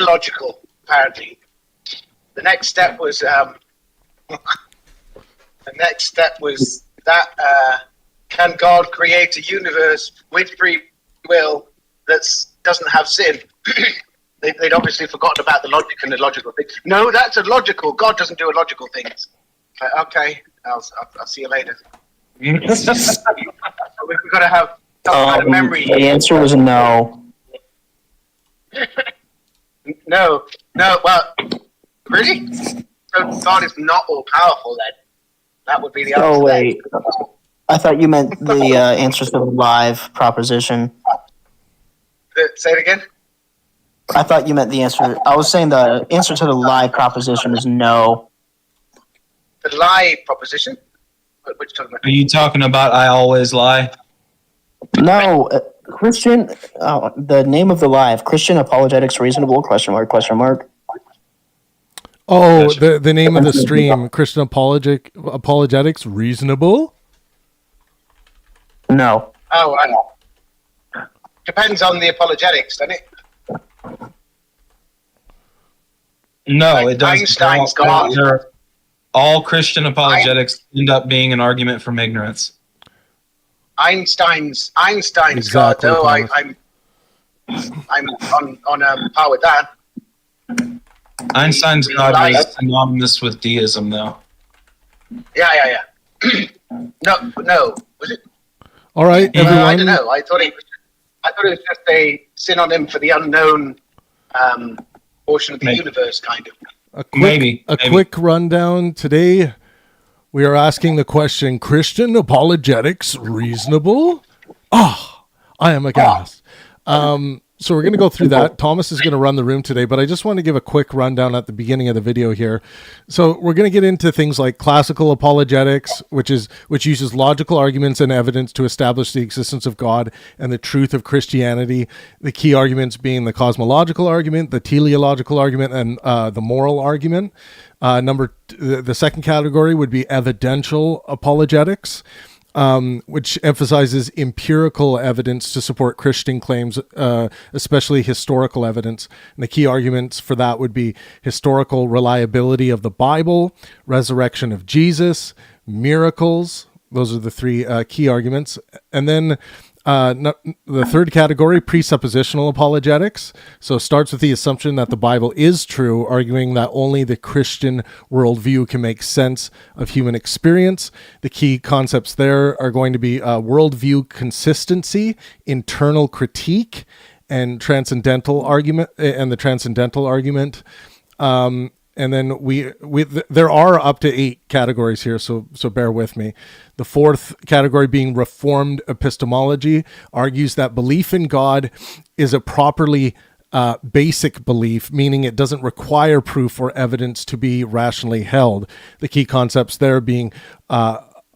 illogical, apparently. The next step was that can God create a universe with free will that doesn't have sin? They'd obviously forgotten about the logic and the logical thing. No, that's illogical. God doesn't do illogical things. Okay, I'll see you later. We've got to have some kind of memory. The answer was no. No. Well, really? So God is not all powerful then? That would be the answer. Oh wait, I thought you meant the answer to the live proposition. Say it again. I thought you meant the answer. I was saying the answer to the live proposition is no. The lie proposition? What are you talking about? Are you talking about I always lie? No, Christian. The name of the live: Christian apologetics reasonable? ? Oh, the name of the stream: Christian apologetics reasonable? No. Oh, I know. Depends on the apologetics, doesn't it? No, Like it doesn't. Einstein's God. All Christian apologetics end up being an argument from ignorance. Einstein's Exactly, God, though. Thomas. I'm on par with that. Einstein's God was synonymous with deism, though. Yeah. No. Was it? All right, everyone. I don't know. I thought it was just a synonym for the unknown portion of the universe, kind of. A quick rundown. Today, we are asking the question, Christian apologetics reasonable? I am aghast. So we're going to go through that. Thomas is going to run the room today, but I just want to give a quick rundown at the beginning of the video here. So we're going to get into things like classical apologetics, which uses logical arguments and evidence to establish the existence of God and the truth of Christianity. The key arguments being the cosmological argument, the teleological argument, and the moral argument. The second category would be evidential apologetics, which emphasizes empirical evidence to support Christian claims, especially historical evidence. And the key arguments for that would be historical reliability of the Bible, resurrection of Jesus, miracles. Those are the three key arguments. And then the third category, presuppositional apologetics. So starts with the assumption that the Bible is true, arguing that only the Christian worldview can make sense of human experience. The key concepts there are going to be worldview consistency, internal critique, and transcendental argument, and the transcendental argument. And then there are up to 8 categories here, so bear with me. The fourth category, being Reformed epistemology, argues that belief in God is a properly basic belief, meaning it doesn't require proof or evidence to be rationally held. The key concepts there being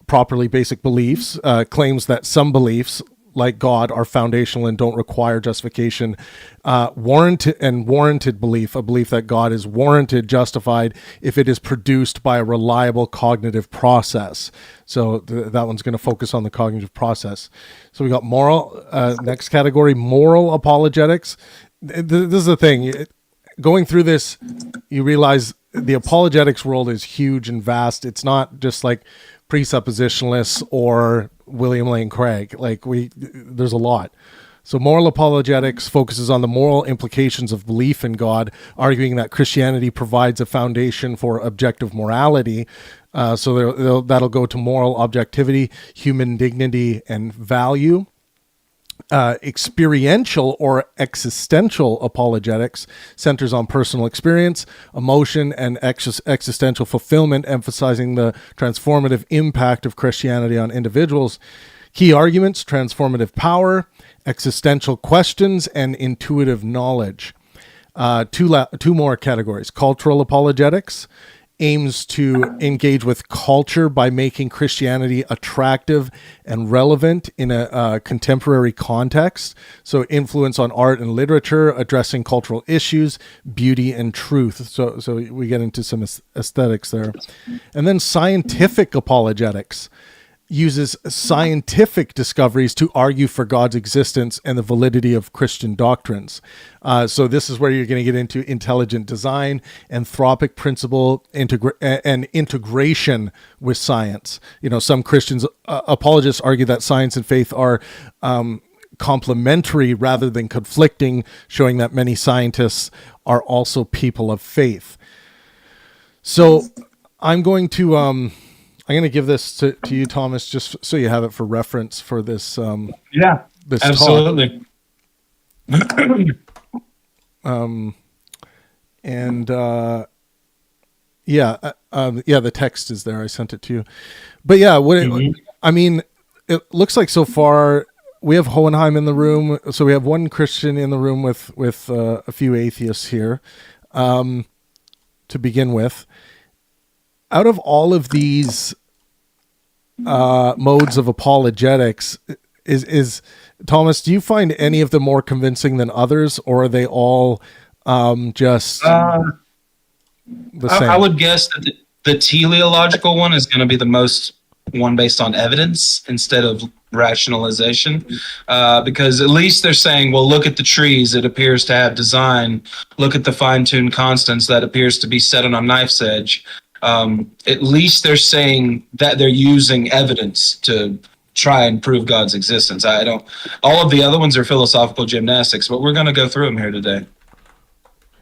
properly basic beliefs, claims that some beliefs, like God, are foundational and don't require justification. Warranted belief, a belief that God is warranted, justified, if it is produced by a reliable cognitive process. So that one's going to focus on the cognitive process. So we got moral, next category, moral apologetics. This is the thing. Going through this, you realize the apologetics world is huge and vast. It's not just like presuppositionalists or William Lane Craig. There's a lot. So moral apologetics focuses on the moral implications of belief in God, arguing that Christianity provides a foundation for objective morality. So that'll go to moral objectivity, human dignity, and value. Experiential or existential apologetics centers on personal experience, emotion, and existential fulfillment, emphasizing the transformative impact of Christianity on individuals. Key arguments: transformative power, existential questions, and intuitive knowledge. Two more categories. Cultural apologetics aims to engage with culture by making Christianity attractive and relevant in a contemporary context. So influence on art and literature, addressing cultural issues, beauty and truth. So we get into some aesthetics there. And then scientific apologetics uses scientific discoveries to argue for God's existence and the validity of Christian doctrines. So this is where you're going to get into intelligent design, anthropic principle, and integration with science. Some Christians, apologists argue that science and faith are complementary rather than conflicting, showing that many scientists are also people of faith. So I'm going to give this to you, Thomas, just so you have it for reference for this. This absolutely. The text is there. I sent it to you. But yeah, it looks like so far we have Hohenheim in the room. So we have one Christian in the room with a few atheists here, to begin with. Out of all of these modes of apologetics, is Thomas, do you find any of them more convincing than others, or are they all just the same? I would guess that the teleological one is going to be the most one based on evidence instead of rationalization, because at least they're saying, well, look at the trees, it appears to have design. Look at the fine-tuned constants, that appears to be set on a knife's edge. At least they're saying that they're using evidence to try and prove God's existence. All of the other ones are philosophical gymnastics, but we're going to go through them here today.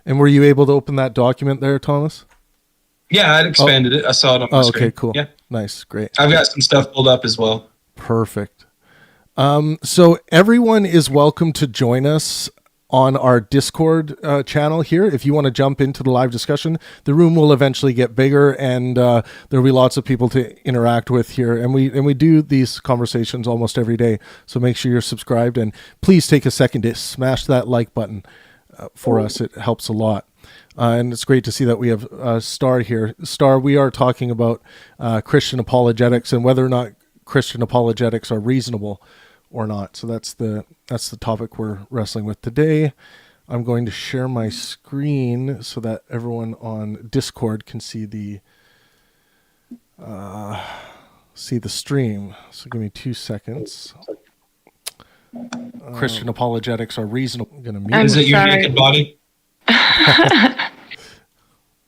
And were you able to open that document there, Thomas? Yeah, I'd expanded it. I saw it on my screen. Okay, cool. Yeah. Nice, great. I've got some stuff pulled up as well. Perfect. So everyone is welcome to join us on our Discord channel here. If you want to jump into the live discussion, the room will eventually get bigger, and there'll be lots of people to interact with here. And we do these conversations almost every day. So make sure you're subscribed, and please take a second to smash that like button for us. It helps a lot. And it's great to see that we have Star here. Star, we are talking about Christian apologetics and whether or not Christian apologetics are reasonable or not. So that's the topic we're wrestling with today. I'm going to share my screen so that everyone on Discord can see the stream. So give me 2 seconds. Christian apologetics are reasonable. I'm gonna mute. Is it your naked body?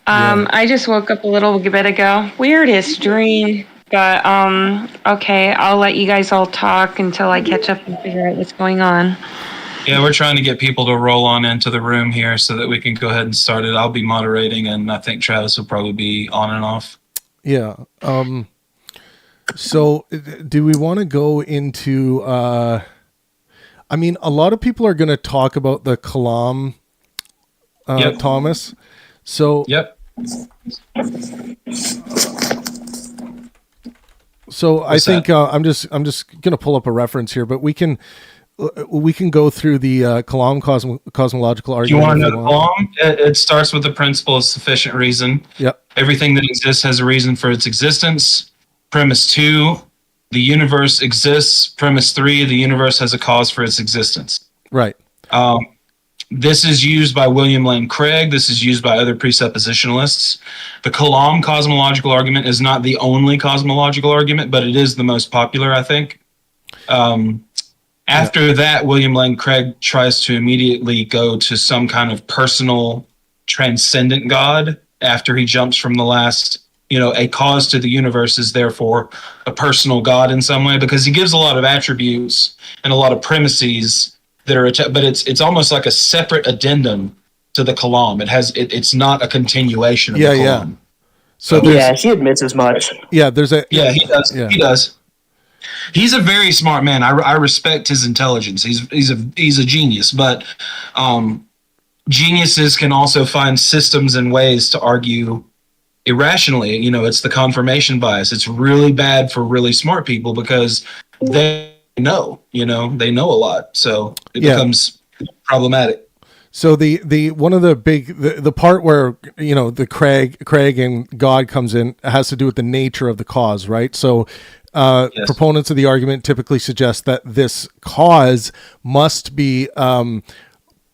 I just woke up a little bit ago. Weirdest dream. But, okay, I'll let you guys all talk until I catch up and figure out what's going on. Yeah, we're trying to get people to roll on into the room here so that we can go ahead and start it. I'll be moderating, and I think Travis will probably be on and off. Yeah. So do we want to go into, a lot of people are going to talk about the kalam, Yep. Thomas. So, Yep. So I think I'm just going to pull up a reference here, but we can go through the kalam cosmological argument. Do you want to know kalam? It starts with the principle of sufficient reason. Yep. Everything that exists has a reason for its existence. Premise 2, the universe exists. Premise 3, the universe has a cause for its existence. Right. This is used by William Lane Craig. This is used by other presuppositionalists. The Kalam cosmological argument is not the only cosmological argument, but it is the most popular, I think. After that, William Lane Craig tries to immediately go to some kind of personal, transcendent God after he jumps from the last, a cause to the universe is therefore a personal God in some way, because he gives a lot of attributes and a lot of premises that are, but it's almost like a separate addendum to the kalam. It's not a continuation of the kalam. Yeah. So she admits as much. Yeah, he does. Yeah. He does. He's a very smart man. I respect his intelligence. He's a genius, but geniuses can also find systems and ways to argue irrationally. It's the confirmation bias. It's really bad for really smart people because they know a lot, so it becomes problematic. So the one of the big the part where the Craig and God comes in has to do with the nature of the cause, right? So yes. Proponents of the argument typically suggest that this cause must be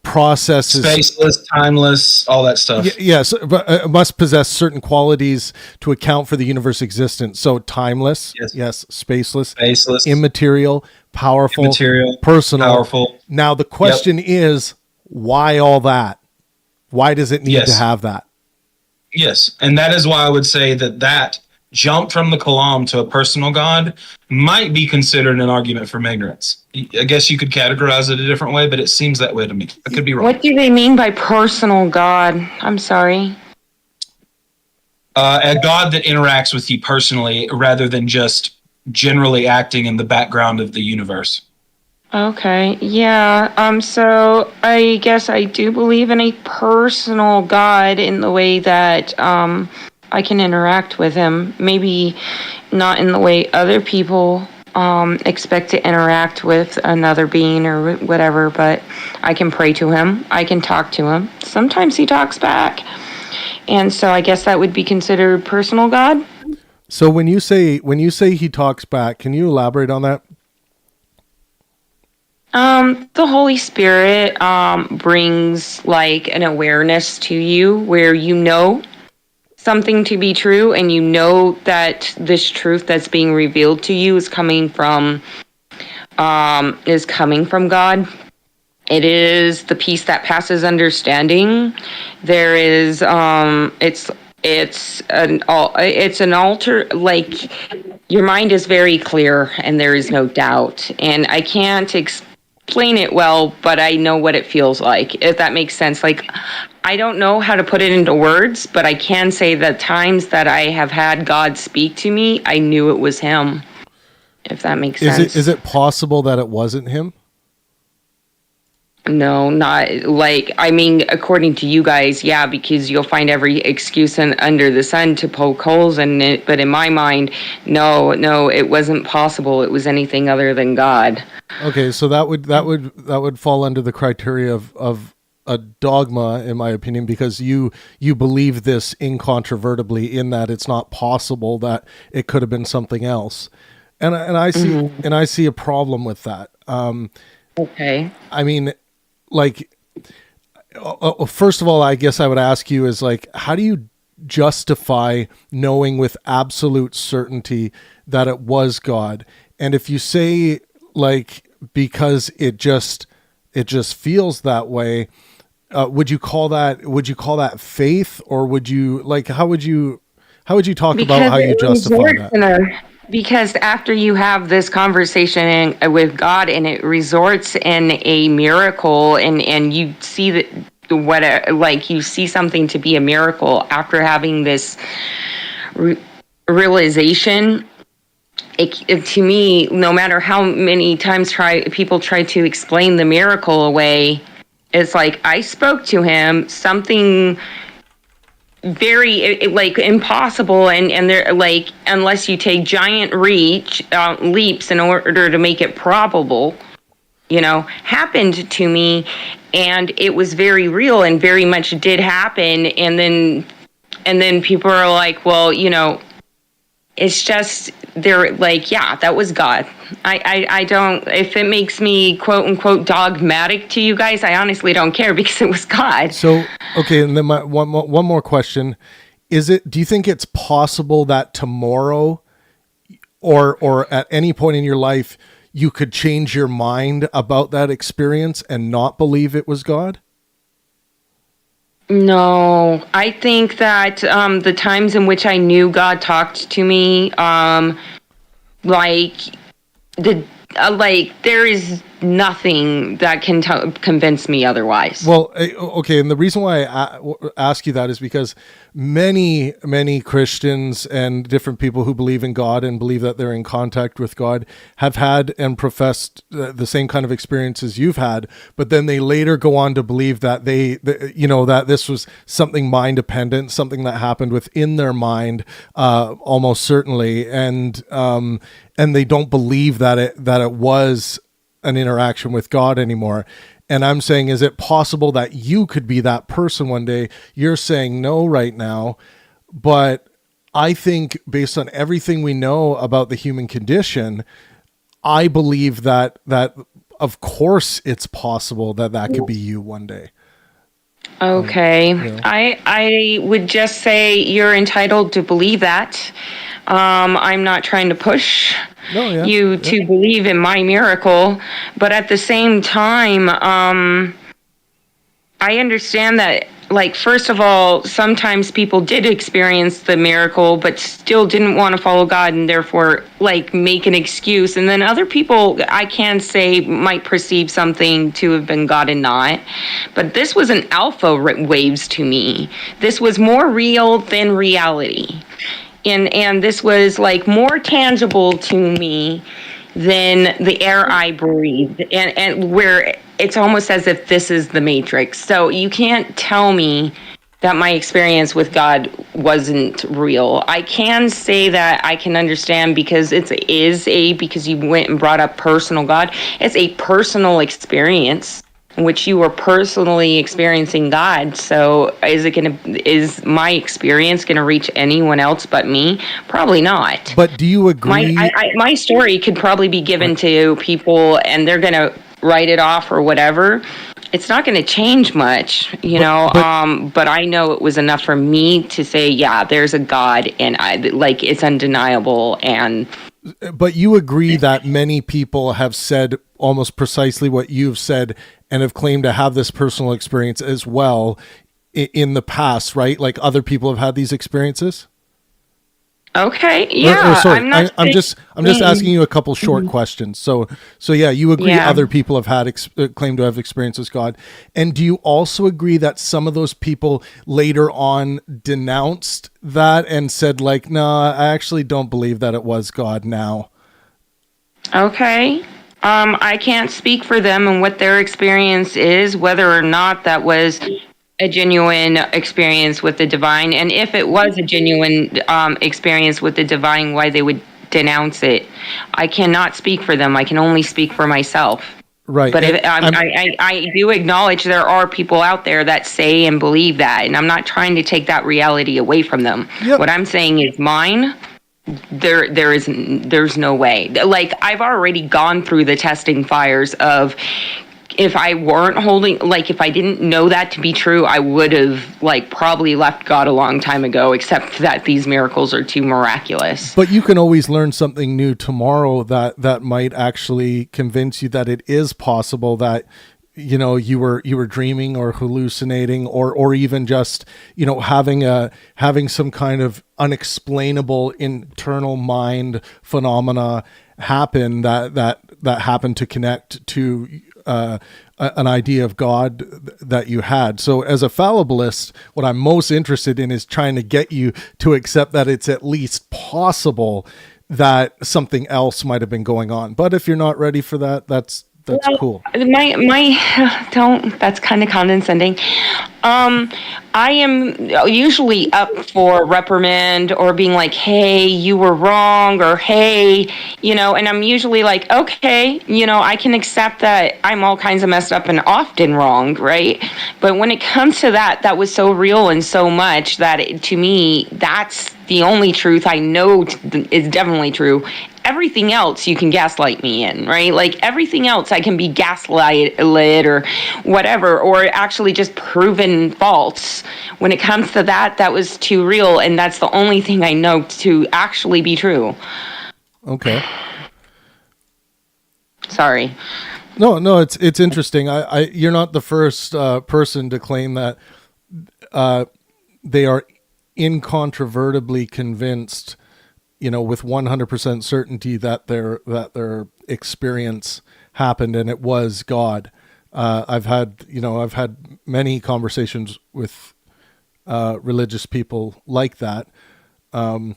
processes Spaceless, timeless, all that stuff. yes, but it must possess certain qualities to account for the universe existence. So timeless, yes, spaceless, immaterial, powerful, personal, powerful. Now the question is, why all that? Why does it need to have that? Yes, and that is why I would say that jump from the kalam to a personal God might be considered an argument from ignorance. I guess you could categorize it a different way, but it seems that way to me. I could be wrong. What do they mean by personal God? I'm sorry. A God that interacts with you personally rather than just generally acting in the background of the universe. Okay, yeah. So I guess I do believe in a personal God in the way that I can interact with him. Maybe not in the way other people expect to interact with another being or whatever, but I can pray to him. I can talk to him. Sometimes he talks back. And so I guess that would be considered personal God. So when you say he talks back, can you elaborate on that? The Holy Spirit brings like an awareness to you where you know something to be true, and you know that this truth that's being revealed to you is coming from God. It is the peace that passes understanding. There is it's an alter, like your mind is very clear and there is no doubt, and I can't explain it well, but I know what it feels like, if that makes sense. Like, I don't know how to put it into words, but I can say that times that I have had God speak to me, I knew it was him, if that makes sense. Is it possible that it wasn't him? No, not like, I mean, according to you guys, yeah, because you'll find every excuse under the sun to poke holes in it. But in my mind, no, it wasn't possible. It was anything other than God. Okay, so that would fall under the criteria of a dogma, in my opinion, because you believe this incontrovertibly in that it's not possible that it could have been something else, and I see a problem with that. Okay. I mean, like, first of all, I guess I would ask you is like, how do you justify knowing with absolute certainty that it was God? And if you say like, because it just feels that way, would you call that faith, or would you like, how would you talk about how you justify that? Because after you have this conversation with God and it resorts in a miracle, and you see that like you see something to be a miracle after having this realization, it to me, no matter how many times people try to explain the miracle away, it's like, I spoke to him, something very like impossible, and they're like, unless you take giant leaps in order to make it probable, happened to me, and it was very real and very much did happen. And then people are like, well, it's just, they're like, yeah, that was God. I don't, if it makes me quote unquote dogmatic to you guys, I honestly don't care, because it was God. So, okay. And then one more question. Do you think it's possible that tomorrow or at any point in your life, you could change your mind about that experience and not believe it was God? No, I think that the times in which I knew God talked to me, there is nothing that can convince me otherwise. Well, okay, and the reason why I ask you that is because many Christians and different people who believe in God and believe that they're in contact with God have had and professed the same kind of experiences you've had, but then they later go on to believe that that this was something mind dependent, something that happened within their mind, almost certainly, and they don't believe that it was an interaction with God anymore. And I'm saying, is it possible that you could be that person one day? You're saying no right now, but I think based on everything we know about the human condition, I believe that of course it's possible that could be you one day. Okay. I would just say you're entitled to believe that. I'm not trying to push you to believe in my miracle, but at the same time, I understand that, like, first of all, sometimes people did experience the miracle, but still didn't want to follow God and therefore, like, make an excuse. And then other people, I can say, might perceive something to have been God and not. But this was an alpha waves to me. This was more real than reality. And this was, like, more tangible to me than the air I breathe, and where it's almost as if this is the Matrix. So you can't tell me that my experience with God wasn't real. I can say that I can understand because because you went and brought up personal God. It's a personal experience in which you were personally experiencing God. So is my experience gonna reach anyone else but me? Probably not. But do you agree? My story could probably be given to people and they're gonna write it off or whatever. It's not gonna change much, but I know it was enough for me to say, yeah, there's a God, and it's undeniable. But you agree that many people have said almost precisely what you've said and have claimed to have this personal experience as well in the past, right? Like other people have had these experiences? Okay. Yeah. Sorry, I'm just asking you a couple short questions. So yeah, you agree other people have had claimed to have experienced with God, and do you also agree that some of those people later on denounced that and said, like, no, I actually don't believe that it was God now? Okay. I can't speak for them and what their experience is, whether or not that was a genuine experience with the divine, and if it was a genuine experience with the divine, why they would denounce it. I cannot speak for them. I can only speak for myself. Right. But I do acknowledge there are people out there that say and believe that, and I'm not trying to take that reality away from them. Yep. What I'm saying is mine. There's no way. Like, I've already gone through the testing fires of, if I weren't if I didn't know that to be true, I would have, probably left God a long time ago, except that these miracles are too miraculous. But you can always learn something new tomorrow that might actually convince you that it is possible that, you were dreaming or hallucinating or even just, having some kind of unexplainable internal mind phenomena happen that happened to connect to an idea of God that you had. So as a fallibilist, what I'm most interested in is trying to get you to accept that it's at least possible that something else might have been going on. But if you're not ready for that, that's cool. That's kind of condescending. I am usually up for reprimand or being like, hey, you were wrong, or hey, and I'm usually like, okay, I can accept that I'm all kinds of messed up and often wrong, right? But when it comes to that was so real and so much that to me, that's the only truth I know is definitely true. Everything else you can gaslight me in, right? Like, everything else I can be gaslighted or whatever, or actually just proven false. When it comes to that was too real, and that's the only thing I know to actually be true. Okay. Sorry. No, it's interesting. You're not the first person to claim that they are incontrovertibly convinced, with 100% certainty that their experience happened and it was God. I've had many conversations with religious people like that, and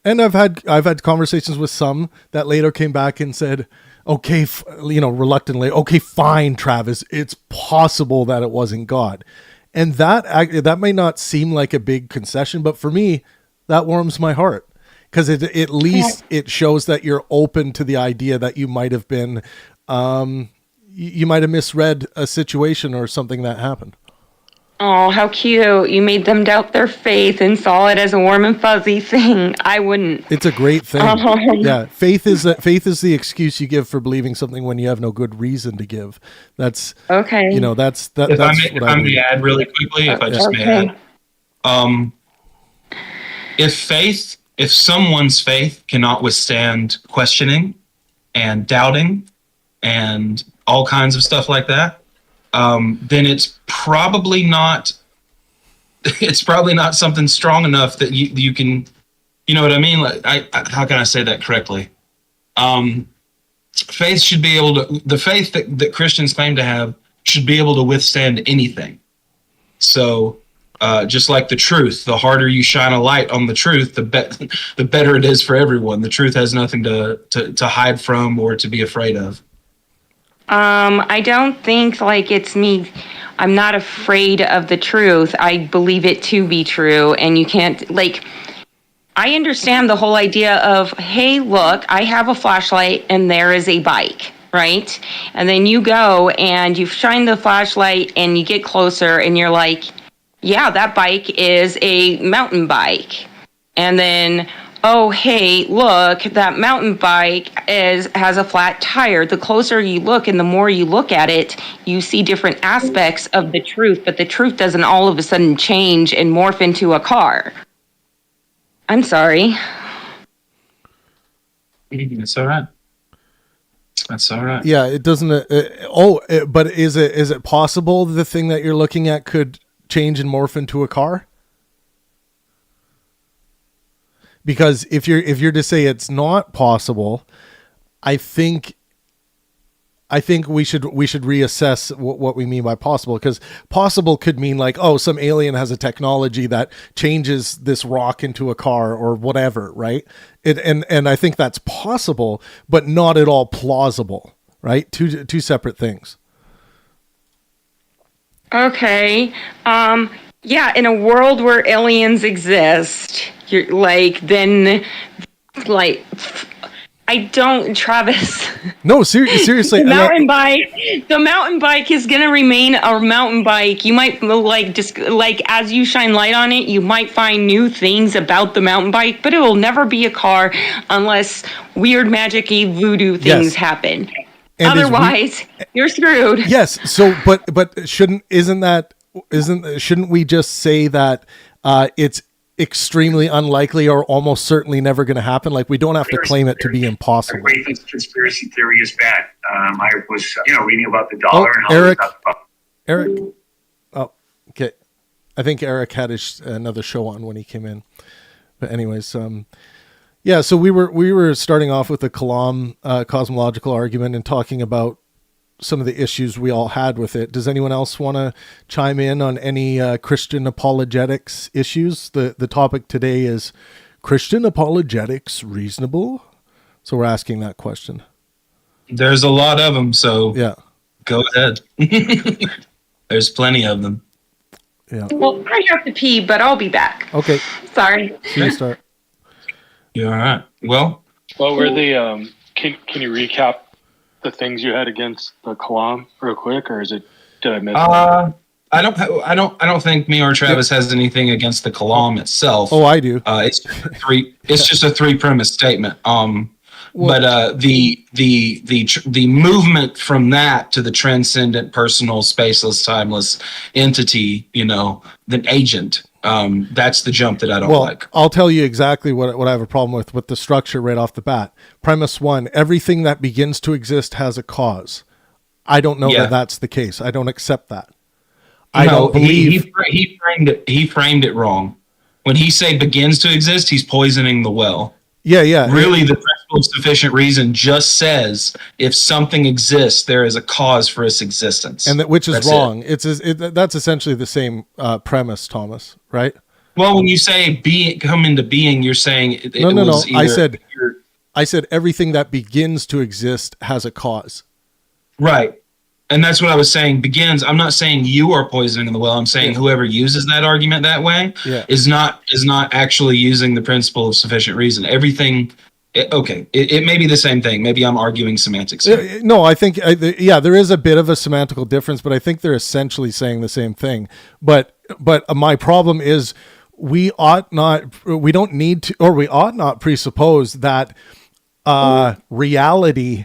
I've had conversations with some that later came back and said, okay, reluctantly, okay, fine, Travis, it's possible that it wasn't God. And that may not seem like a big concession, but for me, that warms my heart, because at least it shows that you're open to the idea that you might have been, you might have misread a situation or something that happened. Oh, how cute. You made them doubt their faith and saw it as a warm and fuzzy thing. I wouldn't. It's a great thing. Yeah, faith is the excuse you give for believing something when you have no good reason to give. That's okay. You know, that's that. If That's I may add really quickly, if I just may add, if someone's faith cannot withstand questioning and doubting and all kinds of stuff like that, then it's probably not something strong enough that you can, you know what I mean? Like, how can I say that correctly? Faith should be able to, the faith that Christians claim to have should be able to withstand anything. So, just like the truth, the harder you shine a light on the truth, the better it is for everyone. The truth has nothing to hide from or to be afraid of. I don't think like it's me. I'm not afraid of the truth. I believe it to be true. And you can't, like, I understand the whole idea of, hey, look, I have a flashlight and there is a bike, right? And then you go and you shine the flashlight and you get closer and you're like, yeah, that bike is a mountain bike. And then, oh, hey, look, that mountain bike has a flat tire. The closer you look and the more you look at it, you see different aspects of the truth, but the truth doesn't all of a sudden change and morph into a car. I'm sorry. It's all right. That's all right. Yeah, it doesn't. But is it possible the thing that you're looking at could change and morph into a car? Because if you're to say it's not possible, I think we should reassess what we mean by possible, because possible could mean like, oh, some alien has a technology that changes this rock into a car or whatever, right? And I think that's possible, but not at all plausible, right? Two separate things. Okay. Yeah, in a world where aliens exist, you're like, then, like, I don't, Travis. No, seriously. The mountain bike is gonna remain a mountain bike. You might like as you shine light on it, you might find new things about the mountain bike, but it will never be a car unless weird magic-y voodoo things happen. And otherwise, you're screwed. Yes. So, but shouldn't we just say that it's extremely unlikely or almost certainly never going to happen? Like, we don't have to claim it to be impossible. Everybody thinks conspiracy theory is bad. I was, reading about the dollar and all Eric, that stuff. Eric. Oh, okay. I think Eric had another show on when he came in. But anyways, yeah. So we were starting off with the kalam cosmological argument and talking about some of the issues we all had with it. Does anyone else want to chime in on any Christian apologetics issues? The topic today is Christian apologetics reasonable? So we're asking that question. There's a lot of them, so yeah, go ahead. There's plenty of them. Yeah. Well, I have to pee, but I'll be back. Okay. Sorry. See you start. You all right? Well, what were the? Can you recap the things you had against the kalam real quick, or did I miss it? I don't think me or Travis has anything against the kalam itself. Oh, I do. It's just a three premise statement. But the movement from that to the transcendent, personal, spaceless, timeless entity, the agent, that's the jump that I don't like. I'll tell you exactly what I have a problem with the structure right off the bat. Premise one: everything that begins to exist has a cause. I don't know that that's the case. I don't accept that. I don't believe he framed it wrong. When he say begins to exist, he's poisoning the well. Yeah. Really, the principle of sufficient reason just says if something exists, there is a cause for its existence, and which is wrong. That's essentially the same premise, Thomas. Right? Well, when you say come into being, you're saying no. I said everything that begins to exist has a cause. Right. And that's what I was saying. Begins. I'm not saying you are poisoning the well. I'm saying whoever uses that argument that way is not actually using the principle of sufficient reason. Everything It may be the same thing. Maybe I'm arguing semantics here. No, I think there is a bit of a semantical difference, but I think they're essentially saying the same thing. But my problem is we ought not presuppose that reality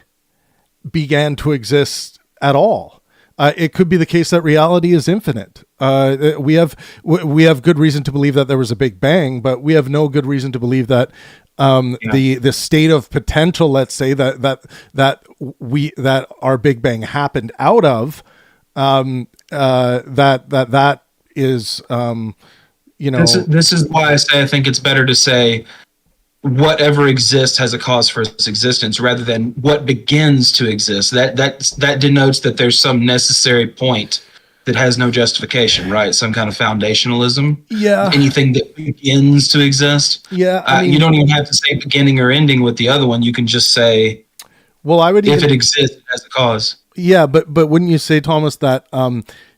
began to exist at all. It could be the case that reality is infinite. We have good reason to believe that there was a Big Bang, but we have no good reason to believe that the state of potential, let's say that our Big Bang happened out of, that is This is why I say I think it's better to say whatever exists has a cause for its existence rather than what begins to exist. That denotes that there's some necessary point that has no justification, right? Some kind of foundationalism. Yeah. Anything that begins to exist. Yeah. I mean, you don't even have to say beginning or ending with the other one. You can just say, if it exists, it has a cause. Yeah, but wouldn't you say, Thomas, that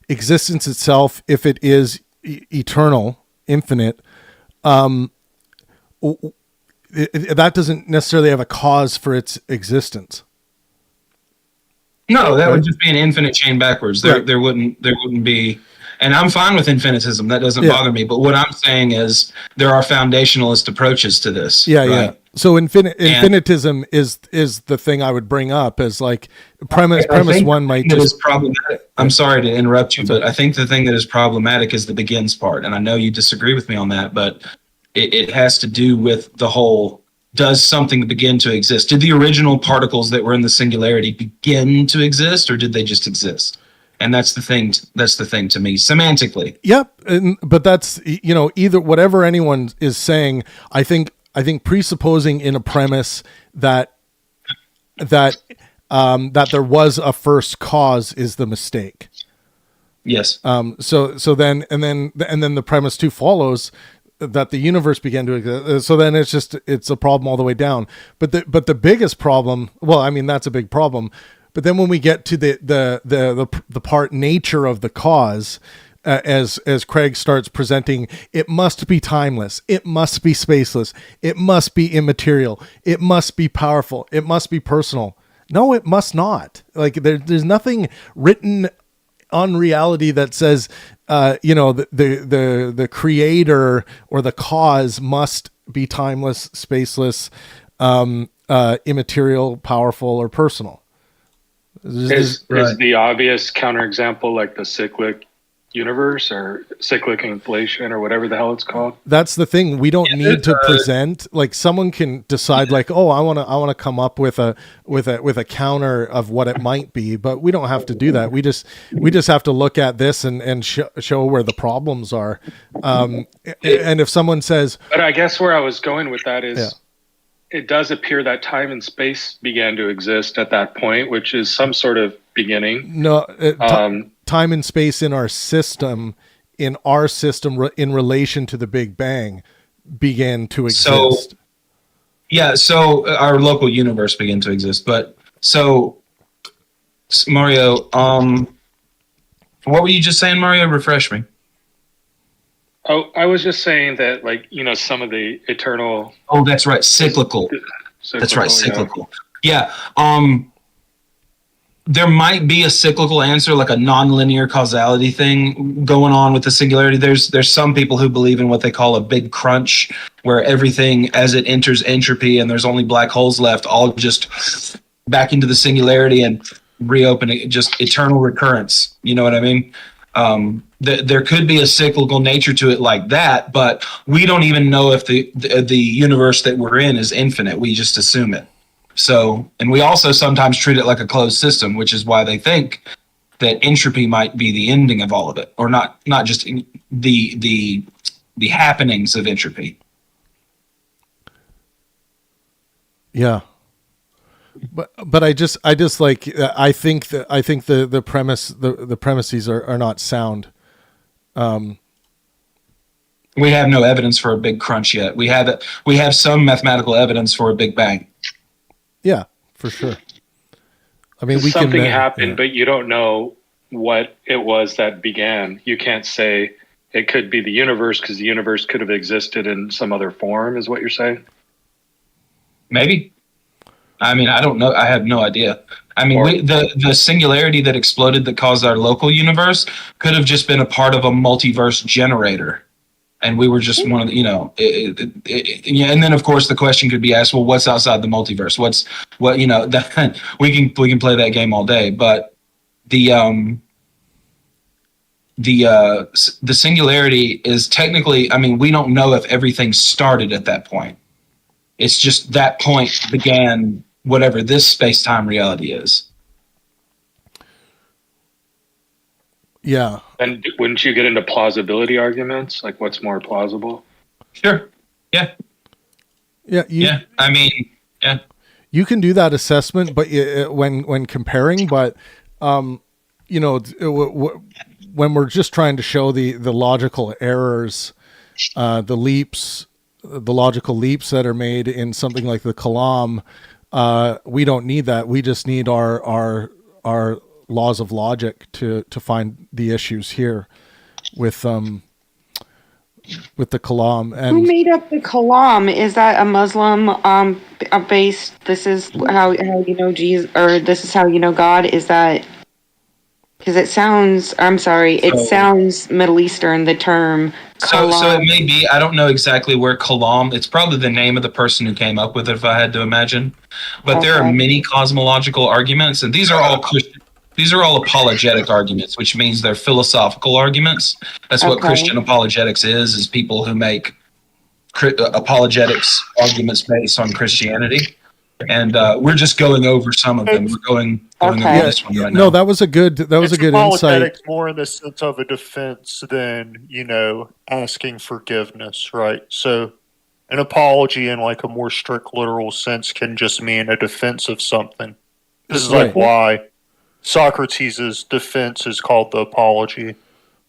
existence itself, if it is eternal, infinite, that doesn't necessarily have a cause for its existence? No, that would just be an infinite chain backwards. There wouldn't be, and I'm fine with infinitism. That doesn't bother me. But what I'm saying is there are foundationalist approaches to this. Yeah, right? yeah. So infinitism is the thing I would bring up as like premise one might just is problematic. I'm sorry to interrupt you, but I think the thing that is problematic is the begins part, and I know you disagree with me on that, but it has to do with the whole. Does something begin to exist? Did the original particles that were in the singularity begin to exist, or did they just exist? And that's the thing. That's the thing to me, semantically. Yep, but that's either whatever anyone is saying. I think presupposing in a premise that there was a first cause is the mistake. Yes. So then the premise too follows that the universe began to exist. So then it's a problem all the way down. But the biggest problem, well, I mean, that's a big problem. But then when we get to the part nature of the cause, as Craig starts presenting, it must be timeless, it must be spaceless, it must be immaterial, it must be powerful, it must be personal. No, it must not. Like there's nothing written on reality that says the creator or the cause must be timeless, spaceless, immaterial, powerful, or personal. Is the obvious counterexample like the cyclic universe or cyclic inflation or whatever the hell it's called? That's the thing. We don't need to present, like someone can decide like, oh, I want to come up with a counter of what it might be, but we don't have to do that. We just have to look at this and show where the problems are. And if someone says, but I guess where I was going with that is it does appear that time and space began to exist at that point, which is some sort of beginning. No, time and space in our system in relation to the Big Bang began to exist. So our local universe began to exist. But so Mario, what were you just saying, Mario? Refresh me. Oh, I was just saying that, like, some of the eternal. Oh, that's right. Cyclical. That's right. Cyclical. Yeah. There might be a cyclical answer, like a nonlinear causality thing going on with the singularity. There's some people who believe in what they call a big crunch, where everything as it enters entropy and there's only black holes left, all just back into the singularity and reopen it, just eternal recurrence. You know what I mean? There could be a cyclical nature to it like that, but we don't even know if the universe that we're in is infinite. We just assume it. So, and we also sometimes treat it like a closed system, which is why they think that entropy might be the ending of all of it, or not just the happenings of entropy. Yeah. But I think the premises are not sound. We have no evidence for a big crunch yet. We have some mathematical evidence for a Big Bang. Yeah, for sure. I mean, something happened, but you don't know what it was that began. You can't say it could be the universe because the universe could have existed in some other form, is what you're saying? Maybe. I mean, I don't know. I have no idea. I mean, the singularity that exploded that caused our local universe could have just been a part of a multiverse generator. And we were just one of the, yeah. And then of course the question could be asked, well, what's outside the multiverse? That we can play that game all day. But the singularity is technically, I mean, we don't know if everything started at that point. It's just that point began whatever this space-time reality is. Yeah. And wouldn't you get into plausibility arguments? Like, what's more plausible? Sure. Yeah. Yeah. I mean, yeah. You can do that assessment, but when comparing, but when we're just trying to show the logical errors, the logical leaps that are made in something like the kalam, we don't need that. We just need our laws of logic to find the issues here with the kalam. And who made up the kalam? Is that a Muslim based? This is how you know Jesus, or this is how you know God? Is that because it sounds? I'm sorry, it sounds Middle Eastern. The term kalam. So it may be. I don't know exactly where kalam. It's probably the name of the person who came up with it, if I had to imagine. But there are many cosmological arguments, and these are all Christian. These are all apologetic arguments, which means they're philosophical arguments. That's what Christian apologetics is people who make apologetics arguments based on Christianity. And we're just going over some of them. We're going over this one right now. No, that was a good insight. Apologetics more in the sense of a defense than, asking forgiveness, right? So an apology in like a more strict literal sense can just mean a defense of something. This is like why Socrates' defense is called the apology.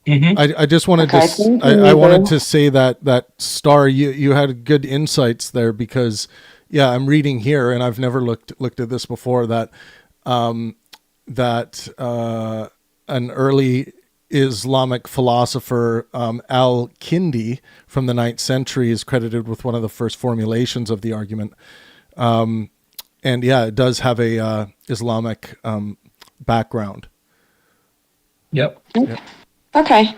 Mm-hmm. I just wanted to I wanted to say that Star, you had good insights there, because I'm reading here, and I've never looked at this before, that an early Islamic philosopher, al-Kindi from the 9th century, is credited with one of the first formulations of the argument. And it does have a Islamic background. Yep. Okay.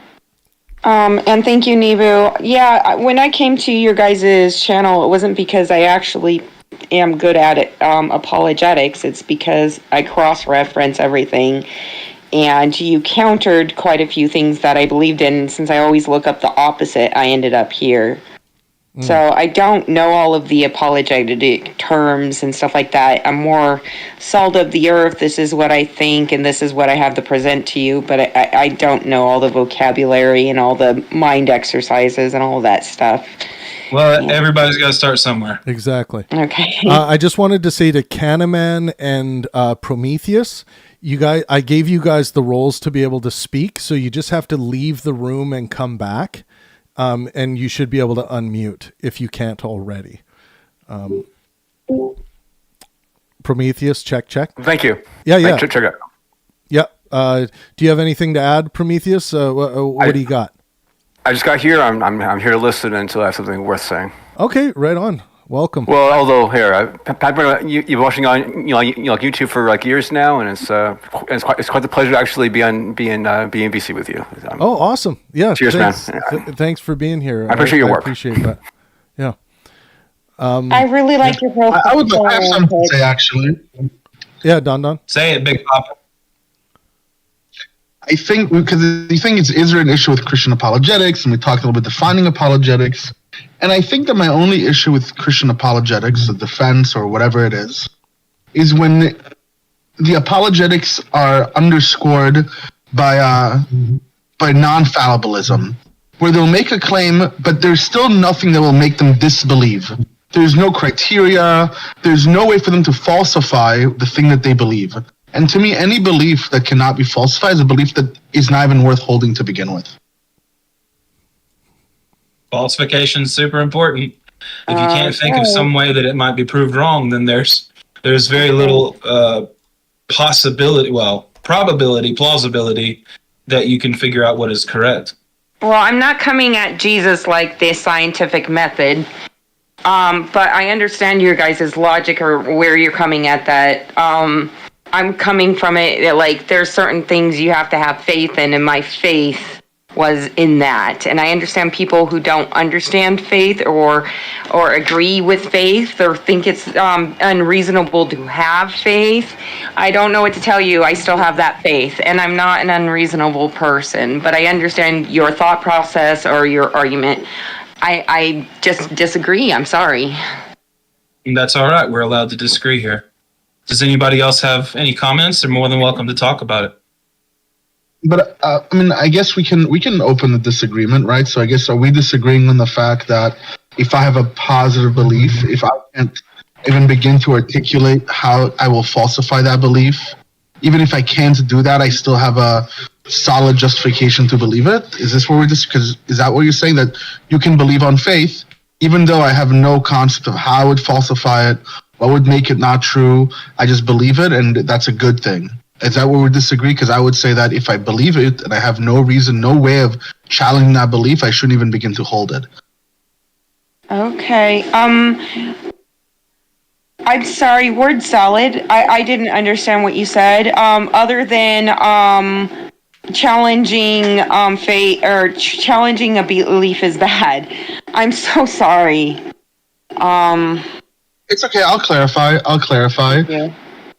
And thank you, Nebu. Yeah, when I came to your guys' channel, it wasn't because I actually am good at it, apologetics. It's because I cross-reference everything. And you countered quite a few things that I believed in. Since I always look up the opposite, I ended up here. So I don't know all of the apologetic terms and stuff like that. I'm more salt of the earth. This is what I think, and this is what I have to present to you. But I don't know all the vocabulary and all the mind exercises and all that stuff. Well, everybody's got to start somewhere. Exactly. Okay. I just wanted to say to Kahneman and Prometheus, I gave you guys the roles to be able to speak, so you just have to leave the room and come back. And you should be able to unmute if you can't already. Prometheus, check. Thank you. Yeah. Check it. Yeah. Do you have anything to add, Prometheus? What do you got? I just got here. I'm here to listen until I have something worth saying. Okay, right on. Welcome. Well, although here, Pangburn, you've been watching on YouTube for like years now, and it's quite the pleasure to actually be on BC with you. Oh, awesome! Yeah, cheers, thanks. man. Thanks for being here. I appreciate your work. I appreciate that. Yeah. I really like your profile. I would have something to say, actually. Yeah, Don. Say it, Big Papa. I think because the thing is there an issue with Christian apologetics, and we talked a little bit defining apologetics. And I think that my only issue with Christian apologetics, the defense or whatever it is when the apologetics are underscored by non-fallibilism, where they'll make a claim, but there's still nothing that will make them disbelieve. There's no criteria. There's no way for them to falsify the thing that they believe. And to me, any belief that cannot be falsified is a belief that is not even worth holding to begin with. Falsification is super important. If you can't think of some way that it might be proved wrong, then there's very little plausibility that you can figure out what is correct. Well, I'm not coming at Jesus like the scientific method. But I understand your guys' logic or where you're coming at that. I'm coming from it like there's certain things you have to have faith in, and my faith was in that. And I understand people who don't understand faith or agree with faith or think it's unreasonable to have faith. I don't know what to tell you. I still have that faith, and I'm not an unreasonable person, but I understand your thought process or your argument. I just disagree. I'm sorry. That's all right. We're allowed to disagree here. Does anybody else have any comments? They're more than welcome to talk about it. But I mean, I guess we can open the disagreement, right? So I guess, are we disagreeing on the fact that if I have a positive belief, if I can't even begin to articulate how I will falsify that belief, even if I can't do that, I still have a solid justification to believe it? Is this where we're because is that what you're saying, that you can believe on faith, even though I have no concept of how I would falsify it, what would make it not true? I just believe it, and that's a good thing. Is that where we disagree? Because I would say that if I believe it and I have no reason, no way of challenging that belief, I shouldn't even begin to hold it. Okay. I'm sorry, word salad. I didn't understand what you said. Other than challenging faith or challenging a belief is bad. I'm so sorry. It's okay. I'll clarify. Yeah.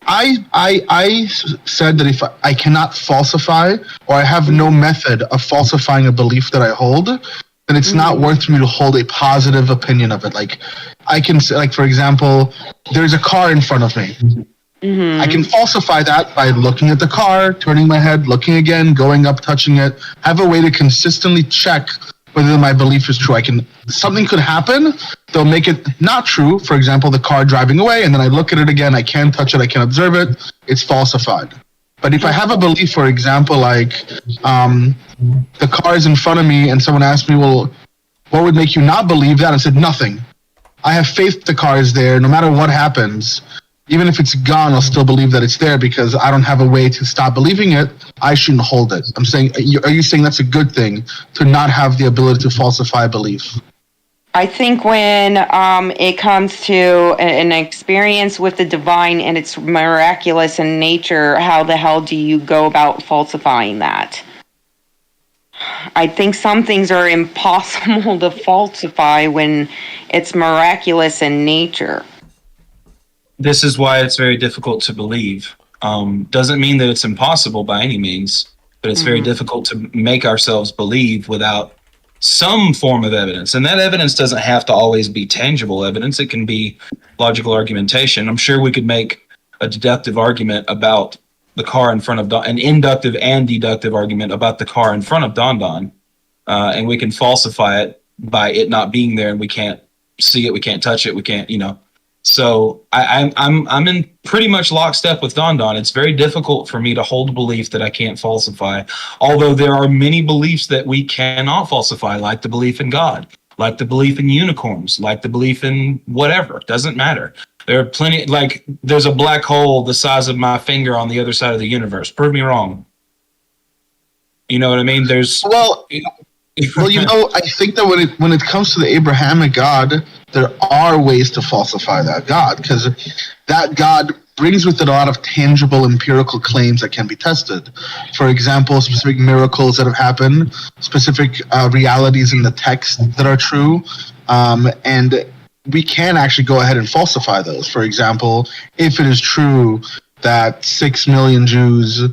I said that if I cannot falsify, or I have no method of falsifying a belief that I hold, then it's not worth for me to hold a positive opinion of it. Like, I can say, like, for example, there's a car in front of me. I can falsify that by looking at the car, turning my head, looking again, going up, touching it. I have a way to consistently check whether my belief is true. Something could happen, they'll make it not true. For example, the car driving away, and then I look at it again, I can't touch it, I can observe it, it's falsified. But if I have a belief, for example, like the car is in front of me and someone asked me, well, what would make you not believe that? I said, nothing. I have faith the car is there. No matter what happens, even if it's gone, I'll still believe that it's there because I don't have a way to stop believing it. I shouldn't hold it. I'm saying, are you saying that's a good thing to not have the ability to falsify a belief? I think when it comes to an experience with the divine and it's miraculous in nature, how the hell do you go about falsifying that? I think some things are impossible to falsify when it's miraculous in nature. This is why it's very difficult to believe. Doesn't mean that it's impossible by any means, but it's very difficult to make ourselves believe without some form of evidence. And that evidence doesn't have to always be tangible evidence. It can be logical argumentation. I'm sure we could make a deductive argument about the car in front of Don, an inductive and deductive argument about the car in front of Don, and we can falsify it by it not being there, and we can't see it, we can't touch it, we can't, So I'm in pretty much lockstep with Don. It's very difficult for me to hold a belief that I can't falsify, although there are many beliefs that we cannot falsify, like the belief in God, like the belief in unicorns, like the belief in whatever. It doesn't matter. There are plenty, like there's a black hole the size of my finger on the other side of the universe. Prove me wrong. You know what I mean? Well, I think that when it comes to the Abrahamic God, there are ways to falsify that God, because that God brings with it a lot of tangible empirical claims that can be tested. For example, specific miracles that have happened, specific realities in the text that are true, and we can actually go ahead and falsify those. For example, if it is true that 6 million Jews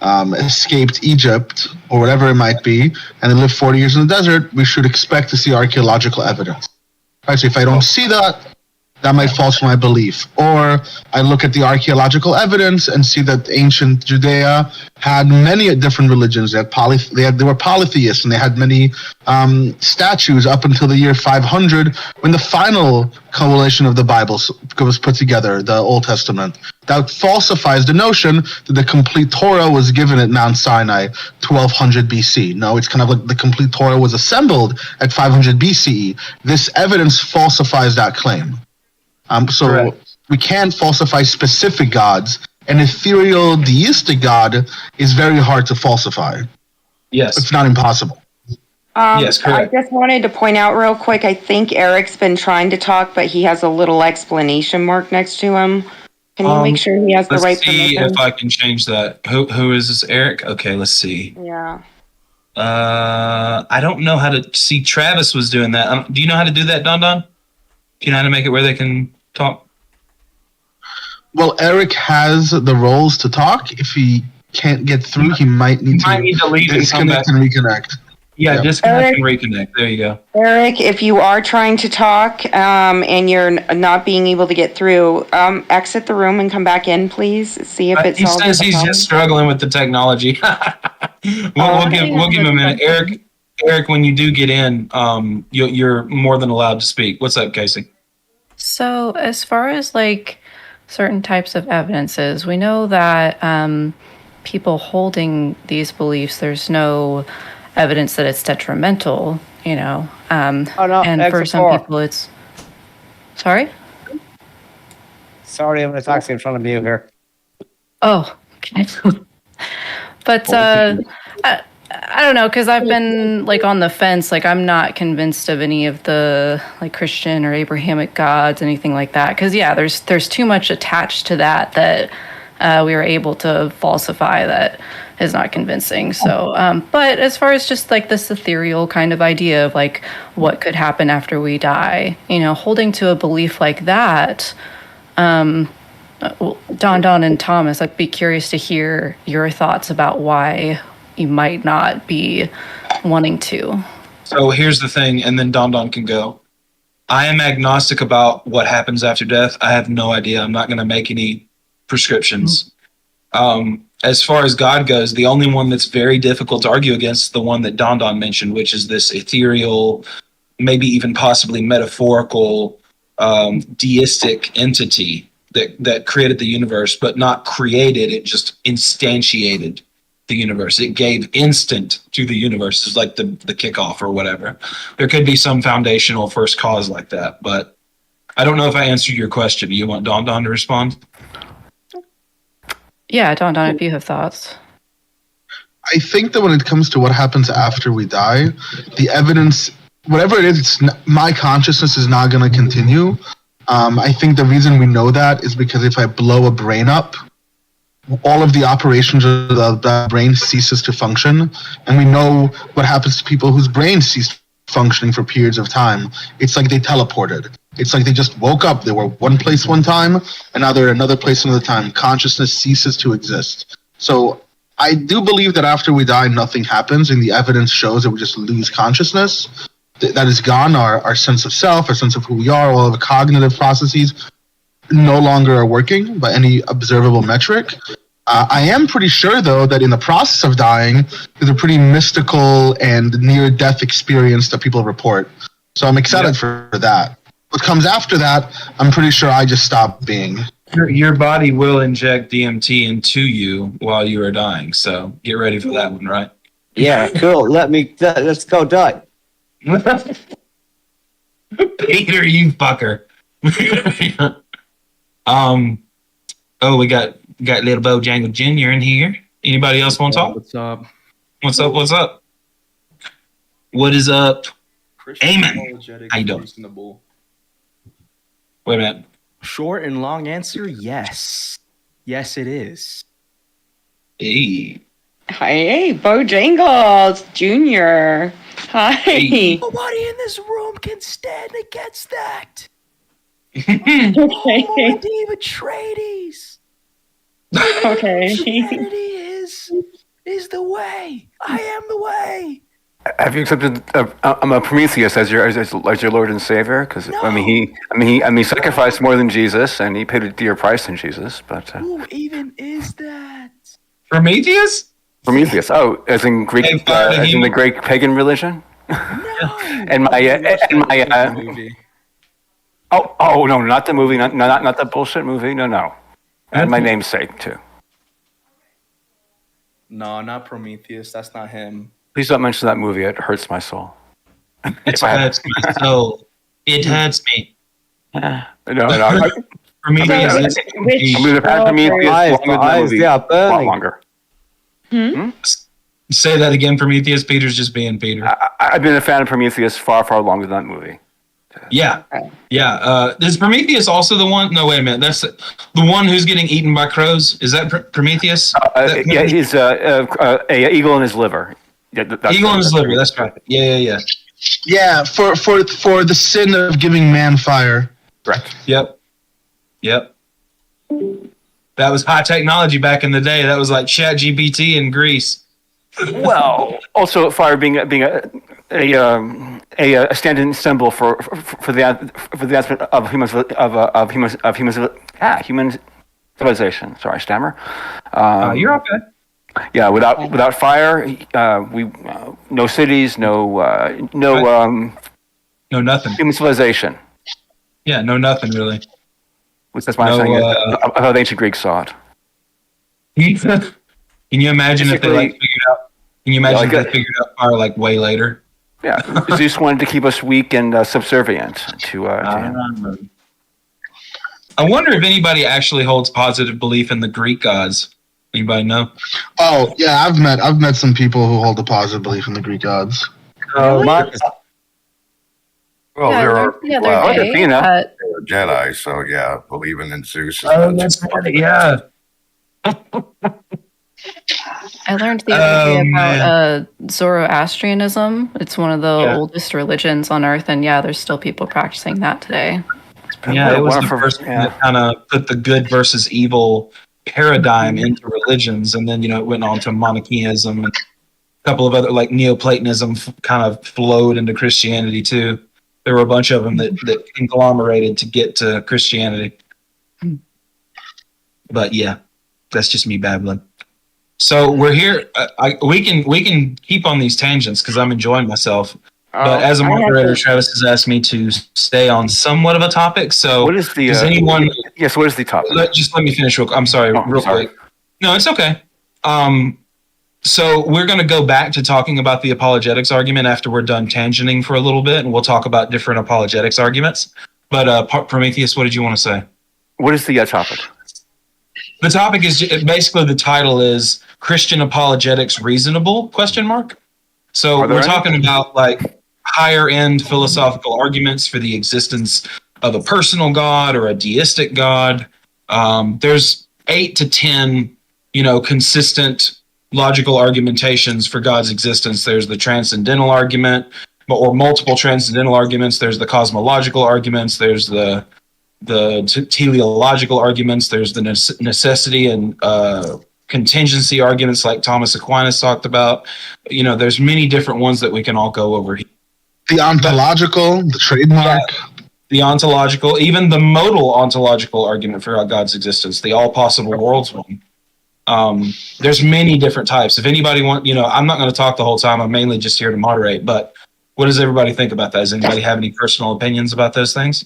escaped Egypt or whatever it might be, and they lived 40 years in the desert, we should expect to see archaeological evidence. Right, so if I don't see that might falsify my belief. Or I look at the archaeological evidence and see that ancient Judea had many different religions. They were polytheists, and they had many statues up until the year 500, when the final coalition of the Bible was put together, the Old Testament. That falsifies the notion that the complete Torah was given at Mount Sinai 1200 BC. No, it's kind of like the complete Torah was assembled at 500 BCE. This evidence falsifies that claim. So we can't falsify specific gods. An ethereal deistic God is very hard to falsify. Yes. It's not impossible. Yes, correct. I just wanted to point out real quick, I think Eric's been trying to talk, but he has a little exclamation mark next to him. Can you make sure he has the Let's right see permission? if I can change that. Who is this, Eric? Okay, let's see. Yeah. I don't know how to see. Travis was doing that. Do you know how to do that, Don? Do you know how to make it where they can talk? Well, Eric has the roles to talk. If he can't get through, he might need to leave and come back disconnect and reconnect. Yeah, Yeah. disconnect and Eric- reconnect. There you go. Eric, if you are trying to talk and you're not being able to get through, exit the room and come back in, please. See if it He solves says the he's problem. just struggling with the technology. we'll give him a minute. Eric, when you do get in, you're more than allowed to speak. What's up, Casey? So, as far as like certain types of evidences, we know that people holding these beliefs, there's no evidence that it's detrimental, you know. And for some people, it's. Sorry? Sorry, I'm talking in front of you here. Oh, okay. But I don't know, because I've been like on the fence. Like, I'm not convinced of any of the like Christian or Abrahamic gods, anything like that. Because there's too much attached to that we were able to falsify that is not convincing. So, but as far as just like this ethereal kind of idea of like what could happen after we die, you know, holding to a belief like that, Don and Thomas, I'd be curious to hear your thoughts about why you might not be wanting to. So here's the thing, and then Don can go. I am agnostic about what happens after death. I have no idea. I'm not going to make any prescriptions. As far as God goes, the only one that's very difficult to argue against is the one that Don mentioned, which is this ethereal, maybe even possibly metaphorical, deistic entity that created the universe, but not created, it just instantiated the universe. It gave instant to the universe. It's like the kickoff or whatever. There could be some foundational first cause like that, but I don't know if I answered your question. Do you want Don to respond? Yeah, Don, if you have thoughts. I think that when it comes to what happens after we die, the evidence, whatever it is, my consciousness is not going to continue. I think the reason we know that is because if I blow a brain up, all of the operations of the brain ceases to function. And we know what happens to people whose brains cease functioning for periods of time. It's like they teleported. It's like they just woke up. They were one place one time, and now they're another place another time. Consciousness ceases to exist. So I do believe that after we die, nothing happens, and the evidence shows that we just lose consciousness. That is gone. Our sense of self, our sense of who we are, all of the cognitive processes no longer are working by any observable metric. I am pretty sure, though, that in the process of dying, there's a pretty mystical and near-death experience that people report. So I'm excited for that. What comes after that, I'm pretty sure I just stop being. Your body will inject DMT into you while you are dying, so get ready for that one, right? Yeah, cool. Let's go die. Peter, you fucker. We got little Bojangle Jr. in here. Anybody else want to talk? What's up? What's up? What is up? Amen. How you doing? Reasonable. Wait a minute. Short and long answer, yes. Yes, it is. Hey. Hey, Bojangles Jr. Hi. Hey. Nobody in this room can stand against that. Okay. Homo Atreides. Okay. Christianity is the way. I am the way. Have you accepted Prometheus as your Lord and Savior? Because No. I mean he sacrificed more than Jesus, and he paid a dear price than Jesus. But Who even is that? Prometheus? Prometheus, as in Greek, as in the Greek pagan religion. No. and my movie. Oh no, not the movie, not the bullshit movie. No. And my namesake too. No, not Prometheus. That's not him. Please don't mention that movie. It hurts my soul. It hurts my soul. It hurts me. No. Prometheus is I'm going to pass Prometheus longer than that movie. A lot burning. longer. Say that again, Prometheus. Peter's just being Peter. I've been a fan of Prometheus far, far longer than that movie. Yeah. Is Prometheus also the one? No, wait a minute. That's the one who's getting eaten by crows. Is that Prometheus? Yeah, he's a eagle in his liver. Yeah, eagle in his liver. That's right. Yeah. Yeah, for the sin of giving man fire. Correct. Yep. That was high technology back in the day. That was like ChatGPT in Greece. Well, also fire being a stand-in symbol for the advancement of human civilization. Sorry, stammer. You're okay. Yeah, without fire, we no cities, no nothing. Human civilization. Yeah, no nothing really. Which that's my understanding of how the ancient Greeks saw it. Can you imagine if they figured out? Can you imagine if they figured out fire like way later? Yeah, Zeus wanted to keep us weak and subservient to him. I wonder if anybody actually holds positive belief in the Greek gods. Anybody know? Oh yeah, I've met some people who hold a positive belief in the Greek gods. Well, Yeah, there are the other day, they were Jedi, so yeah, believing in Zeus. That's right. Yeah. I learned the other day about Zoroastrianism. It's one of the oldest religions on Earth, and there's still people practicing that today. Yeah, it was the first one that kind of put the good versus evil paradigm into religions, and then it went on to monotheism and a couple of other, like Neoplatonism kind of flowed into Christianity too. There were a bunch of them that conglomerated to get to Christianity. But yeah, that's just me babbling. So we're here. We can keep on these tangents because I'm enjoying myself. But as a moderator, Travis has asked me to stay on somewhat of a topic. So what is the? Does anyone? Yes. What is the topic? Let me finish real quick. I'm sorry, real quick. No, it's okay. So we're going to go back to talking about the apologetics argument after we're done tangenting for a little bit, and we'll talk about different apologetics arguments. But Prometheus, what did you want to say? What is the topic? The topic is basically, the title is Christian Apologetics Reasonable? ? So we're talking about like higher end philosophical arguments for the existence of a personal God or a deistic God. There's 8 to 10, consistent logical argumentations for God's existence. There's the transcendental argument, or multiple transcendental arguments. There's the cosmological arguments. There's the teleological arguments. There's the necessity and contingency arguments like Thomas Aquinas talked about. There's many different ones that we can all go over here. The ontological, the trademark. The ontological, even the modal ontological argument for God's existence, the all possible worlds one. There's many different types. If anybody I'm not going to talk the whole time. I'm mainly just here to moderate. But what does everybody think about that? Does anybody have any personal opinions about those things?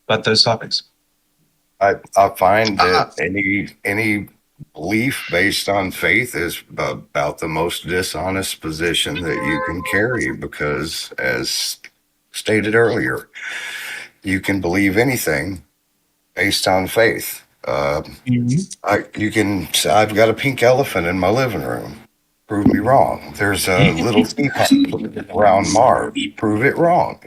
About those topics? I find that any belief based on faith is about the most dishonest position that you can carry, because as stated earlier, you can believe anything based on faith. I've got a pink elephant in my living room. Prove me wrong. There's a little teapot around Mars. Prove it wrong,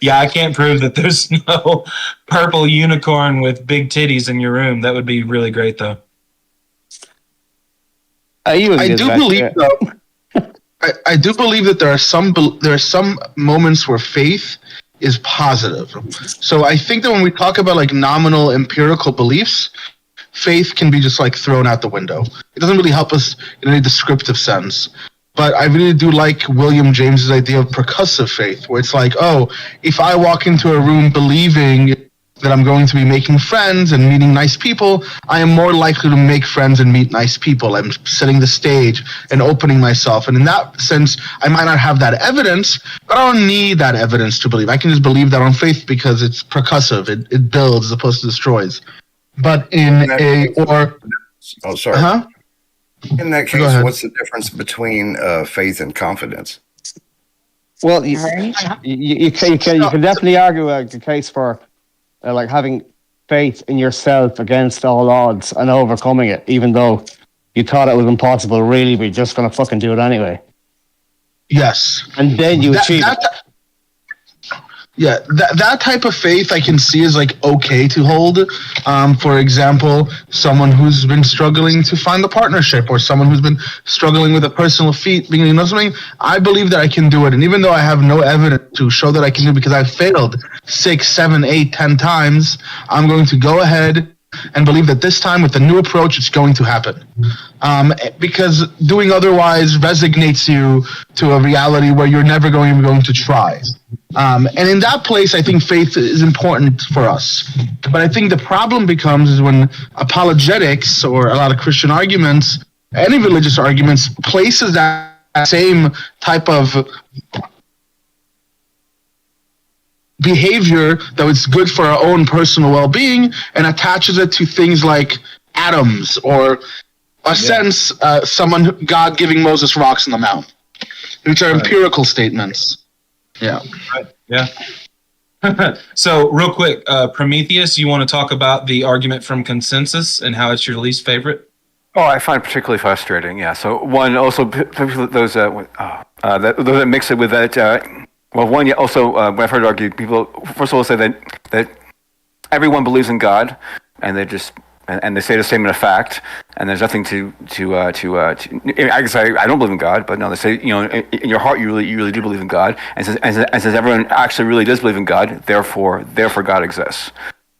Yeah, I can't prove that there's no purple unicorn with big titties in your room. That would be really great, though. I do believe that there are some moments where faith is positive. So I think that when we talk about like nominal empirical beliefs, faith can be just like thrown out the window. It doesn't really help us in any descriptive sense. But I really do like William James's idea of percussive faith, where it's like, if I walk into a room believing that I'm going to be making friends and meeting nice people, I am more likely to make friends and meet nice people. I'm setting the stage and opening myself. And in that sense, I might not have that evidence, but I don't need that evidence to believe. I can just believe that on faith because it's percussive. It builds as opposed to destroys. But in sorry. Uh-huh. In that case, what's the difference between faith and confidence? Well, you can definitely argue the case for like having faith in yourself against all odds and overcoming it, even though you thought it was impossible, really, but you're just going to fucking do it anyway. Yes. And then you achieve it. That type of faith I can see is like okay to hold. For example, someone who's been struggling to find a partnership, or someone who's been struggling with a personal feat, you know something. I believe that I can do it, and even though I have no evidence to show that I can do it because I've failed 6, 7, 8, 10 times, I'm going to go ahead and believe that this time with the new approach, it's going to happen. Because doing otherwise resignates you to a reality where you're never going to try. And in that place, I think faith is important for us. But I think the problem becomes is when apologetics or a lot of Christian arguments, any religious arguments, places that same type of behavior that is good for our own personal well-being and attaches it to things like atoms or God giving Moses rocks in the mouth, which are empirical statements. Yeah. Right. Yeah. So real quick, Prometheus, you want to talk about the argument from consensus and how it's your least favorite? Oh, I find it particularly frustrating. Yeah. So one, also those that mix it with that. Well, one, yeah, also, when I've heard it argued, people first of all say that everyone believes in God, and they just and they say the statement of fact, and there's nothing to. I can say I don't believe in God, but no, they say in your heart you really do believe in God, and says everyone actually really does believe in God, therefore God exists.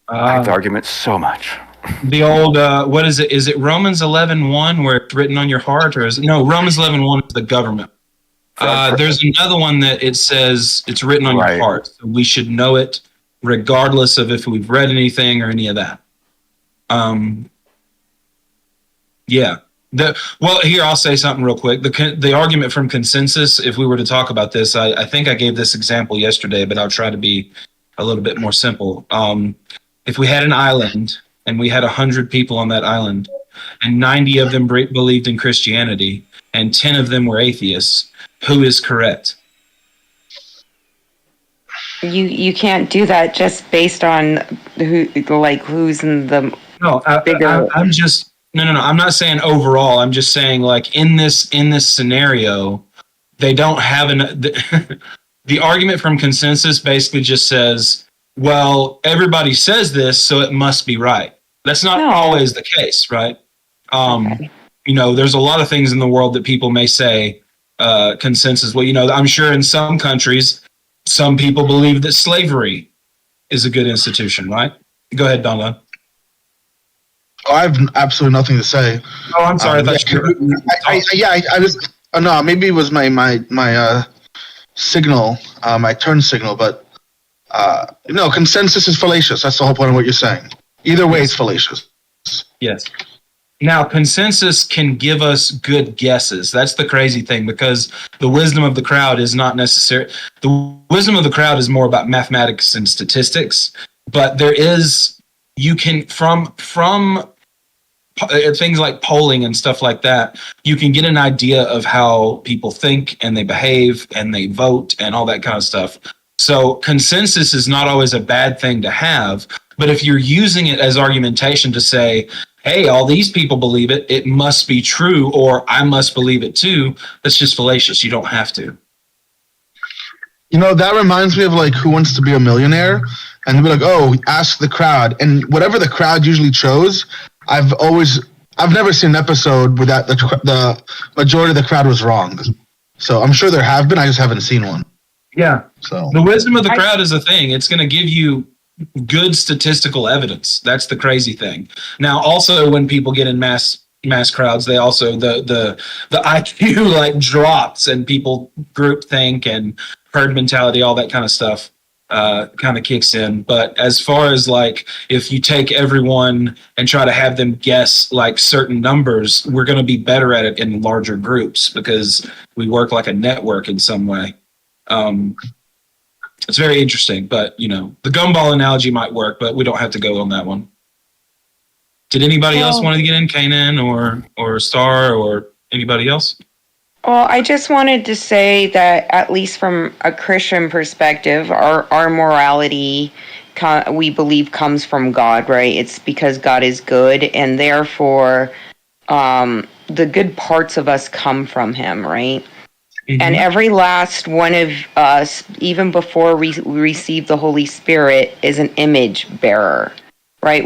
I like the argument so much. The old what is it? Is it Romans 11:1 where it's written on your heart, or is it no Romans 11:1 is the government? There's another one that it says it's written on your heart. So we should know it regardless of if we've read anything or any of that. Yeah. Well, here, I'll say something real quick. The argument from consensus, if we were to talk about this, I think I gave this example yesterday, but I'll try to be a little bit more simple. If we had an island and we had 100 people on that island and 90 of them believed in Christianity and 10 of them were atheists, who is correct? You can't do that just based on who's in the bigger. I'm just no. I'm not saying overall. I'm just saying like in this scenario, they don't have the argument from consensus basically just says, well, everybody says this, so it must be right. That's not always the case, right? There's a lot of things in the world that people may say. Consensus. Well, I'm sure in some countries, some people believe that slavery is a good institution, right? Go ahead, Don. Oh, I have absolutely nothing to say. Oh, I'm sorry. I just no, maybe it was my signal, my turn signal, but no, consensus is fallacious. That's the whole point of what you're saying. Either way, it's fallacious. Yes. Now, consensus can give us good guesses. That's the crazy thing, because the wisdom of the crowd is not necessary. The wisdom of the crowd is more about mathematics and statistics, but you can, from things like polling and stuff like that, you can get an idea of how people think and they behave and they vote and all that kind of stuff. So consensus is not always a bad thing to have, but if you're using it as argumentation to say, hey, all these people believe it, it must be true, or I must believe it too, that's just fallacious. You don't have to. That reminds me of like Who Wants to Be a Millionaire? And they'll be like, oh, ask the crowd. And whatever the crowd usually chose, I've never seen an episode where the majority of the crowd was wrong. So I'm sure there have been, I just haven't seen one. Yeah. So the wisdom of the crowd is a thing. It's going to give you good statistical evidence. That's the crazy thing. Now, also when people get in mass crowds, they also the IQ like drops and people group think and herd mentality, all that kind of stuff kind of kicks in. But as far as like if you take everyone and try to have them guess like certain numbers, we're going to be better at it in larger groups because we work like a network in some way. It's very interesting, but the gumball analogy might work, but we don't have to go on that one. Did anybody else want to get in, Kanan or Star or anybody else? Well, I just wanted to say that at least from a Christian perspective, our morality, we believe, comes from God, right? It's because God is good, and therefore the good parts of us come from him, right? And every last one of us, even before we receive the Holy Spirit, is an image bearer, right?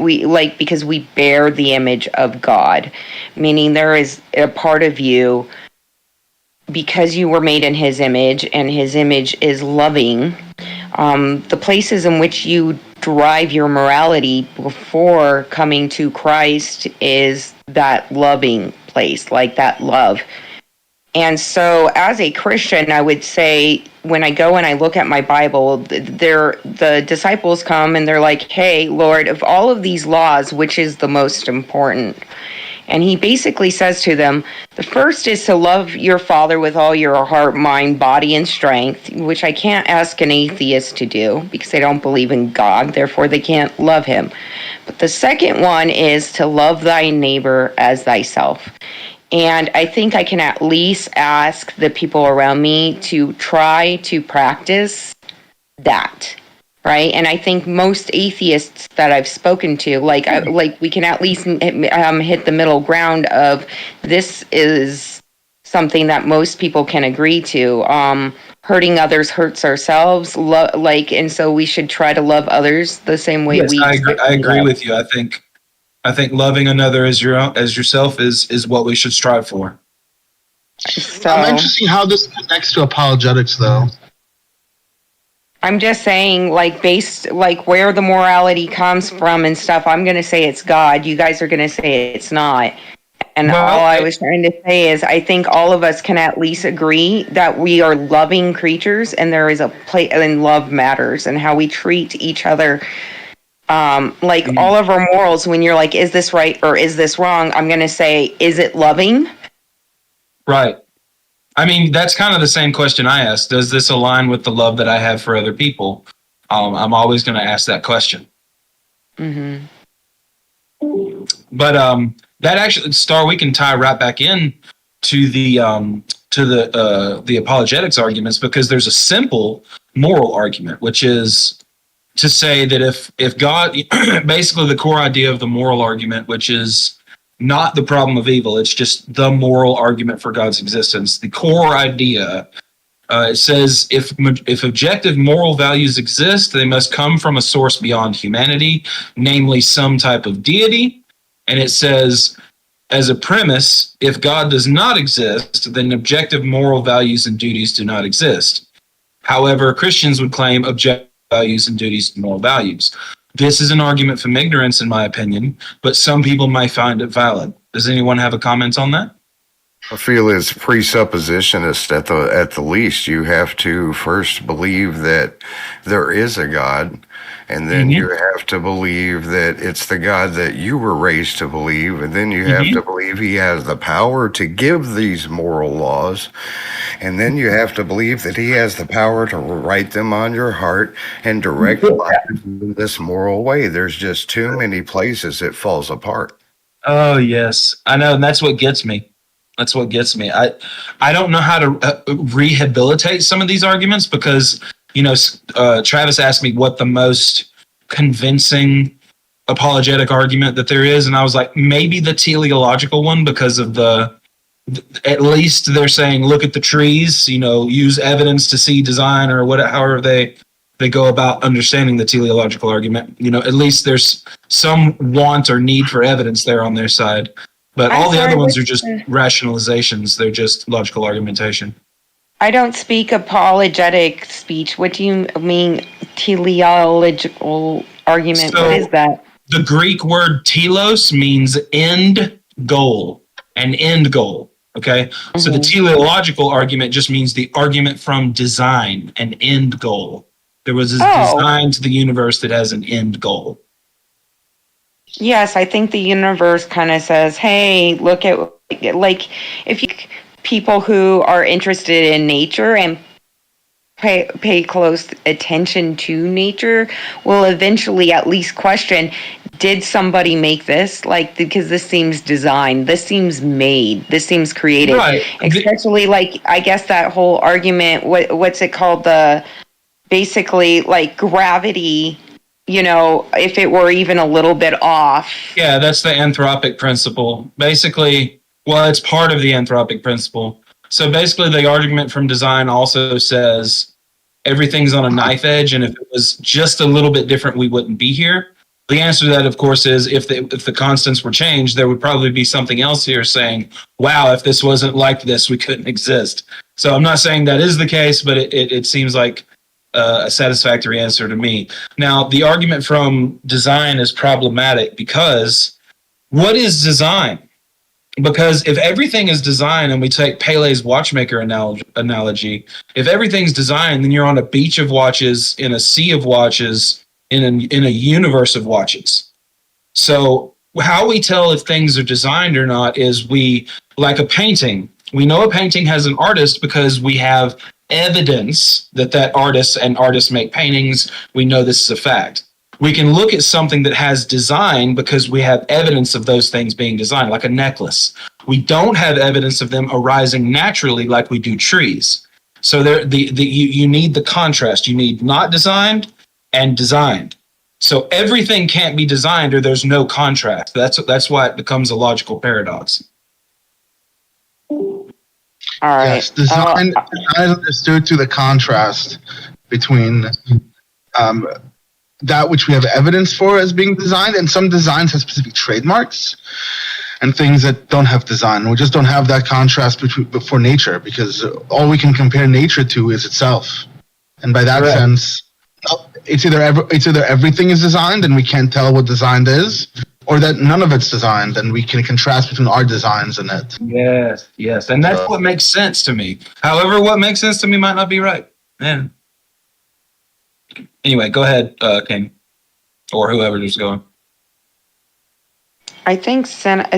Because we bear the image of God, meaning there is a part of you, because you were made in his image, and his image is loving. The places in which you derive your morality before coming to Christ is that loving place, like that love. And so as a Christian, I would say when I go and I look at my Bible, the disciples come and they're like, hey, Lord, of all of these laws, which is the most important? And he basically says to them, the first is to love your Father with all your heart, mind, body, and strength, which I can't ask an atheist to do because they don't believe in God, therefore they can't love him. But the second one is to love thy neighbor as thyself. And I think I can at least ask the people around me to try to practice that, right? And I think most atheists that I've spoken to, like we can at least hit the middle ground of this is something that most people can agree to. Hurting others hurts ourselves, and so we should try to love others the same way we. I agree with you. I think loving another as yourself is what we should strive for. So, I'm interested how this connects to apologetics, though. I'm just saying, based where the morality comes from and stuff. I'm going to say it's God. You guys are going to say it's not. And all I was trying to say is, I think all of us can at least agree that we are loving creatures, and there is a place, and love matters, and how we treat each other. All of our morals, when you're like, is this right or is this wrong? I'm going to say, is it loving? Right. I mean, that's kind of the same question I asked. Does this align with the love that I have for other people? I'm always going to ask that question. Mm-hmm. But that actually, Star, we can tie right back in to the apologetics arguments, because there's a simple moral argument, which is to say that if God, basically the core idea of the moral argument, which is not the problem of evil, it's just the moral argument for God's existence. The core idea, it says if objective moral values exist, they must come from a source beyond humanity, namely some type of deity. And it says, as a premise, if God does not exist, then objective moral values and duties do not exist. However, Christians would claim objective values and duties and moral values. This is an argument from ignorance, in my opinion, but some people might find it valid. Does anyone have a comment on that? I feel it's presuppositionist at the least. You have to first believe that there is a God, and then you have to believe that it's the God that you were raised to believe, and then you have to believe he has the power to give these moral laws, and then you have to believe that he has the power to write them on your heart and direct life in this moral way. There's just too many places it falls apart. Oh, yes. I know, and that's what gets me. That's what gets me. I don't know how to rehabilitate some of these arguments because, Travis asked me what the most convincing apologetic argument that there is. And I was like, maybe the teleological one, because of at least they're saying, look at the trees, use evidence to see design, or however they go about understanding the teleological argument. At least there's some want or need for evidence there on their side. But all the other ones are just rationalizations. They're just logical argumentation. I don't speak apologetic speech. What do you mean teleological argument? So, what is that? The Greek word telos means end goal, an end goal. Okay? Mm-hmm. So the teleological argument just means the argument from design, an end goal. There was a design to the universe that has an end goal. Yes, I think the universe kind of says, hey, look at, if you people who are interested in nature and pay close attention to nature will eventually at least question, did somebody make this? Because this seems designed, this seems made, this seems created. Right. Especially, I guess that whole argument, what's it called? Basically, gravity, if it were even a little bit off. Yeah, that's the anthropic principle. Basically, Well, it's part of the anthropic principle. So basically, the argument from design also says everything's on a knife edge, and if it was just a little bit different, we wouldn't be here. The answer to that, of course, is if the constants were changed, there would probably be something else here saying, wow, if this wasn't like this, we couldn't exist. So I'm not saying that is the case, but it seems like a satisfactory answer to me. Now, the argument from design is problematic because what is design? Because if everything is design, and we take Pele's watchmaker analogy, if everything's designed, then you're on a beach of watches, in a sea of watches, in a universe of watches. So how we tell if things are designed or not is like a painting. We know a painting has an artist because we have evidence that artists make paintings. We know this is a fact. We can look at something that has design because we have evidence of those things being designed, like a necklace. We don't have evidence of them arising naturally like we do trees. So you need the contrast. You need not designed and designed. So everything can't be designed or there's no contrast. That's why it becomes a logical paradox. All right. Yes, design is understood to the contrast between that which we have evidence for as being designed, and some designs have specific trademarks, and things that don't have design. We just don't have that contrast before nature, because all we can compare nature to is itself. And by that sense, it's either everything is designed and we can't tell what designed is, or that none of it's designed and we can contrast between our designs and it. Yes. And that's what makes sense to me. However, what makes sense to me might not be right. Man. Anyway, go ahead, King. Or whoever is going. I think Cinnamon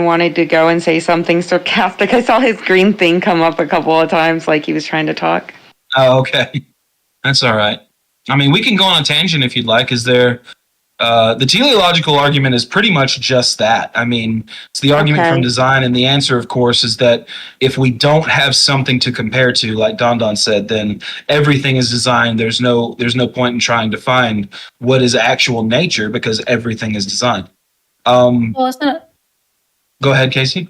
wanted to go and say something sarcastic. I saw his green thing come up a couple of times like he was trying to talk. Oh, okay. That's all right. I mean, we can go on a tangent if you'd like. Is there... the teleological argument is pretty much just that. I mean, it's the argument from design, and the answer, of course, is that if we don't have something to compare to, like Don said, then everything is designed. There's no point in trying to find what is actual nature because everything is designed. Well, isn't it? Go ahead, Casey.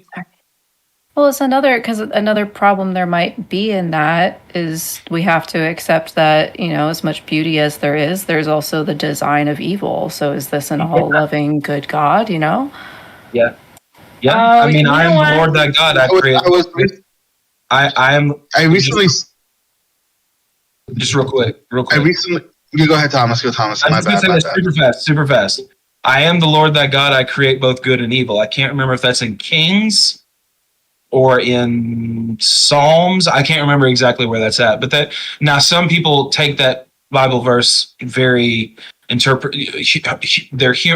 Well, it's another problem there might be in that is we have to accept that, as much beauty as there is, there's also the design of evil. So is this an all-loving good God, Yeah. I mean, I am the Lord that God I create. I recently... Just real quick. You go ahead, Thomas. My bad. Super fast. I am the Lord that God I create both good and evil. I can't remember if that's in Kings or in Psalms. I can't remember exactly where that's at. But now some people take that Bible verse their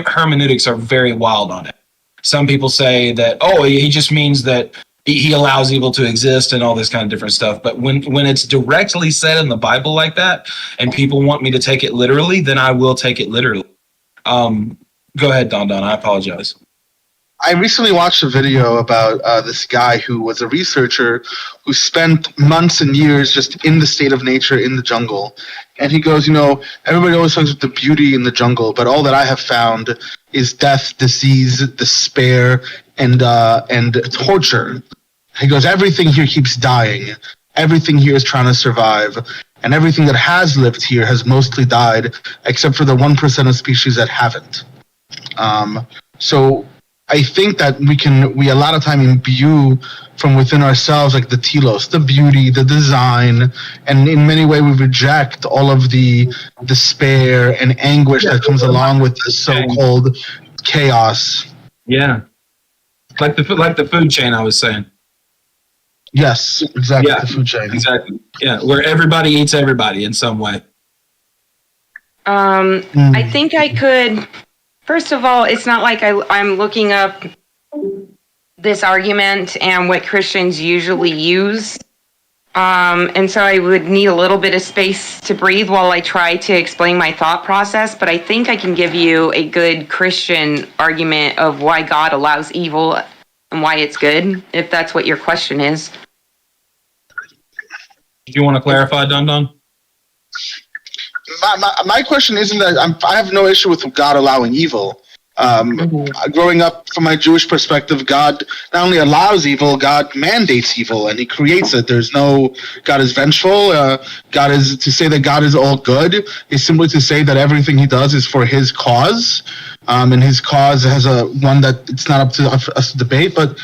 hermeneutics are very wild on it. Some people say that, he just means that he allows evil to exist and all this kind of different stuff. But when it's directly said in the Bible like that, and people want me to take it literally, then I will take it literally. Go ahead, Don. I apologize. I recently watched a video about this guy who was a researcher who spent months and years just in the state of nature in the jungle. And he goes, everybody always talks about the beauty in the jungle, but all that I have found is death, disease, despair, and torture. He goes, everything here keeps dying. Everything here is trying to survive. And everything that has lived here has mostly died, except for the 1% of species that haven't. So I think that we a lot of time imbue from within ourselves, like the telos, the beauty, the design, and in many ways we reject all of the despair and anguish that comes along with this so-called chaos. Yeah, like the food chain I was saying. Yes, exactly. Yeah, the food chain. Exactly. Yeah, where everybody eats everybody in some way. I think I could. First of all, it's not like I'm looking up this argument and what Christians usually use. And so I would need a little bit of space to breathe while I try to explain my thought process. But I think I can give you a good Christian argument of why God allows evil and why it's good, if that's what your question is. Do you want to clarify, Don? My question isn't that I have no issue with God allowing evil. Growing up from my Jewish perspective, God not only allows evil, God mandates evil, and He creates it. There's no God is vengeful. God is to say that God is all good is simply to say that everything He does is for His cause, and His cause has one that it's not up to us to debate, but.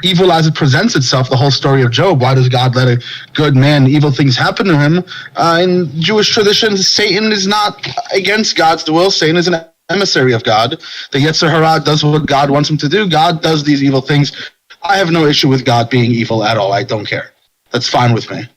Evil as it presents itself, the whole story of Job. Why does God let a good man, evil things happen to him? In Jewish tradition, Satan is not against God's will. Satan is an emissary of God. The Yetzer Hara does what God wants him to do. God does these evil things. I have no issue with God being evil at all. I don't care. That's fine with me.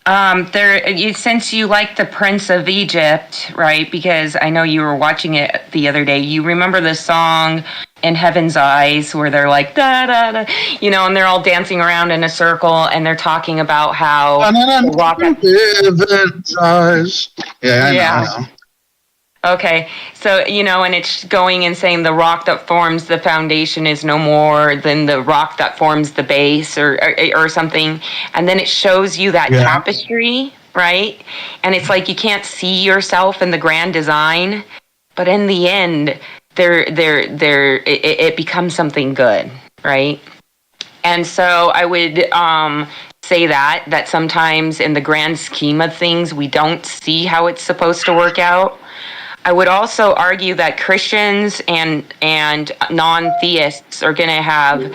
Since you like the Prince of Egypt, right? Because I know you were watching it the other day. You remember the song "In Heaven's Eyes" where they're like da da da, and they're all dancing around in a circle and they're talking about how Heaven's eyes. Yeah, I know. Okay, so, and it's going and saying the rock that forms the foundation is no more than the rock that forms the base or something. And then it shows you that tapestry, right? And it's like you can't see yourself in the grand design, but in the end, it becomes something good, right? And so I would say that sometimes in the grand scheme of things, we don't see how it's supposed to work out. I would also argue that Christians and non-theists are going to have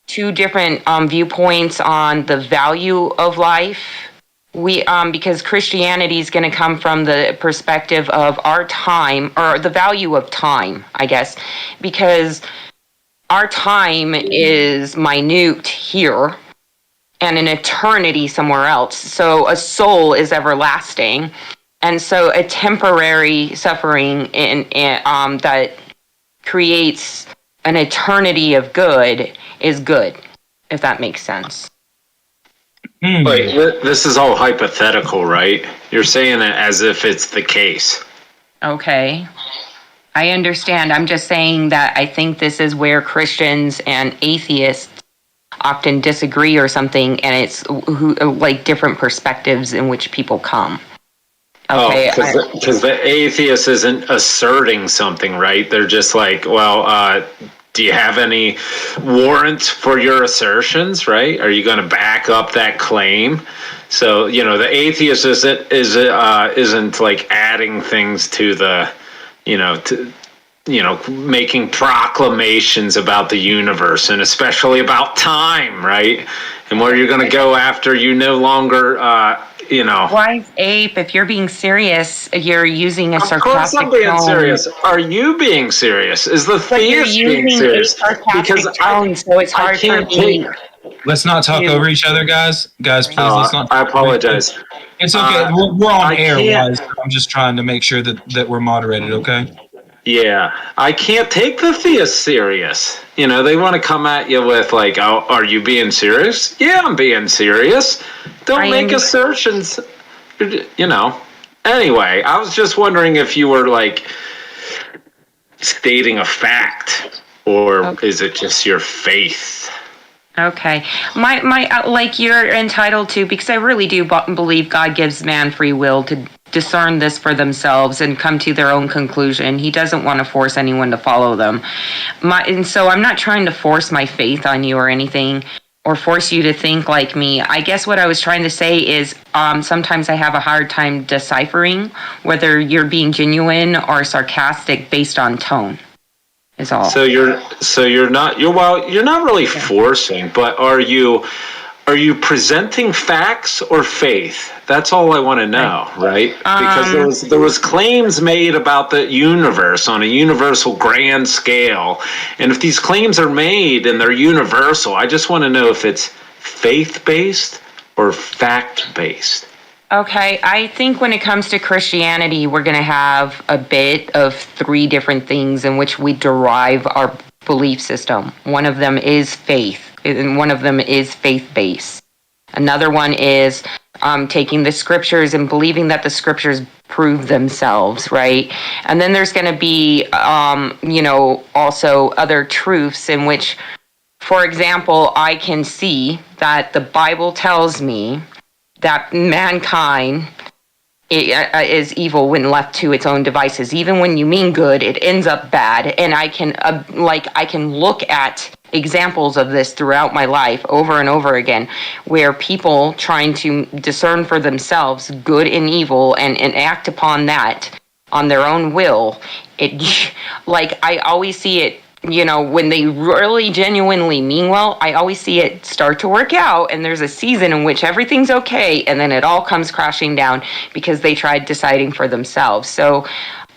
two different viewpoints on the value of life. Because Christianity is going to come from the perspective of our time, or the value of time, I guess, because our time is minute here and an eternity somewhere else. So a soul is everlasting. And so a temporary suffering that creates an eternity of good is good, if that makes sense. Wait, this is all hypothetical, right? You're saying it as if it's the case. Okay. I understand. I'm just saying that I think this is where Christians and atheists often disagree or something, and it's like different perspectives in which people come. Okay, because the atheist isn't asserting something, right? They're just like, well, do you have any warrants for your assertions, right? Are you going to back up that claim? So, the atheist isn't like adding things to the, making proclamations about the universe and especially about time, right? And where you're going to go after you no longer, Wise ape, if you're being serious, you're using a sarcastic tone. Of course I'm being serious. Are you being serious? Is the theist being serious? Because so it's hard for me. Let's not talk over each other, guys. Guys, please, let's not. I apologize. It's okay. We're on air, guys. I'm just trying to make sure that we're moderated, okay? Yeah, I can't take the theist serious. They want to come at you with like, "Oh, are you being serious?" Yeah, I'm being serious. Don't make assertions. Anyway, I was just wondering if you were like stating a fact, or is it just your faith? Okay, my like you're entitled to, because I really do believe God gives man free will to discern this for themselves and come to their own conclusion. He doesn't want to force anyone to follow them. And so I'm not trying to force my faith on you or anything, or force you to think like me. I guess what I was trying to say is sometimes I have a hard time deciphering whether you're being genuine or sarcastic based on tone. Is all. So you're not really forcing, but are you presenting facts or faith? That's all I want to know, right? Because there was claims made about the universe on a universal grand scale, and if these claims are made and they're universal, I just want to know if it's faith-based or fact-based. Okay, I think when it comes to Christianity, we're going to have a bit of three different things in which we derive our belief system. One of them is faith, and one of them is faith-based. Another one is taking the scriptures and believing that the scriptures prove themselves, right? And then there's going to be, also other truths in which, for example, I can see that the Bible tells me that mankind is evil when left to its own devices. Even when you mean good, it ends up bad. And I can look at examples of this throughout my life over and over again, where people trying to discern for themselves good and evil and act upon that on their own will. I always see it, when they really genuinely mean well, I always see it start to work out, and there's a season in which everything's okay, and then it all comes crashing down because they tried deciding for themselves. So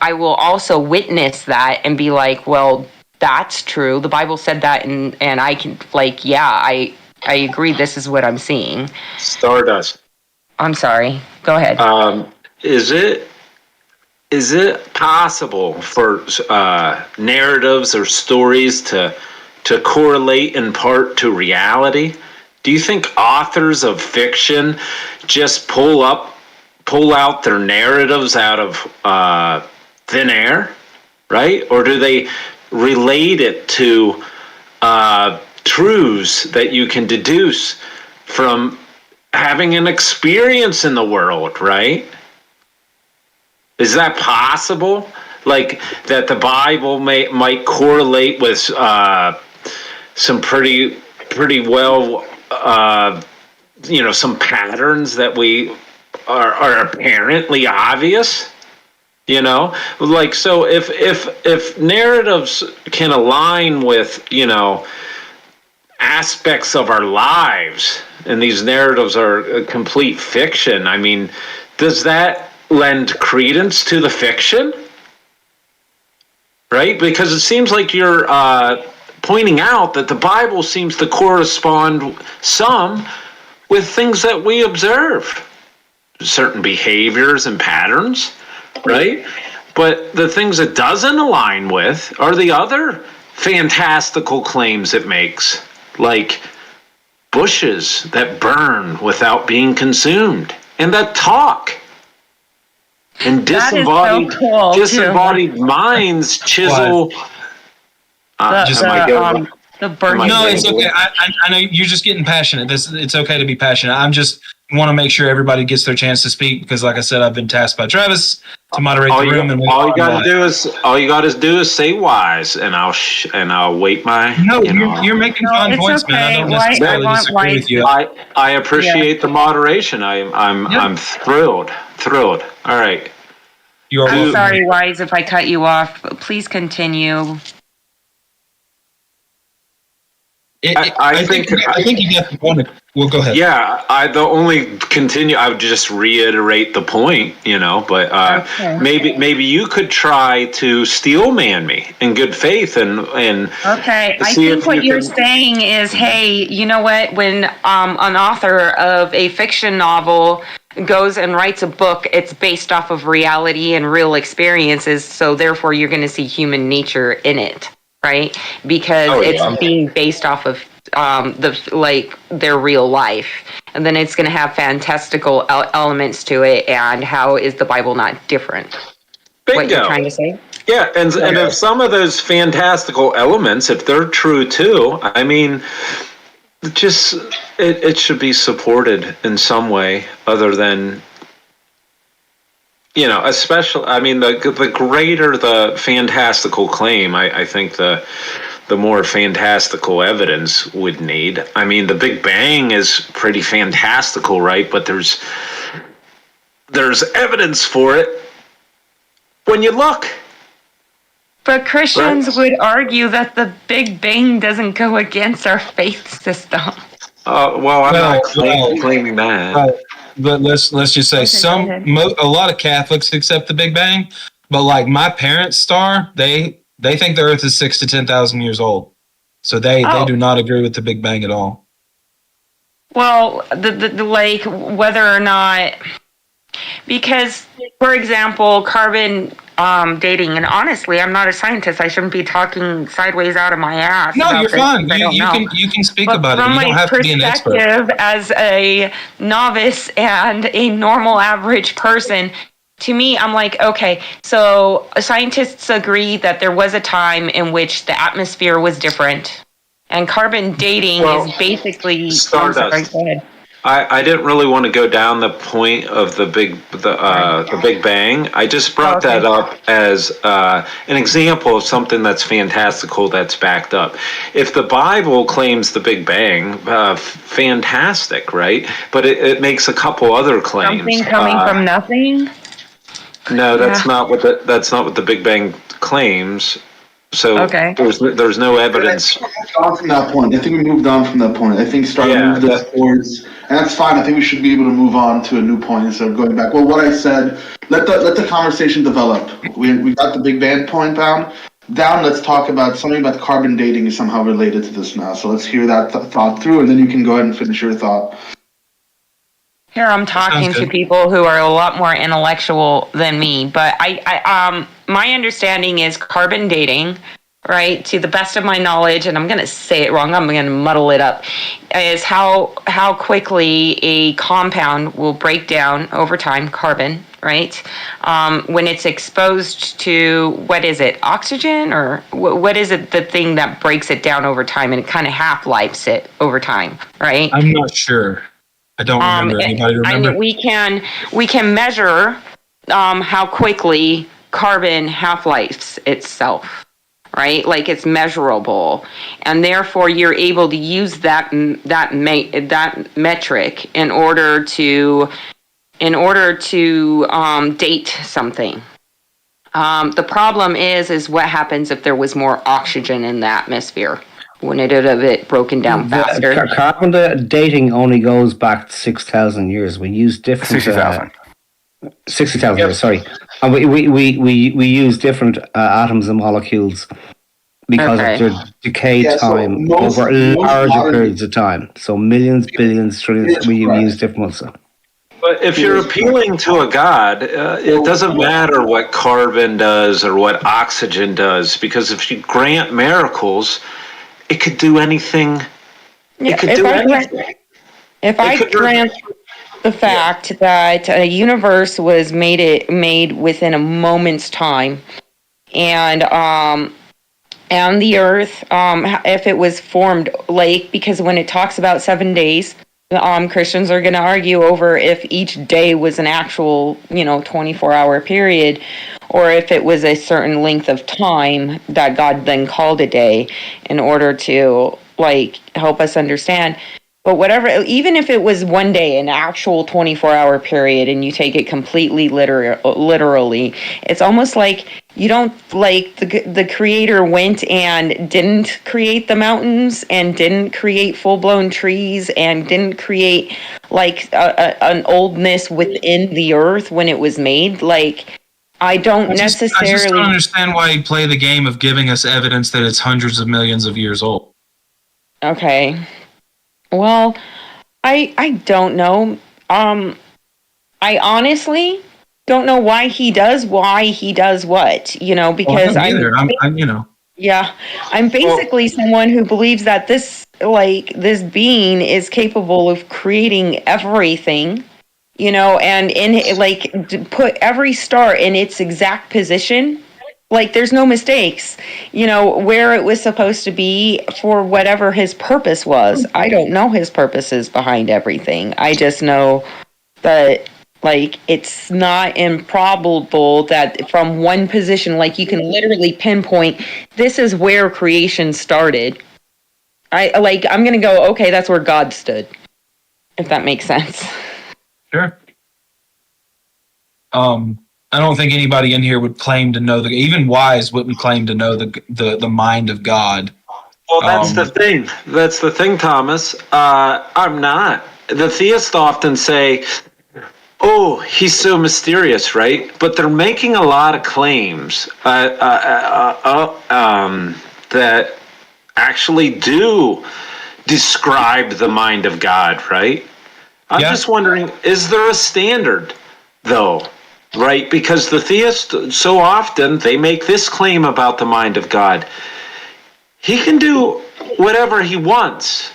I will also witness that and be like, well, that's true. The Bible said that, and I can, I agree, this is what I'm seeing. Stardust. I'm sorry. Go ahead. Is it possible for narratives or stories to correlate in part to reality? Do you think authors of fiction just pull out their narratives out of thin air, right? Or do they relate it to truths that you can deduce from having an experience in the world, right? Is that possible? Like that the Bible might correlate with some pretty well, some patterns that we are apparently obvious. So if narratives can align with aspects of our lives, and these narratives are a complete fiction, I mean, does that lend credence to the fiction? Right? Because it seems like you're pointing out that the Bible seems to correspond some with things that we observe, certain behaviors and patterns, right? But the things it doesn't align with are the other fantastical claims it makes, like bushes that burn without being consumed and that talk. And disembodied minds chisel. The burning. No, it's okay. I know you're just getting passionate. It's okay to be passionate. I'm just want to make sure everybody gets their chance to speak because, like I said, I've been tasked by Travis to moderate the room. All you got to do is say wise, and I'll wait my. No, you're making fun points, okay, man. I don't necessarily disagree with you. I appreciate the moderation. I'm thrilled. All right. I'm sorry, Wise, if I cut you off. Please continue. I think you got the point. Well, go ahead. Yeah, I would just reiterate the point, but okay. Maybe you could try to steel man me in good faith and okay. I think what you're saying is, hey, you know what? When an author of a fiction novel goes and writes a book, it's based off of reality and real experiences, so therefore you're going to see human nature in it. Right? Because it's being based off of their real life. And then it's going to have fantastical elements to it. And how is the Bible not different? Bingo. What you're trying to say? Yeah, and if some of those fantastical elements, if they're true too, I mean, just it should be supported in some way other than especially, I mean, the greater the fantastical claim, I think the more fantastical evidence would need. I mean, the Big Bang is pretty fantastical, right? But there's evidence for it when you look. But Christians would argue that the Big Bang doesn't go against our faith system. Well, I'm not claiming that. But let's just say a lot of Catholics accept the Big Bang, but like my parents' star, they think the Earth is 6,000 to 10,000 years old, so they do not agree with the Big Bang at all. Well, the whether or not, because for example, carbon dating, and honestly, I'm not a scientist. I shouldn't be talking sideways out of my ass. No, you're fine. You can speak about it. You don't have to be an expert. From my perspective, as a novice and a normal average person, to me, I'm like, okay, so scientists agree that there was a time in which the atmosphere was different, and carbon dating is basically stardust. Go ahead. I didn't really want to go down the point of the Big Bang. I just brought that up as an example of something that's fantastical that's backed up. If the Bible claims the Big Bang, fantastic, right? But it makes a couple other claims. Something coming from nothing. No, that's not what the Big Bang claims. So there's no evidence. On from that point. I think we moved on from that point. I think starting to move this towards, and that's fine. I think we should be able to move on to a new point instead of going back. Well, what I said, let the conversation develop. We got the Big Bang point down. Let's talk about something about carbon dating is somehow related to this now. So let's hear that thought through, and then you can go ahead and finish your thought. Here I'm talking to people who are a lot more intellectual than me, but I my understanding is carbon dating, right, to the best of my knowledge, and I'm going to say it wrong, I'm going to muddle it up, is how quickly a compound will break down over time, carbon, right, when it's exposed to, what is it, oxygen, or what is it, the thing that breaks it down over time, and it kind of half-lifes it over time, right? I'm not sure. I don't remember. Anybody remember? I mean, we can measure how quickly carbon half-lives itself, right? Like it's measurable, and therefore you're able to use that metric in order to date something. The problem is what happens if there was more oxygen in the atmosphere? Wouldn't it have it broken down faster? Carbon dating only goes back 6,000 years. We use different 60,000. 60,000 years. Sorry, and we use different atoms and molecules because of their decay time over larger periods of time. So millions, billions, trillions. We use different ones. But if you're appealing to a god, it doesn't matter what carbon does or what oxygen does, because if you grant miracles, it could do anything. It could do anything. If I grant the fact that a universe was made within a moment's time, and the Earth, if it was formed because when it talks about 7 days, Christians are going to argue over if each day was an actual, 24-hour period, or if it was a certain length of time that God then called a day in order to, help us understand. But whatever, even if it was one day, an actual 24-hour period, and you take it completely literally, it's almost like you don't, the creator went and didn't create the mountains and didn't create full-blown trees and didn't create, an oldness within the earth when it was made. I just don't understand why you play the game of giving us evidence that it's hundreds of millions of years old. Okay. Well, I don't know. I honestly don't know why he does what, because I'm basically someone who believes that this being is capable of creating everything, and to put every star in its exact position. There's no mistakes, where it was supposed to be for whatever his purpose was. I don't know his purposes behind everything. I just know that, it's not improbable that from one position, you can literally pinpoint, this is where creation started. I'm going to go, okay, that's where God stood, if that makes sense. Sure. I don't think anybody in here would claim to know even wise wouldn't claim to know the mind of God. Well, that's the thing. That's the thing, Thomas. I'm not. The theists often say, "Oh, he's so mysterious," right? But they're making a lot of claims that actually do describe the mind of God, right? I'm just wondering, is there a standard, though? Right, because the theists, so often, they make this claim about the mind of God. He can do whatever he wants.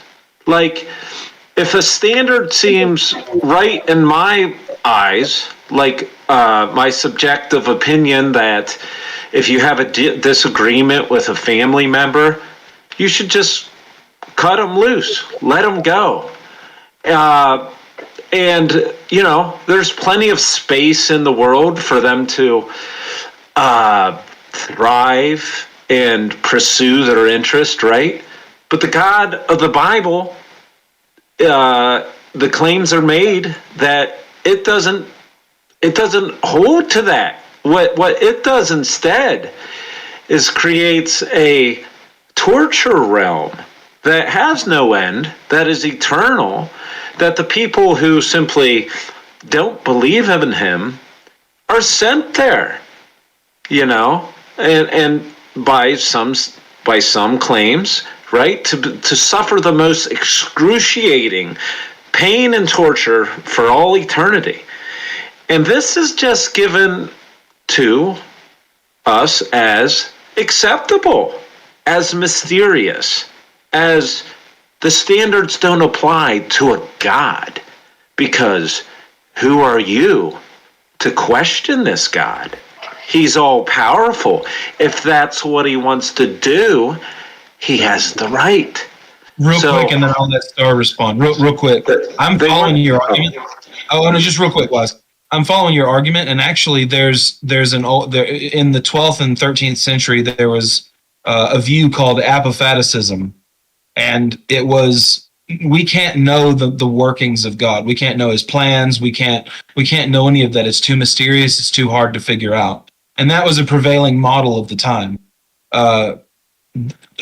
If a standard seems right in my eyes, my subjective opinion that if you have a disagreement with a family member, you should just cut them loose, let them go. And, there's plenty of space in the world for them to thrive and pursue their interest, right? But the God of the Bible, the claims are made that it doesn't hold to that. What it does instead is creates a torture realm that has no end, that is eternal, that the people who simply don't believe in him are sent there, and by some claims, right, to suffer the most excruciating pain and torture for all eternity. And this is just given to us as acceptable, as mysterious, as the standards don't apply to a God, because who are you to question this God? He's all powerful. If that's what he wants to do, he has the right. Real quick, and then I'll let Star respond. Real quick. I'm following your argument. Oh, no, just real quick, Wes. I'm following your argument, and actually, there's in the 12th and 13th century, there was a view called apophaticism, and it was we can't know the workings of God. We can't know his plans. We can't know any of that. It's too mysterious. It's too hard to figure out. And that was a prevailing model of the time. A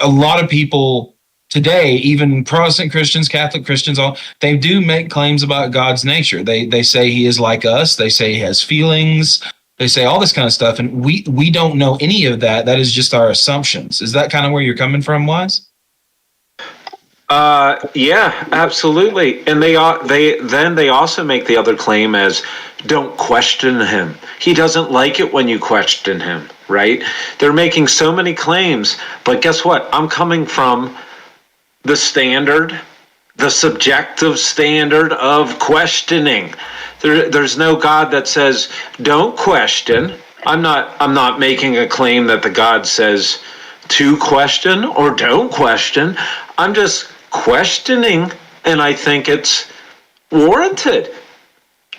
lot of people today, even Protestant Christians, Catholic Christians, they do make claims about God's nature. They say he is like us. They say he has feelings. They say all this kind of stuff, and we don't know any of that. That is just our assumptions. Is that kind of where you're coming from, Wise? Yeah, absolutely. And they also make the other claim as don't question him. He doesn't like it when you question him, right? They're making so many claims, but guess what? I'm coming from the standard, the subjective standard of questioning. There's no God that says don't question. I'm not making a claim that the God says to question or don't question. I'm just questioning, and I think it's warranted,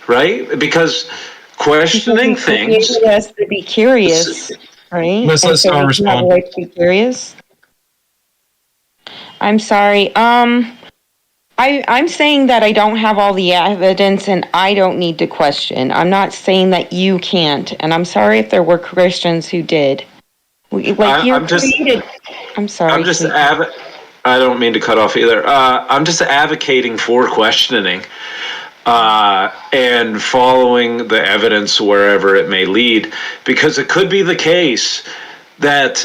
right? Because questioning things has to be curious, right? Let's respond. To be curious. I'm sorry. I'm saying that I don't have all the evidence and I don't need to question. I'm not saying that you can't, and I'm sorry if there were Christians who did. I'm sorry. I don't mean to cut off either. I'm just advocating for questioning and following the evidence wherever it may lead, because it could be the case that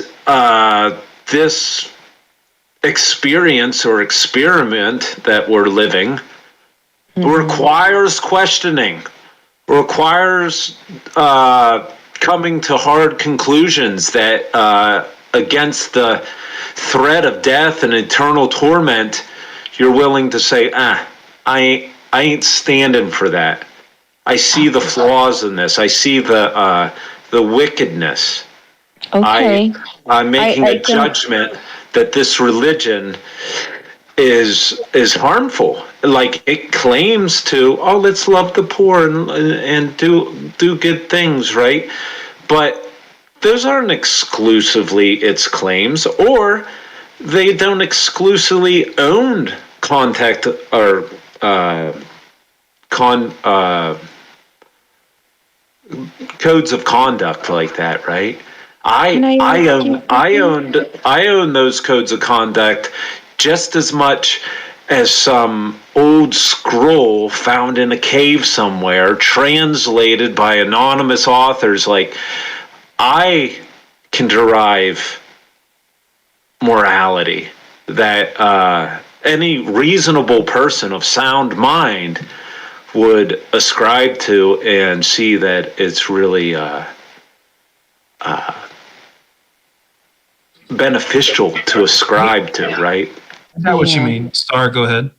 this experience or experiment that we're living requires questioning, requires coming to hard conclusions that against the threat of death and eternal torment, you're willing to say, I ain't standing for that. I see the flaws in this. I see the wickedness. Okay. I'm making a judgment that this religion is harmful. Like it claims to, let's love the poor and do good things, right? But those aren't exclusively its claims, or they don't exclusively own contact or codes of conduct like that, right? I own those codes of conduct just as much as some old scroll found in a cave somewhere, translated by anonymous authors. Like, I can derive morality that any reasonable person of sound mind would ascribe to and see that it's really beneficial to ascribe to, right? Is that what you mean? Star, go ahead.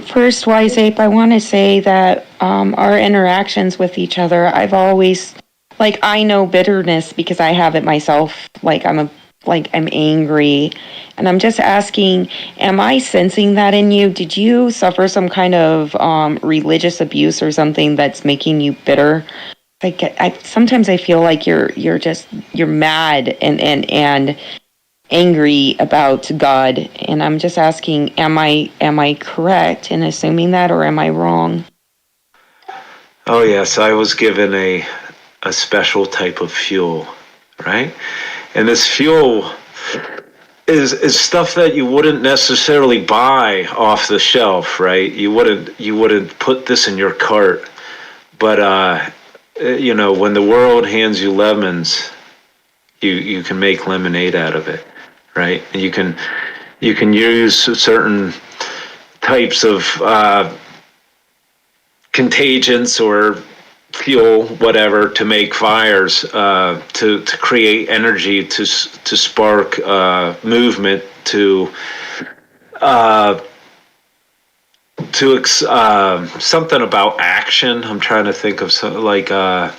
First, Wise Ape, I want to say that our interactions with each other, I've always, I know bitterness because I have it myself. I'm a like I'm angry. And I'm just asking, am I sensing that in you? Did you suffer some kind of religious abuse or something that's making you bitter? Like sometimes I feel like you're mad and angry about God, and I'm just asking, am I correct in assuming that, or am I wrong? Oh yes, I was given a special type of fuel, right? And this fuel is stuff that you wouldn't necessarily buy off the shelf, right? You wouldn't put this in your cart. But when the world hands you lemons, you can make lemonade out of it, right? And you can use certain types of contagions or fuel, whatever, to make fires, to create energy, to spark movement, to something about action. I'm trying to think of something like to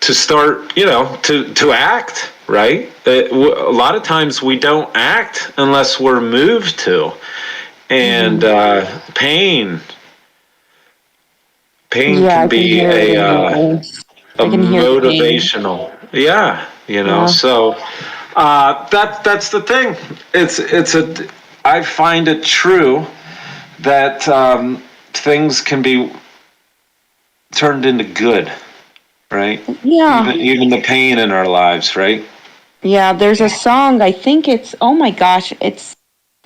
start, to act, right? A lot of times we don't act unless we're moved to, and pain can be a motivational. So that's the thing. I find it true that things can be turned into good, right? Yeah. Even the pain in our lives, right? Yeah, there's a song, I think it's, oh my gosh, it's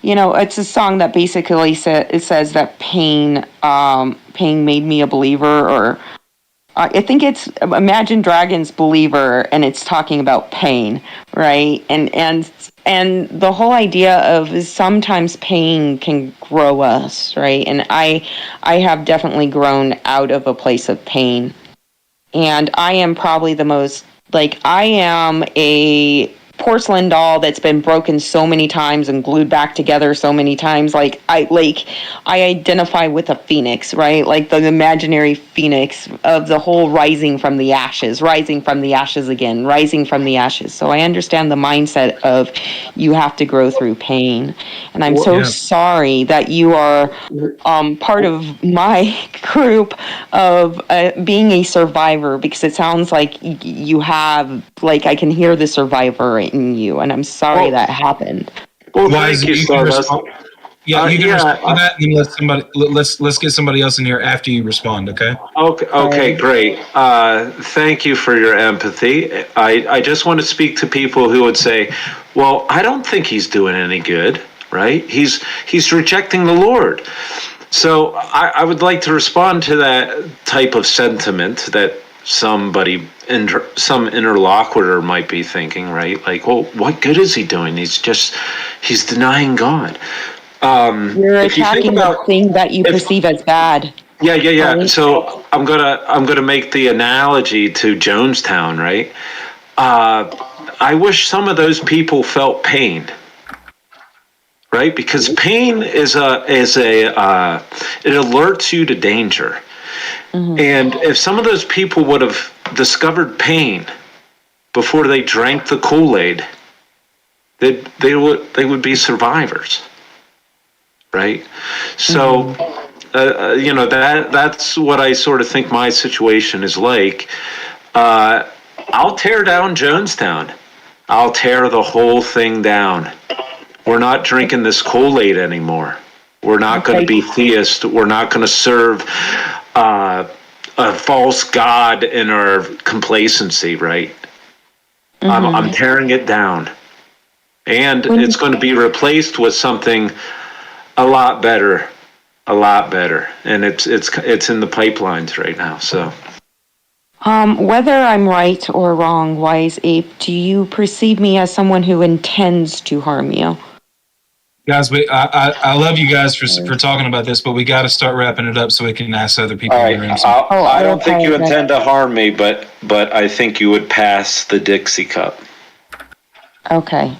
a song that basically says that pain made me a believer, or I think it's Imagine Dragons Believer, and it's talking about pain, right? And the whole idea of is sometimes pain can grow us, right? And I have definitely grown out of a place of pain. And I am probably the most, I am a porcelain doll that's been broken so many times and glued back together so many times. I identify with a phoenix, right? Like the imaginary phoenix of the whole rising from the ashes again, rising from the ashes. So I understand the mindset of you have to grow through pain. And I'm sorry that you are part of my group of being a survivor, because it sounds like you have, I can hear the survivor in you, and I'm sorry that happened. Well, thank you, Stardust. Yeah, you can respond to that, and let's get somebody else in here after you respond. Okay. Okay, great. Thank you for your empathy. I just want to speak to people who would say, "Well, I don't think he's doing any good." Right? He's rejecting the Lord. So I would like to respond to that type of sentiment that some interlocutor might be thinking, right? Like, well, what good is he doing? He's denying God. You're attacking the thing that you perceive as bad. Yeah. Right? So I'm gonna make the analogy to Jonestown, right? I wish some of those people felt pain. Right, because pain it alerts you to danger, and if some of those people would have discovered pain before they drank the Kool-Aid, they would be survivors, right? So, that's what I sort of think my situation is like. I'll tear down Jonestown. I'll tear the whole thing down. We're not drinking this Kool-Aid anymore. We're not going to be theists. We're not going to serve a false god in our complacency, right? I'm tearing it down. And it's going to be replaced with something a lot better. And it's in the pipelines right now, so. Whether I'm right or wrong, Wise Ape, do you perceive me as someone who intends to harm you? Guys, I love you guys for talking about this, but we got to start wrapping it up so we can ask other people. All right. I don't think you intend to harm me, but I think you would pass the Dixie cup. Okay.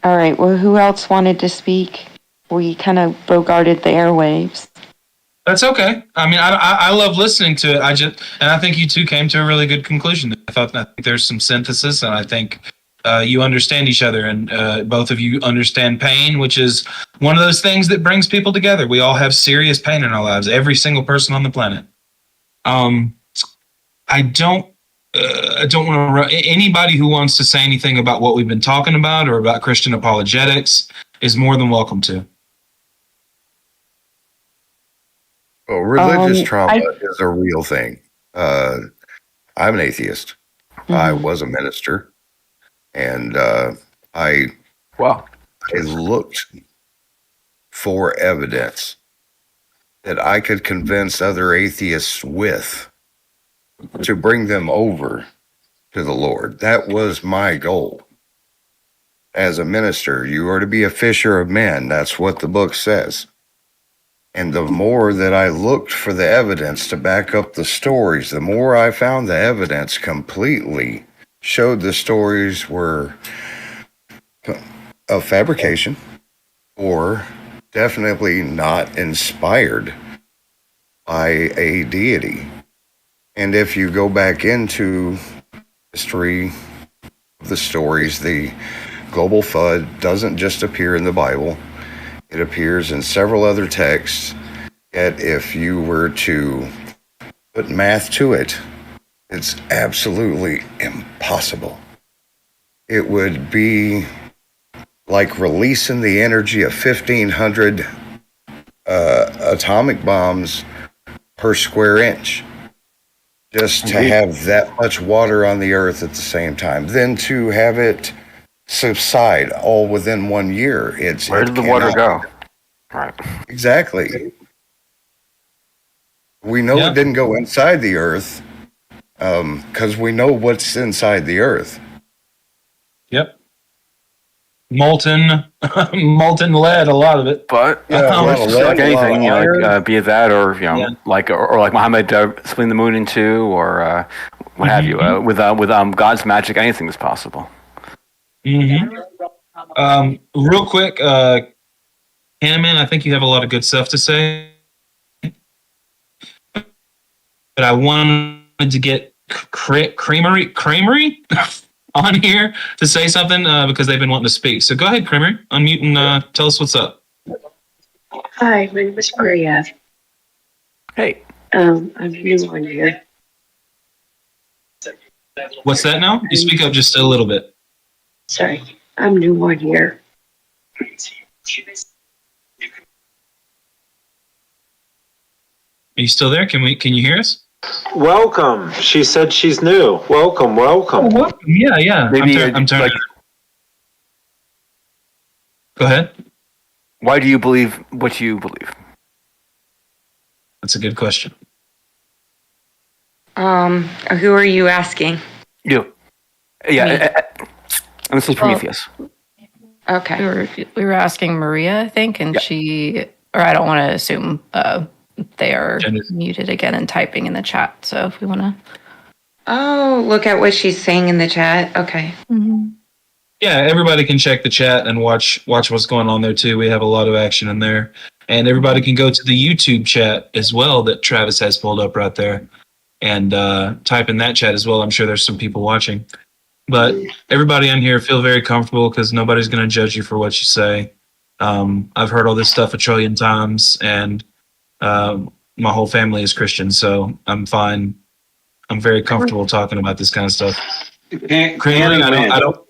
All right. Well, who else wanted to speak? We kind of bogarted the airwaves. That's okay. I mean, I love listening to it. I think you two came to a really good conclusion. I think there's some synthesis, and I think you understand each other, and both of you understand pain, which is one of those things that brings people together. We all have serious pain in our lives. Every single person on the planet. I don't want to. Anybody who wants to say anything about what we've been talking about or about Christian apologetics is more than welcome to. Well, religious trauma is a real thing. I'm an atheist. I was a minister, and I looked for evidence that I could convince other atheists with to bring them over to the Lord. That was my goal. As a minister, you are to be a fisher of men. That's what the book says. And the more that I looked for the evidence to back up the stories, the more I found the evidence completely showed the stories were of fabrication or definitely not inspired by a deity. And if you go back into history of the stories, the global flood doesn't just appear in the Bible. It appears in several other texts. Yet if you were to put math to it, it's absolutely impossible. It would be like releasing the energy of 1,500 atomic bombs per square inch. Just to have that much water on the earth at the same time. Then to have it subside all within 1 year. Where did the water go? Right. Exactly. We know it didn't go inside the earth because we know what's inside the earth. Yep. Molten lead, a lot of it. But like anything, be it that or like Muhammad splitting the moon in two, or what have you. With God's magic, anything is possible. Real quick, Hanneman, I think you have a lot of good stuff to say, but I wanted to get Creamery on here to say something because they've been wanting to speak. So go ahead, Creamery, unmute and tell us what's up. Hi, my name is Maria. Hey. I'm new on here. What's that now? You speak up just a little bit. Sorry, I'm new on here. Are you still there? Can you hear us? Welcome. She said she's new. Welcome. Yeah. Maybe I'm turning. Go ahead. Why do you believe what you believe? That's a good question. Who are you asking? You. Yeah. And this is Prometheus. Okay. We were asking Maria, I think, and she, or I don't want to assume they are muted again and typing in the chat. So if we want to. Oh, look at what she's saying in the chat. Okay. Mm-hmm. Yeah, everybody can check the chat and watch what's going on there too. We have a lot of action in there. And everybody can go to the YouTube chat as well that Travis has pulled up right there and type in that chat as well. I'm sure there's some people watching. But everybody on here feel very comfortable because nobody's going to judge you for what you say. I've heard all this stuff a trillion times, and my whole family is Christian, so I'm fine. I'm very comfortable talking about this kind of stuff. Creamery, I don't.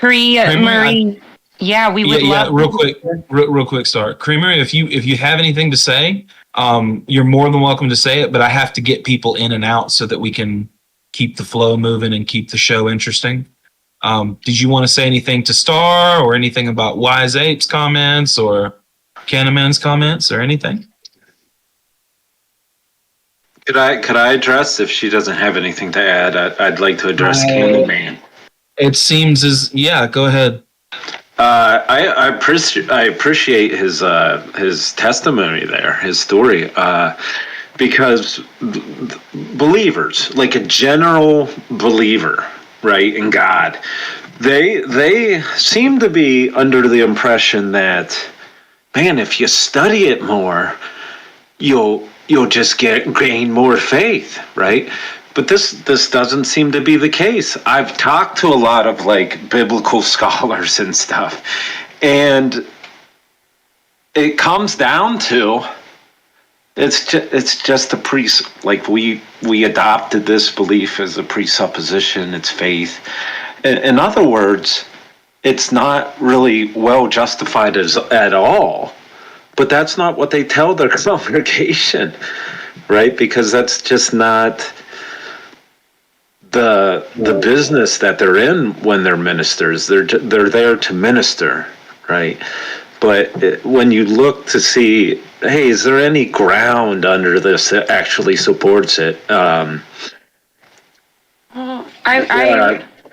Marie. Yeah, we would love. Real quick, start. Creamery, if you have anything to say, you're more than welcome to say it. But I have to get people in and out so that we can keep the flow moving and keep the show interesting. Did you want to say anything to Star or anything about Wise Ape's comments or Cannaman's comments or anything? Could I address, if she doesn't have anything to add, I'd like to address Candyman. It seems go ahead. I appreciate his testimony there, his story, because believers, like a general believer, right, in God, they seem to be under the impression that, man, if you study it more, you'll you'll just gain more faith, right? But this doesn't seem to be the case. I've talked to a lot of like biblical scholars and stuff, and it comes down to it's just a like we adopted this belief as a presupposition. It's faith. In other words, it's not really well justified at all. But that's not what they tell their congregation, right? Because that's just not the business that they're in when they're ministers. They're there to minister, right? But when you look to see, hey, is there any ground under this that actually supports it?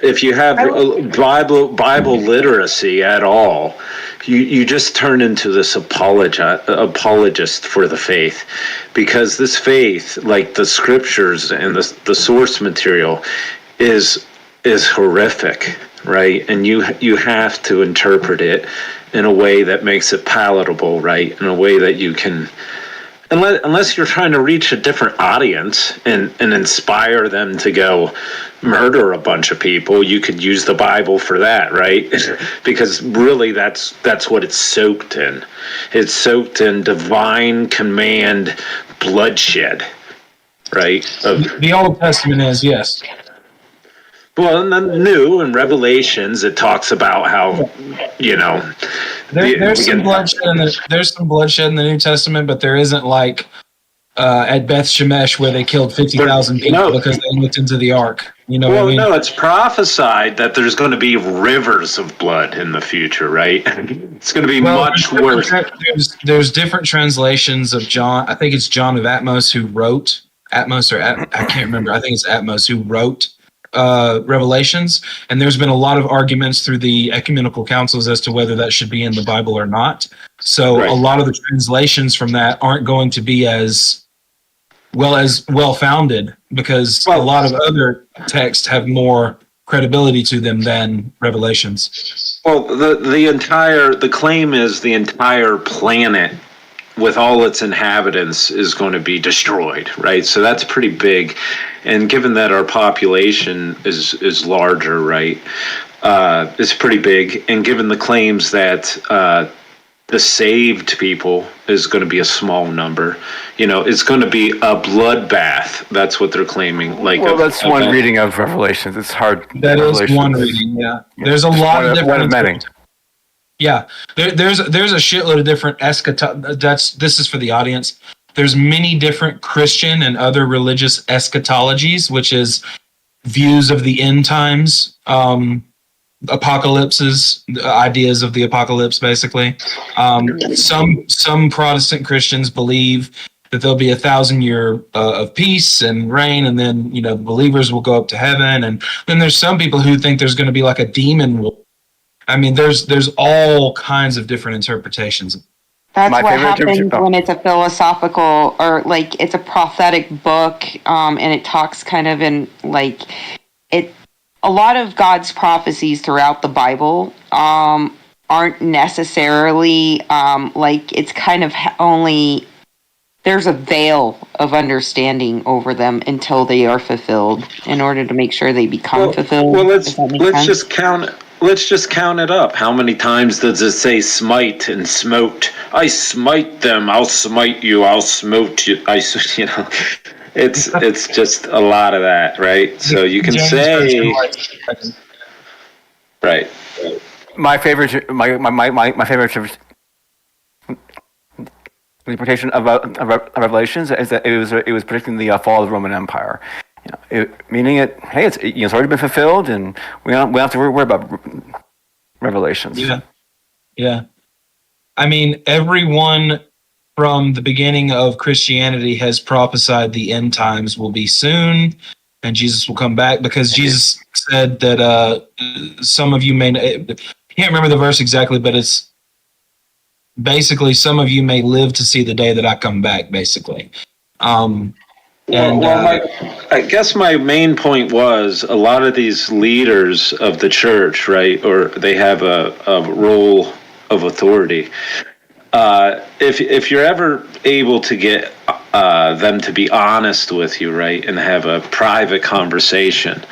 If you have Bible literacy at all, you just turn into this apologist for the faith, because this faith, like the scriptures and the source material, is horrific, right? And you have to interpret it in a way that makes it palatable, right? In a way that you can, unless you're trying to reach a different audience and inspire them to go murder a bunch of people, you could use the Bible for that, right? Because really that's what it's soaked in. It's soaked in divine command bloodshed, right? The Old Testament is, yes. Well, in the New and Revelations, it talks about how, there's some bloodshed in the New Testament, but there isn't like at Beth Shemesh where they killed 50,000 people because they looked into the ark. You know what I mean? No, it's prophesied that there's going to be rivers of blood in the future, right? It's going to be much worse. There's different translations of John. I think it's John of Atmos who wrote I can't remember. I think it's Atmos who wrote Revelations, and there's been a lot of arguments through the ecumenical councils as to whether that should be in the Bible or not. So a lot of the translations from that aren't going to be as well-founded, because a lot of other texts have more credibility to them than Revelations. Well, the claim is the entire planet with all its inhabitants is going to be destroyed, right? So that's pretty big. And given that our population is larger, right, it's pretty big. And given the claims that the saved people is going to be a small number, it's going to be a bloodbath. That's what they're claiming. That's one reading of Revelations. It's hard. That is one reading, yeah. There's a lot of different... Yeah, there's a shitload of different this is for the audience. There's many different Christian and other religious eschatologies, which is views of the end times, apocalypses, ideas of the apocalypse, basically. Some Protestant Christians believe that there'll be 1,000 year of peace and reign, and then believers will go up to heaven, and then there's some people who think there's going to be like a demon war. I mean, there's all kinds of different interpretations. That's what happens when it's a philosophical or like it's a prophetic book, and it talks kind of in like it. A lot of God's prophecies throughout the Bible aren't necessarily like it's kind of only there's a veil of understanding over them until they are fulfilled. In order to make sure they become fulfilled. Well, let's just count it. Let's just count it up. How many times does it say smite and smote? I smite them. I'll smite you. I'll smote you. It's just a lot of that, right? So you can say, right. My favorite interpretation of Revelations is that it was predicting the fall of the Roman Empire. Meaning it's already been fulfilled, and we don't have to worry about Revelations. Yeah. I mean, everyone from the beginning of Christianity has prophesied the end times will be soon, and Jesus will come back, because Jesus said that some of you I can't remember the verse exactly, but it's basically some of you may live to see the day that I come back, basically. I guess my main point was a lot of these leaders of the church, right, or they have a role of authority. If you're ever able to get them to be honest with you, right, and have a private conversation.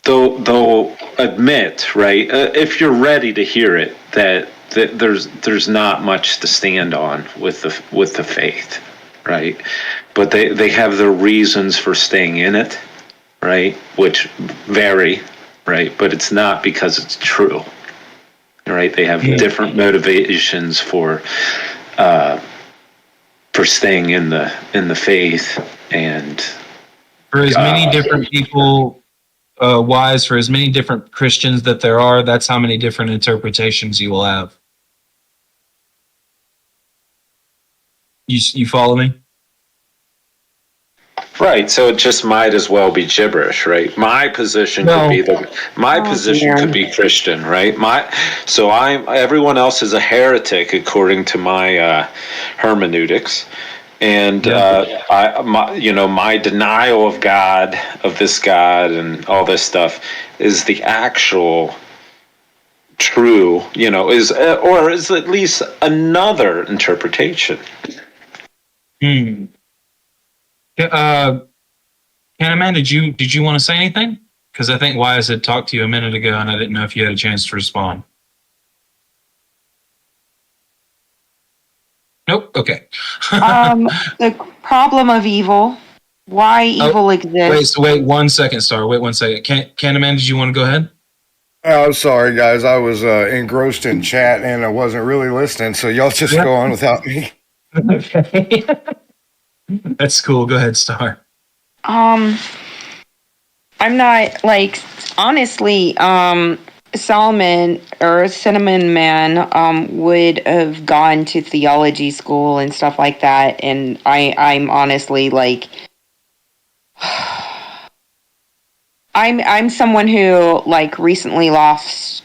They'll admit, right, if you're ready to hear it, that there's not much to stand on with the faith, right? But they have their reasons for staying in it, right, which vary, right? But it's not because it's true, right? They have different motivations for staying in the faith, and for as many different people, wise, for as many different Christians that there are, that's how many different interpretations you will have. You follow me? Right, so it just might as well be gibberish, right? My position could be could be Christian, right? Everyone else is a heretic according to my hermeneutics, and my denial of God, of this God, and all this stuff is the actual true, is at least another interpretation. Canaman, did you want to say anything? Because I think Wise had talked to you a minute ago, and I didn't know if you had a chance to respond. Nope. Okay. The problem of evil. Why evil exists. Wait 1 second, Star. Wait 1 second. Canaman, did you want to go ahead? Oh, sorry, guys. I was engrossed in chat and I wasn't really listening, so y'all just go on without me. Okay. That's cool. Go ahead, Star. I'm not, honestly, Solomon or Cinnamon Man would have gone to theology school and stuff like that, and I'm honestly I'm someone who recently lost.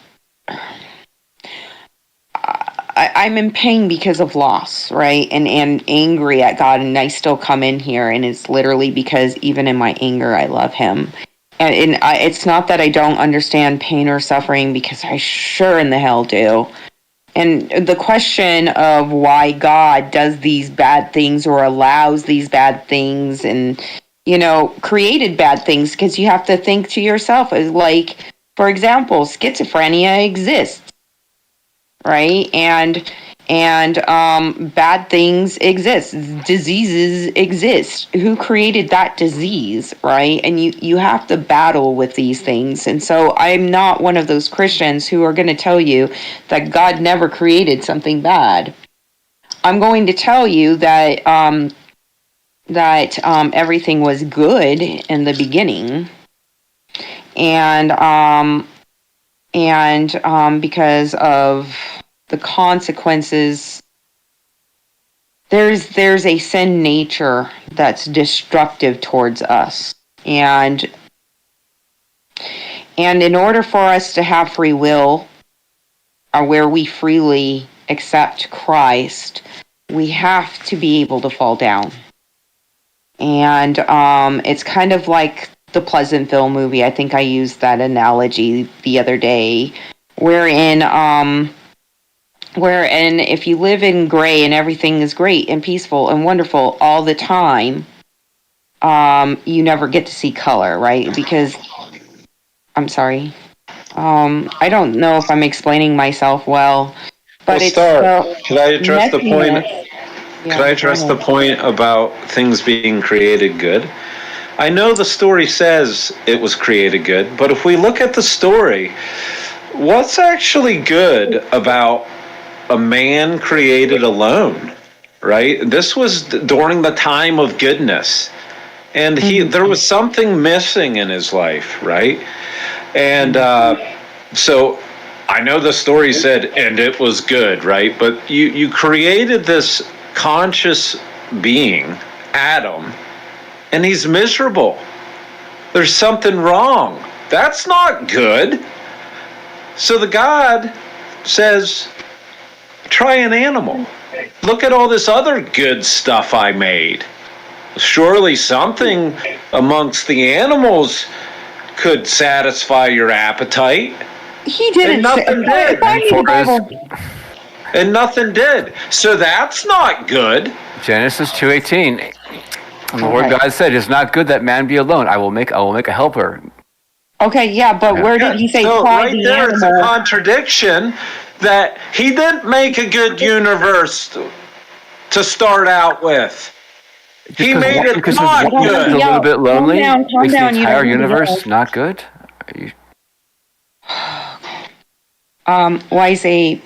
I'm in pain because of loss, right? And angry at God, and I still come in here, and it's literally because even in my anger, I love Him. And it's not that I don't understand pain or suffering, because I sure in the hell do. And the question of why God does these bad things or allows these bad things and, created bad things, because you have to think to yourself, as for example, schizophrenia exists. Right? And bad things exist. Diseases exist. Who created that disease, right? And you have to battle with these things. And so I'm not one of those Christians who are going to tell you that God never created something bad. I'm going to tell you that everything was good in the beginning. And because of the consequences, there's a sin nature that's destructive towards us. And in order for us to have free will, or where we freely accept Christ, we have to be able to fall down. And it's kind of like the Pleasantville movie. I think I used that analogy the other day, wherein if you live in gray and everything is great and peaceful and wonderful all the time, you never get to see color, right? Because, I'm sorry, I don't know if I'm explaining myself well, but could I address the point? Could I address the point about things being created good? I know the story says it was created good, but if we look at the story, what's actually good about a man created alone, right? This was during the time of goodness, and there was something missing in his life, right? And so I know the story said, and it was good, right? But you created this conscious being, Adam, and he's miserable. There's something wrong. That's not good. So the God says, try an animal. Look at all this other good stuff I made. Surely something amongst the animals could satisfy your appetite. He didn't. And nothing did. and nothing did. So that's not good. Genesis 2:18. The Lord God said, "It's not good that man be alone. I will make a helper." Okay, yeah, but where did he say so try right the there, animal? it's a contradiction that he didn't make a good universe to start out with. He made it not Because good. it's a little bit lonely. Calm Makes the down, you entire don't need to universe yell. not good. YZ,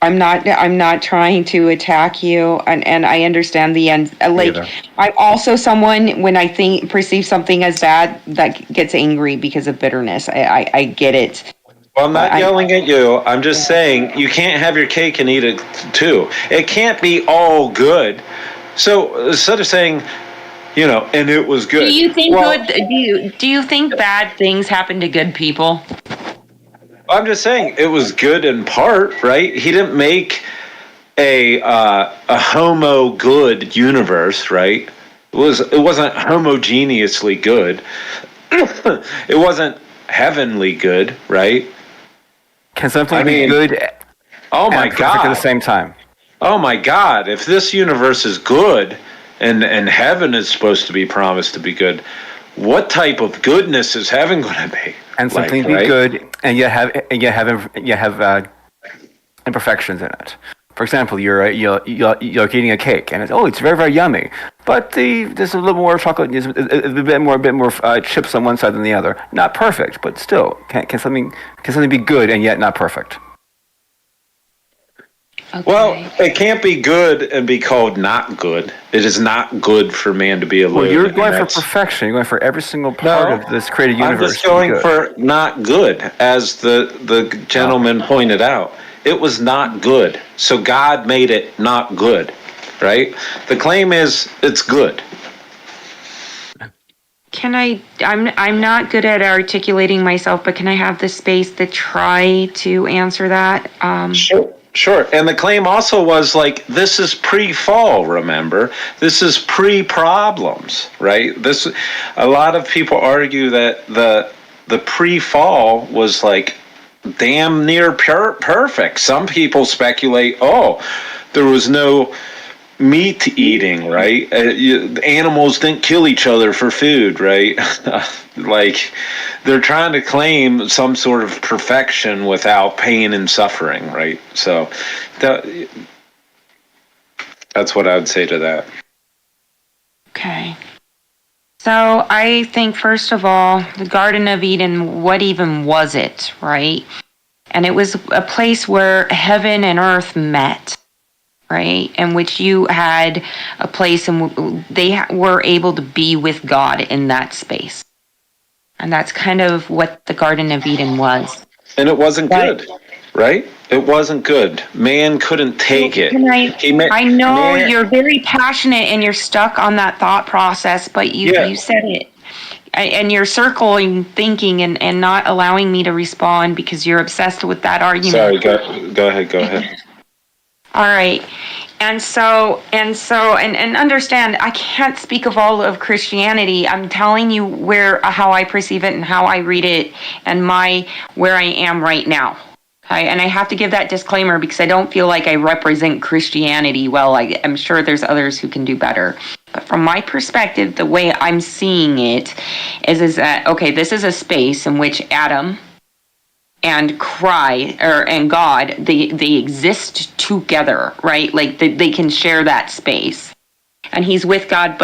I'm not trying to attack you, and I understand the end. Like, Neither. I'm also someone, when I perceive something as bad, that gets angry because of bitterness. I get it. Well, I'm not yelling at you. I'm just saying you can't have your cake and eat it too. It can't be all good. So instead of saying, and it was good. Do you think do you think bad things happen to good people? I'm just saying it was good in part, right? He didn't make a homo good universe, right? It wasn't homogeneously good. It wasn't heavenly good, right? Can something be good? Oh my and perfect God! at the same time. Oh my God! If this universe is good, and heaven is supposed to be promised to be good, what type of goodness is heaven going to be? And something be good, and you have imperfections in it. For example, you're eating a cake, and it's very, very yummy. But there's a little more chocolate, there's a bit more chips on one side than the other. Not perfect, but still, can something be good and yet not perfect? Okay. Well, it can't be good and be called not good. It is not good for man to be alone. Well, you're going for perfection. You're going for every single part of this created universe. I'm just going for not good, as the gentleman pointed out. It was not good. So God made it not good, right? The claim is it's good. Can I'm not good at articulating myself, but can I have the space to try to answer that? Sure. And the claim also was this is pre-fall, remember? This is pre-problems, right? A lot of people argue that the pre-fall was damn near perfect. Some people speculate, there was no meat eating, right? Animals didn't kill each other for food, right? They're trying to claim some sort of perfection without pain and suffering, right? So that's what I would say to that. Okay. So I think, first of all, the Garden of Eden, what even was it, right? And it was a place where heaven and earth met, right? In which you had a place and they were able to be with God in that space. And that's kind of what the Garden of Eden was. And it wasn't good, right? It wasn't good. Man couldn't take it. I know you're very passionate and you're stuck on that thought process, but you said it. And you're circling thinking and not allowing me to respond because you're obsessed with that argument. Sorry, go ahead. All right. And understand, I can't speak of all of Christianity. I'm telling you how I perceive it and how I read it and where I am right now. Okay? And I have to give that disclaimer because I don't feel like I represent Christianity well. I'm sure there's others who can do better. But from my perspective, the way I'm seeing it is that, okay, this is a space in which Adam and God, they exist together, right? They can share that space. And he's with God,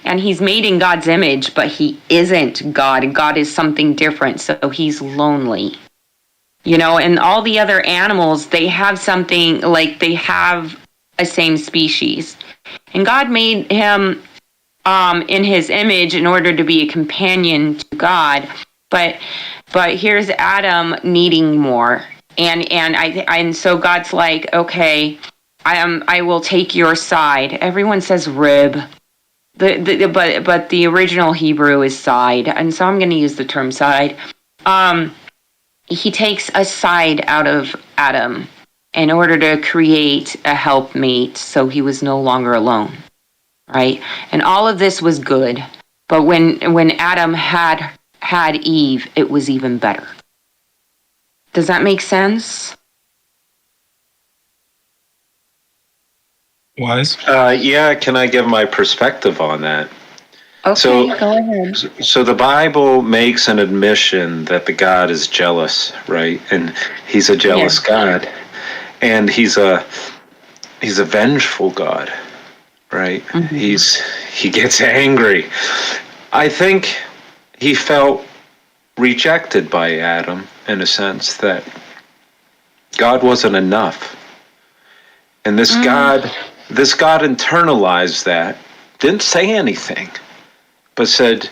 and he's made in God's image, but he isn't God, and God is something different, so he's lonely. And all the other animals, they have something, they have a same species. And God made him in his image in order to be a companion to God, but here's Adam needing more, and so God's like, okay, I will take your side. Everyone says rib, but the original Hebrew is side, and so I'm going to use the term side. He takes a side out of Adam in order to create a helpmate, so he was no longer alone, right? And all of this was good, but when Adam had Eve, it was even better. Does that make sense? Wise? Yeah, can I give my perspective on that? Okay, go ahead. So the Bible makes an admission that the God is jealous, right? And he's a jealous God. And he's a vengeful God, right? He gets angry. I think he felt rejected by Adam in a sense that God wasn't enough. And this God internalized that, didn't say anything, but said,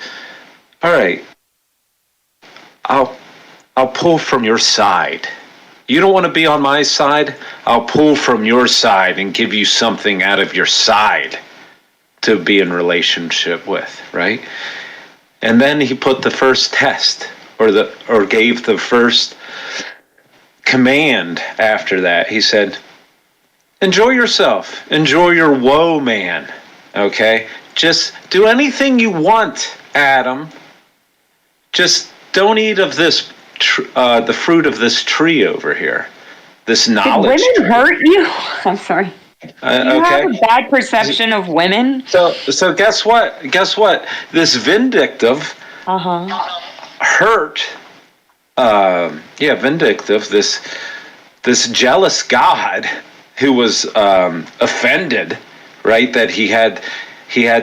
all right, I'll pull from your side. You don't want to be on my side? I'll pull from your side and give you something out of your side to be in relationship with, right? And then he put the first test or gave the first command after that. He said, enjoy yourself. Enjoy your woe, man. Okay? Just do anything you want, Adam. Just don't eat of this, the fruit of this tree over here. This knowledge. Did women hurt you? I'm sorry. Do you have a bad perception of women? So guess what? This vindictive hurt. Vindictive. This jealous God who was offended, right? That he had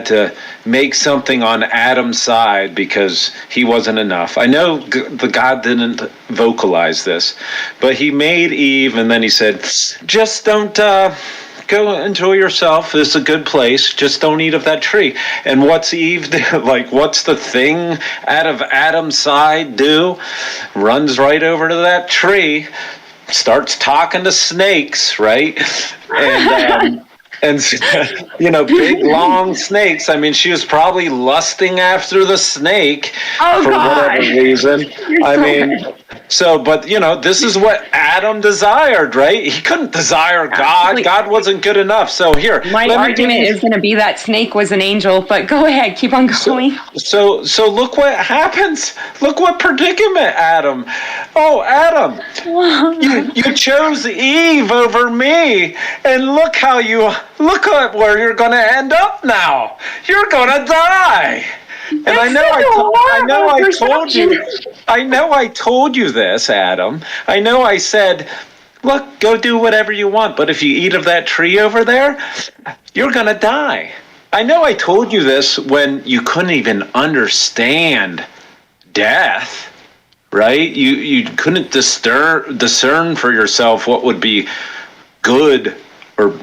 to make something on Adam's side because he wasn't enough. I know the God didn't vocalize this, but he made Eve, and then he said, just don't go enjoy yourself. This is a good place. Just don't eat of that tree. And what's Eve do? Like, what's the thing out of Adam's side do? Runs right over to that tree, starts talking to snakes, right? And big long snakes. I mean, she was probably lusting after the snake whatever reason. This is what Adam desired, right? He couldn't desire God. God wasn't good enough. So here, my argument is going to be that snake was an angel, but go ahead, keep on going. So look what happens. Look what predicament, Adam. Oh, Adam, you chose Eve over me, and look at where you're going to end up now. You're going to die. And I told you this, Adam. I know I said, look, go do whatever you want, but if you eat of that tree over there, you're going to die. I know I told you this when you couldn't even understand death, right? You couldn't discern for yourself what would be good or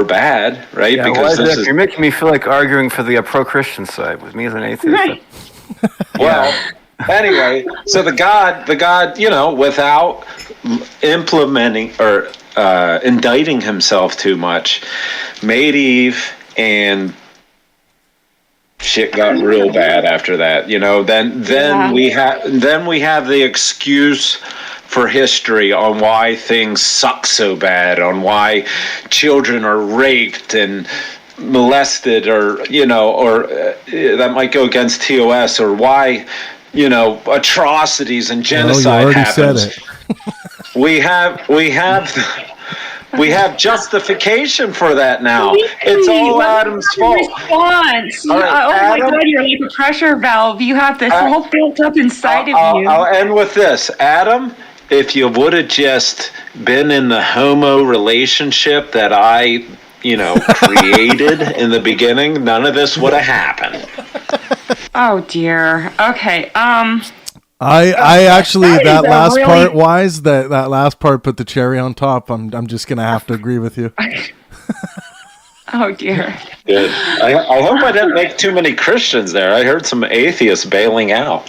bad, right? Yeah, because you're making me feel like arguing for the pro-Christian side with me as an atheist. Right. Well, anyway, so the God, without implementing or indicting himself too much, made Eve, and shit got real bad after that. Then we have the excuse for history on why things suck so bad, on why children are raped and molested, or that might go against TOS, or why atrocities and genocide happens. We have justification for that now. It's all Adam's fault. Response. Right, my God, you're like a pressure valve. You have this all built up inside of you. I'll end with this, Adam. If you would have just been in the homo relationship that I, created in the beginning, none of this would have happened. Oh dear. Okay. I actually that last part, Wise, that last part put the cherry on top. I'm just gonna have to agree with you. Oh dear. Good. I hope I didn't make too many Christians there. I heard some atheists bailing out.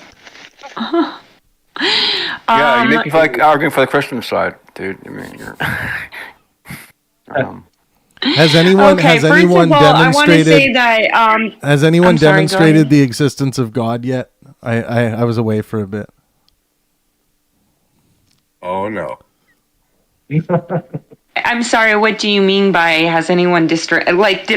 Yeah, you make me feel like arguing for the Christian side, dude. I mean, you're. Has anyone demonstrated demonstrated the existence of God yet? I was away for a bit. Oh no. I'm sorry, what do you mean by has anyone did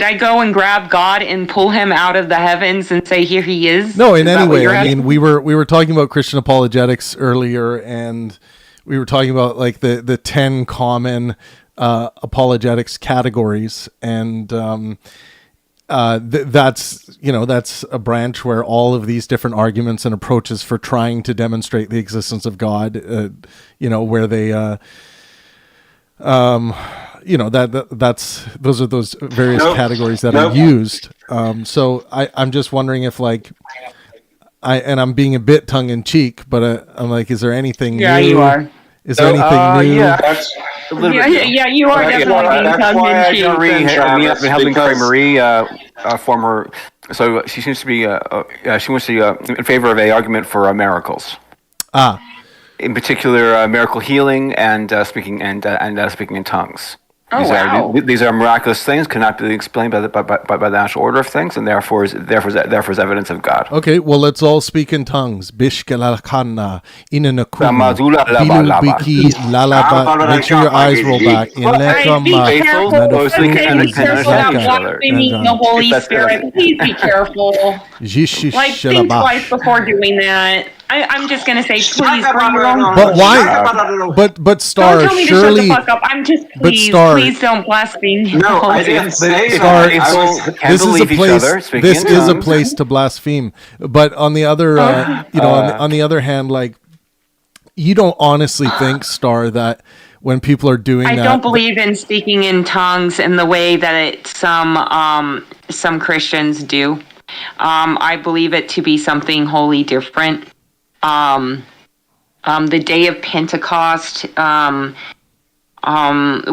I go and grab God and pull him out of the heavens and say here he is? No, in any way. I mean, we were talking about Christian apologetics earlier, and we were talking about like the 10 common apologetics categories, and that's a branch where all of these different arguments and approaches for trying to demonstrate the existence of God, where they those are those various categories that are used. So I'm just wondering if I'm being a bit tongue in cheek, but I'm like, is there anything new? You are. Is there anything new? Yeah, that's a little bit. Yeah, you are definitely being tongue in cheek. I've been helping Marie, former. So she seems to be. She wants to in favor of a argument for miracles. In particular, miracle healing and speaking in tongues. These are miraculous things, cannot be explained by the natural order of things, and therefore is evidence of God. Okay, well, let's all speak in tongues. Bishkalalakana, inanakum, bilubiki, lalaba. Make sure your eyes roll back. Be careful about blaspheming the Holy Spirit. Please be careful. Think twice before doing that. I'm just gonna say, please. But why? But Star, don't tell me surely. To shut the fuck up. I'm just please don't blaspheme. No, I didn't say Star, that. This is a place. This is a place to blaspheme. But on the other, on the other hand, like, you don't honestly think, Star, that when people are doing that, I don't believe in speaking in tongues in the way that some Christians do. I believe it to be something wholly different. The day of Pentecost,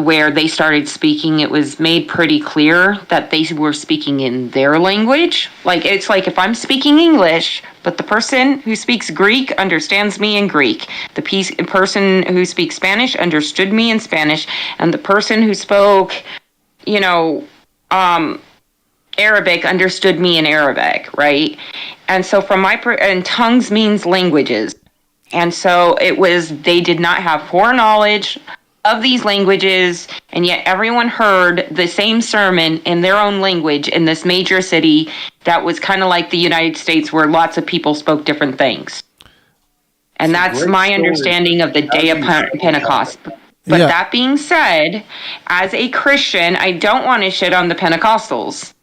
where they started speaking, it was made pretty clear that they were speaking in their language. Like, it's like if I'm speaking English, but the person who speaks Greek understands me in Greek. The person who speaks Spanish understood me in Spanish. And the person who spoke, Arabic understood me in Arabic, right? And so and tongues means languages. And so they did not have foreknowledge of these languages, and yet everyone heard the same sermon in their own language in this major city that was kind of like the United States, where lots of people spoke different things. And that's my understanding of the day of Pentecost. But that being said, as a Christian, I don't want to shit on the Pentecostals,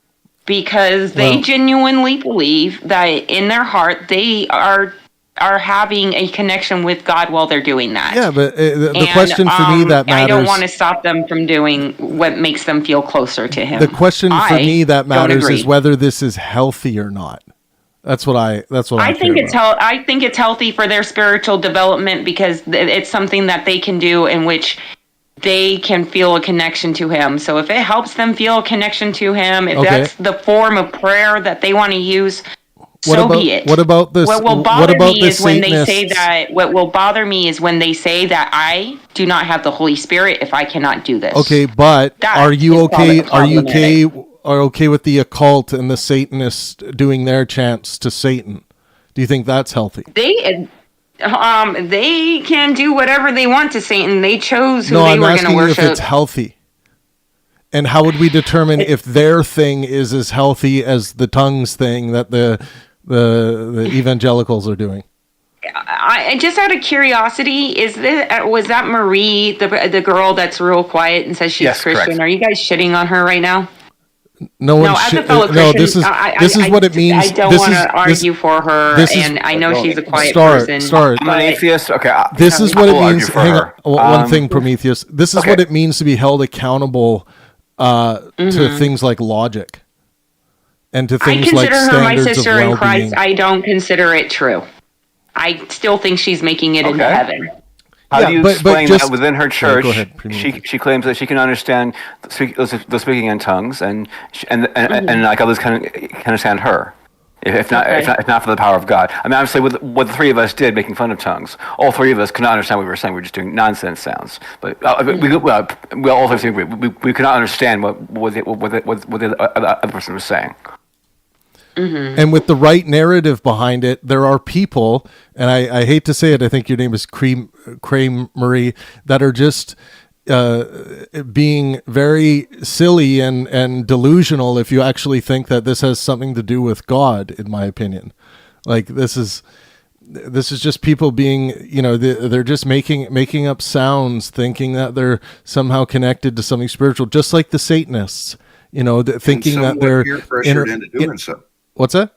because they genuinely believe that in their heart they are having a connection with God while they're doing that. Yeah, but the question for me that matters... I don't want to stop them from doing what makes them feel closer to Him. The question for me that matters is whether this is healthy or not. That's what I think it's I think it's healthy for their spiritual development, because it's something that they can do in which they can feel a connection to Him. So if it helps them feel a connection to Him, if that's the form of prayer that they want to use, be it. What about this? What will bother me is when they say that. What will bother me is when they say that I do not have the Holy Spirit if I cannot do this. Okay, but are you okay? Are you okay with the occult and the Satanists doing their chants to Satan? Do you think that's healthy? They can do whatever they want to Satan. They chose who they were going to worship. No, I'm asking you if it's healthy. And how would we determine if their thing is as healthy as the tongues thing that the evangelicals are doing? I just out of curiosity, was that Marie, the girl that's real quiet and says she's Christian? Correct. Are you guys shitting on her right now? No, as a fellow Christian, this is what it means. I don't want to argue for her, and I know she's a quiet person. I'm an atheist. Okay, this is what it means. Hang on, one thing, Prometheus. This is what it means to be held accountable to things like logic, and to things like standards of well-being. I consider her my sister in Christ. I don't consider it true. I still think she's making it into heaven. How do you explain that within her church? She claims that she can understand the speaking in tongues, and like others can understand her, if not for the power of God. I mean, obviously, with what the three of us did, making fun of tongues, all three of us could not understand what we were saying. We were just doing nonsense sounds. But we all three agree we could not understand what the other person was saying. Mm-hmm. And with the right narrative behind it, there are people, and I hate to say it, I think your name is Cream Marie, that are just being very silly and delusional if you actually think that this has something to do with God, in my opinion. Like, this is, this is just people being, they're just making up sounds, thinking that they're somehow connected to something spiritual, just like the Satanists, thinking that they're peer pressured into doing so. What's that?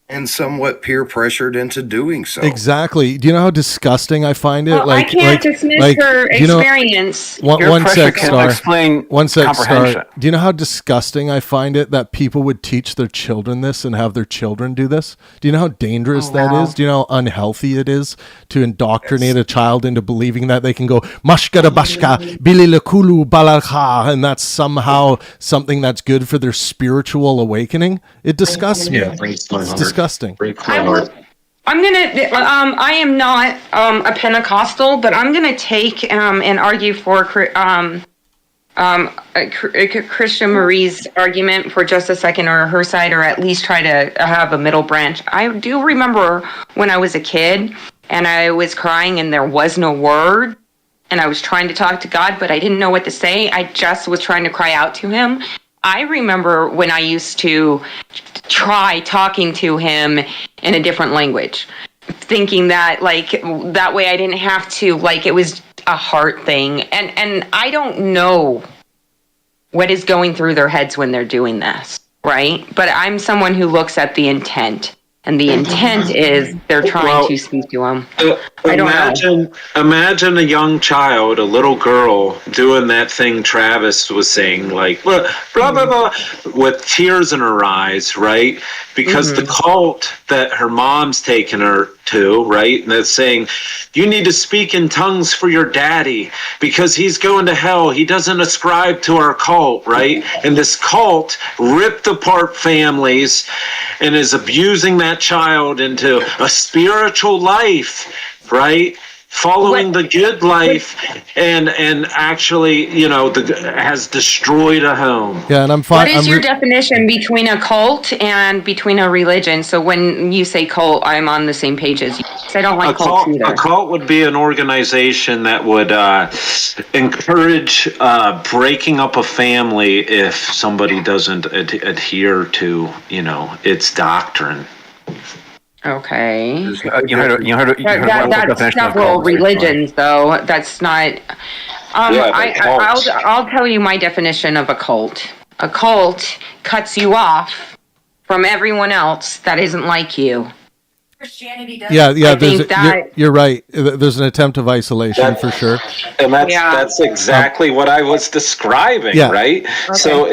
And somewhat peer pressured into doing so. Exactly. Do you know how disgusting I find it? Well, I can't dismiss her experience. One sec, Star. Explain One sec, comprehension. Star. Do you know how disgusting I find it that people would teach their children this and have their children do this? Do you know how dangerous that is? Do you know how unhealthy it is to indoctrinate a child into believing that they can go mashkara bashka bililakulu balakha, and that's somehow something that's good for their spiritual awakening? It disgusts me. It's disgusting. I'm gonna. I am not a Pentecostal, but I'm gonna take and argue for Christian Marie's argument for just a second, or her side, or at least try to have a middle branch. I do remember when I was a kid and I was crying and there was no word, and I was trying to talk to God, but I didn't know what to say. I just was trying to cry out to Him. I remember when I used to try talking to Him in a different language, thinking that that way I didn't have to, it was a heart thing. And I don't know what is going through their heads when they're doing this, right? But I'm someone who looks at the intent. And the intent is they're trying to speak to him. I don't know. Imagine a young child, a little girl, doing that thing Travis was saying, blah, blah, blah, with tears in her eyes, right? Because the cult that her mom's taken her to, right? And that's saying, you need to speak in tongues for your daddy because he's going to hell. He doesn't ascribe to our cult, right? And this cult ripped apart families and is abusing that child into a spiritual life, right? Following the good life, and actually, has destroyed a home. Yeah, and I'm fine. What is your definition between a cult and between a religion? So when you say cult, I'm on the same page as you. I don't like cults either. A cult would be an organization that would encourage breaking up a family if somebody doesn't adhere to, its doctrine. Okay. You heard that's several religions, though. That's not. I'll tell you my definition of a cult. A cult cuts you off from everyone else that isn't like you. Christianity does. Yeah. You're right. There's an attempt of isolation for sure. And that's exactly what I was describing, right? Okay. So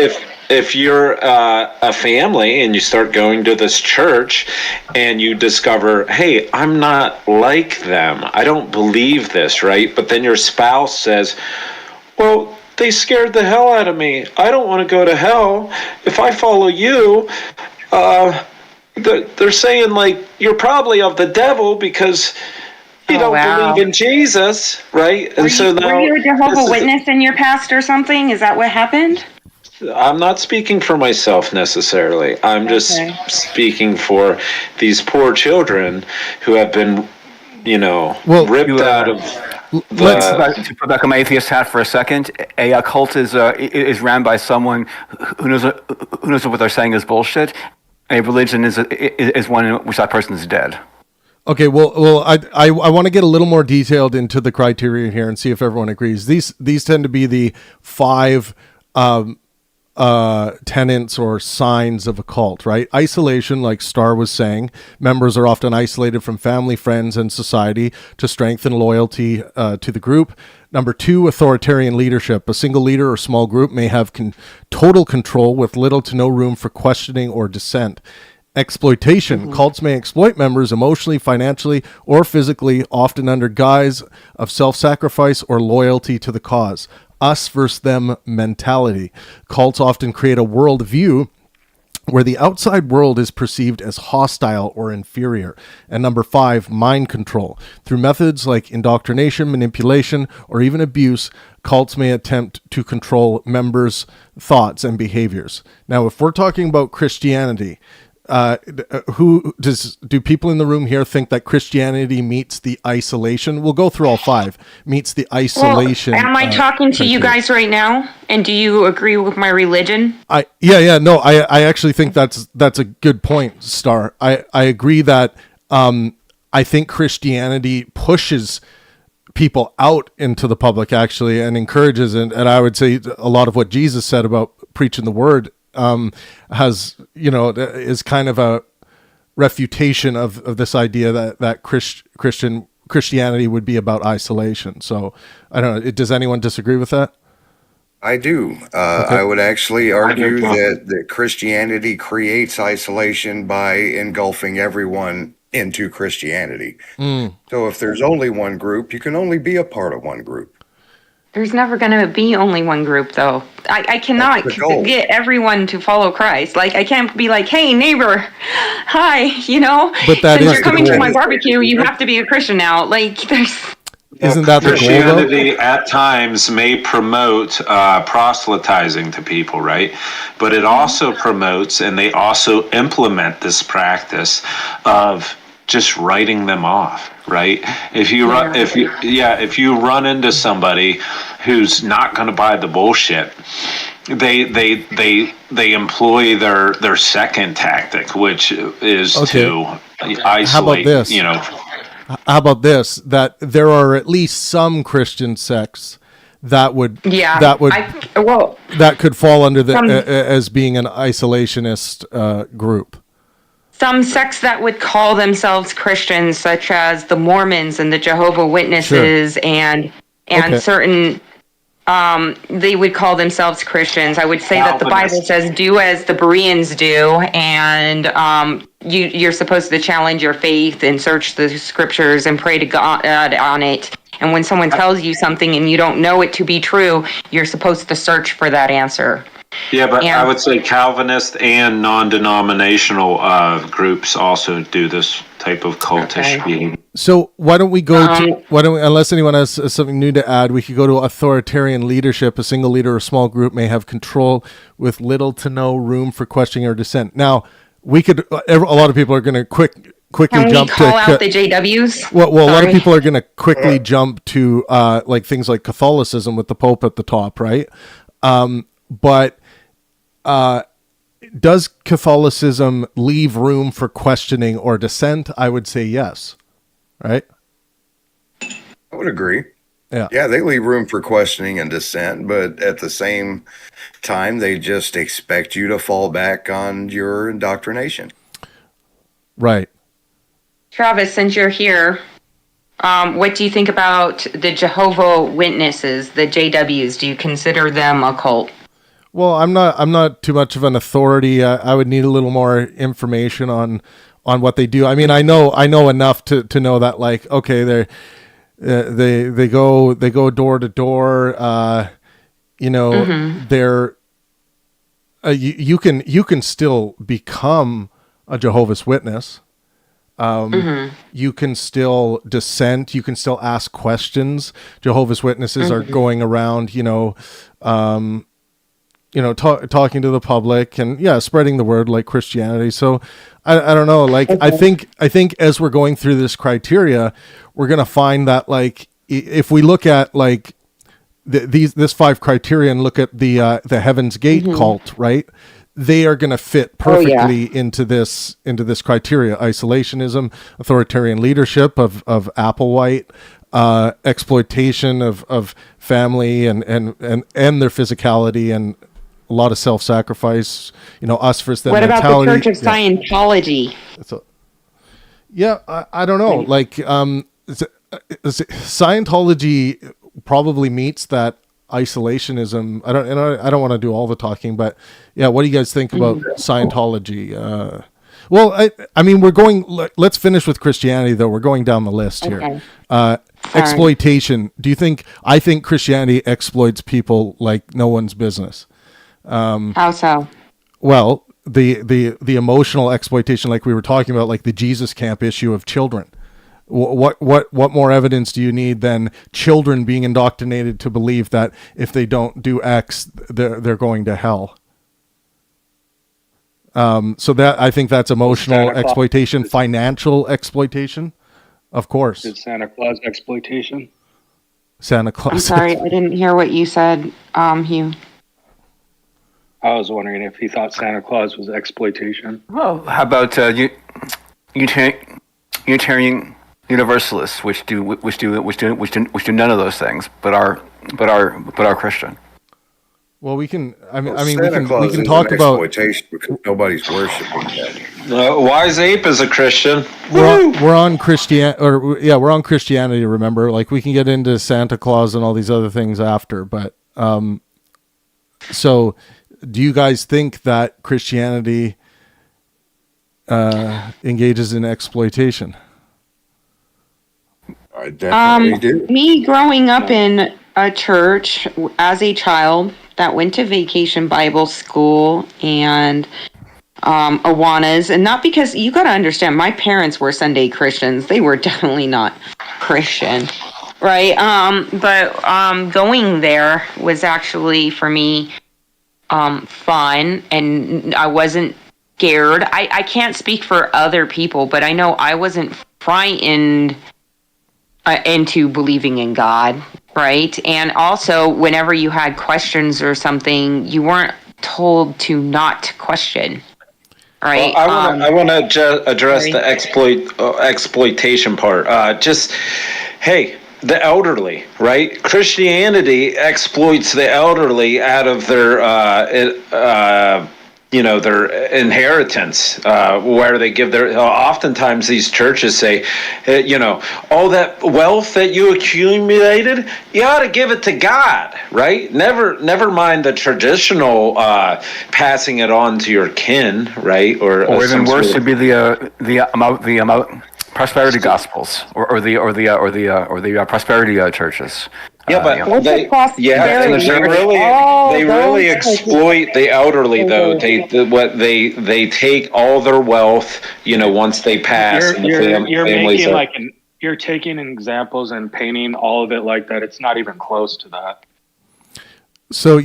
if you're a family and you start going to this church and you discover, hey, I'm not like them, I don't believe this, right? But then your spouse says, well, they scared the hell out of me. I don't want to go to hell. If I follow you, they're saying you're probably of the devil because you don't believe in Jesus, right? And were you a Jehovah's Witness in your past or something? Is that what happened? I'm not speaking for myself necessarily. I'm just speaking for these poor children who have been, ripped out of. To put back on my atheist hat for a second, a cult is ran by someone who knows what they're saying is bullshit. A religion is one in which that person is dead. Okay, well, I want to get a little more detailed into the criteria here and see if everyone agrees. These tend to be the 5 tenets or signs of a cult, right? Isolation, like Star was saying, members are often isolated from family, friends, and society to strengthen loyalty to the group. Number 2, authoritarian leadership. A single leader or small group may have total control with little to no room for questioning or dissent. Exploitation. Cults may exploit members emotionally, financially, or physically, often under guise of self-sacrifice or loyalty to the cause. Us versus them mentality. Cults often create a worldview where the outside world is perceived as hostile or inferior. And number 5, mind control. Through methods like indoctrination, manipulation, or even abuse, cults may attempt to control members' thoughts and behaviors. Now, if we're talking about Christianity, do people in the room here think that Christianity meets the isolation? We'll go through all 5. Meets the isolation. Am I talking to you guys right now? And do you agree with my religion? I actually think that's a good point, Star. I agree that I think Christianity pushes people out into the public actually and encourages, and I would say a lot of what Jesus said about preaching the word has, is kind of a refutation of this idea that Christianity would be about isolation. So I don't know. Does anyone disagree with that? I do. I would actually argue that Christianity creates isolation by engulfing everyone into Christianity. So if there's only one group, you can only be a part of one group. There's never going to be only one group, though. I cannot get everyone to follow Christ. Like, I can't be like, hey, neighbor, hi, But that since is you're coming the to goal. my barbecue, you have to be a Christian now. Like, there's... Isn't that the goal, though? Christianity at times may promote proselytizing to people, right? But it also promotes, and they also implement this practice of just writing them off, right? If you run into somebody who's not going to buy the bullshit, they employ their second tactic, which is to isolate. How about this? How about this? That there are at least some Christian sects that would that could fall under as being an isolationist group. Some sects that would call themselves Christians, such as the Mormons and the Jehovah's Witnesses, and certain, they would call themselves Christians. I would say that the Bible says, "Do as the Bereans do," and you're supposed to challenge your faith and search the scriptures and pray to God on it. And when someone tells you something and you don't know it to be true, you're supposed to search for that answer. Yeah, but I would say Calvinist and non-denominational groups also do this type of cultish being. So why don't we go unless anyone has something new to add, we could go to authoritarian leadership. A single leader or small group may have control with little to no room for questioning or dissent. Now, we could. A lot of people are going to quickly jump to call out the JWs. Well, a lot of people are going to quickly jump to like things like Catholicism with the Pope at the top, right? But does Catholicism leave room for questioning or dissent? I would say yes. Right? I would agree. Yeah, they leave room for questioning and dissent, but at the same time, they just expect you to fall back on your indoctrination. Right. Travis, since you're here, what do you think about the Jehovah's Witnesses, the JWs? Do you consider them a cult? Well, I'm not too much of an authority. I would need a little more information on what they do. I mean, I know enough to know that, like, okay, they go door to door. They're you can still become a Jehovah's Witness. You can still dissent. You can still ask questions. Jehovah's Witnesses are going around, talking to the public and spreading the word like Christianity. So I don't know. Like, I think as we're going through this criteria, we're going to find that, like, if we look at like this 5 criteria and look at the Heaven's Gate cult, right? They are going to fit perfectly into this criteria: isolationism, authoritarian leadership of Applewhite, exploitation of family and their physicality, and a lot of self-sacrifice. Us versus them. What about mentality. the Church of Scientology? I don't know. Like, Scientology probably meets that isolationism. I don't want to do all the talking, but what do you guys think about Scientology? Well, I mean, let's finish with Christianity, though. We're going down the list here. Exploitation. I think Christianity exploits people like no one's business. How so? Well, the emotional exploitation, like we were talking about, like the Jesus camp issue of children. What more evidence do you need than children being indoctrinated to believe that if they don't do X, they're going to hell? So that, I think that's emotional exploitation, financial exploitation, of course. Is Santa Claus exploitation? Santa Claus. I'm sorry, I didn't hear what you said, Hugh. I was wondering if he thought Santa Claus was exploitation. Well, how about Unitarian universalists, which do none of those things, but are Christian. Well, we can. I mean, Santa Claus we can is talk an about. exploitation because nobody's worshiping him. Wise Ape is a Christian. We're on we're on Christianity. Remember, like we can get into Santa Claus and all these other things after, but so do you guys think that Christianity engages in exploitation? I definitely do. Me growing up in a church as a child that went to vacation Bible school and Awanas, and not because you got to understand, my parents were Sunday Christians. They were definitely not Christian, right? But going there was actually for me fun, and I wasn't scared. I can't speak for other people, but I know I wasn't frightened into believing in God, right? And also, whenever you had questions or something, you weren't told to not question, right? Well, I want to address the exploitation part. Hey, the elderly, right? Christianity exploits the elderly out of their their inheritance, where they give their, oftentimes these churches say, all that wealth that you accumulated, you ought to give it to God, right? Never mind the traditional passing it on to your kin, right? Or even worse would be the prosperity gospels or the prosperity churches. Yeah, but they really exploit the elderly, though. They take all their wealth, once they pass. You're taking examples and painting all of it like that. It's not even close to that. So we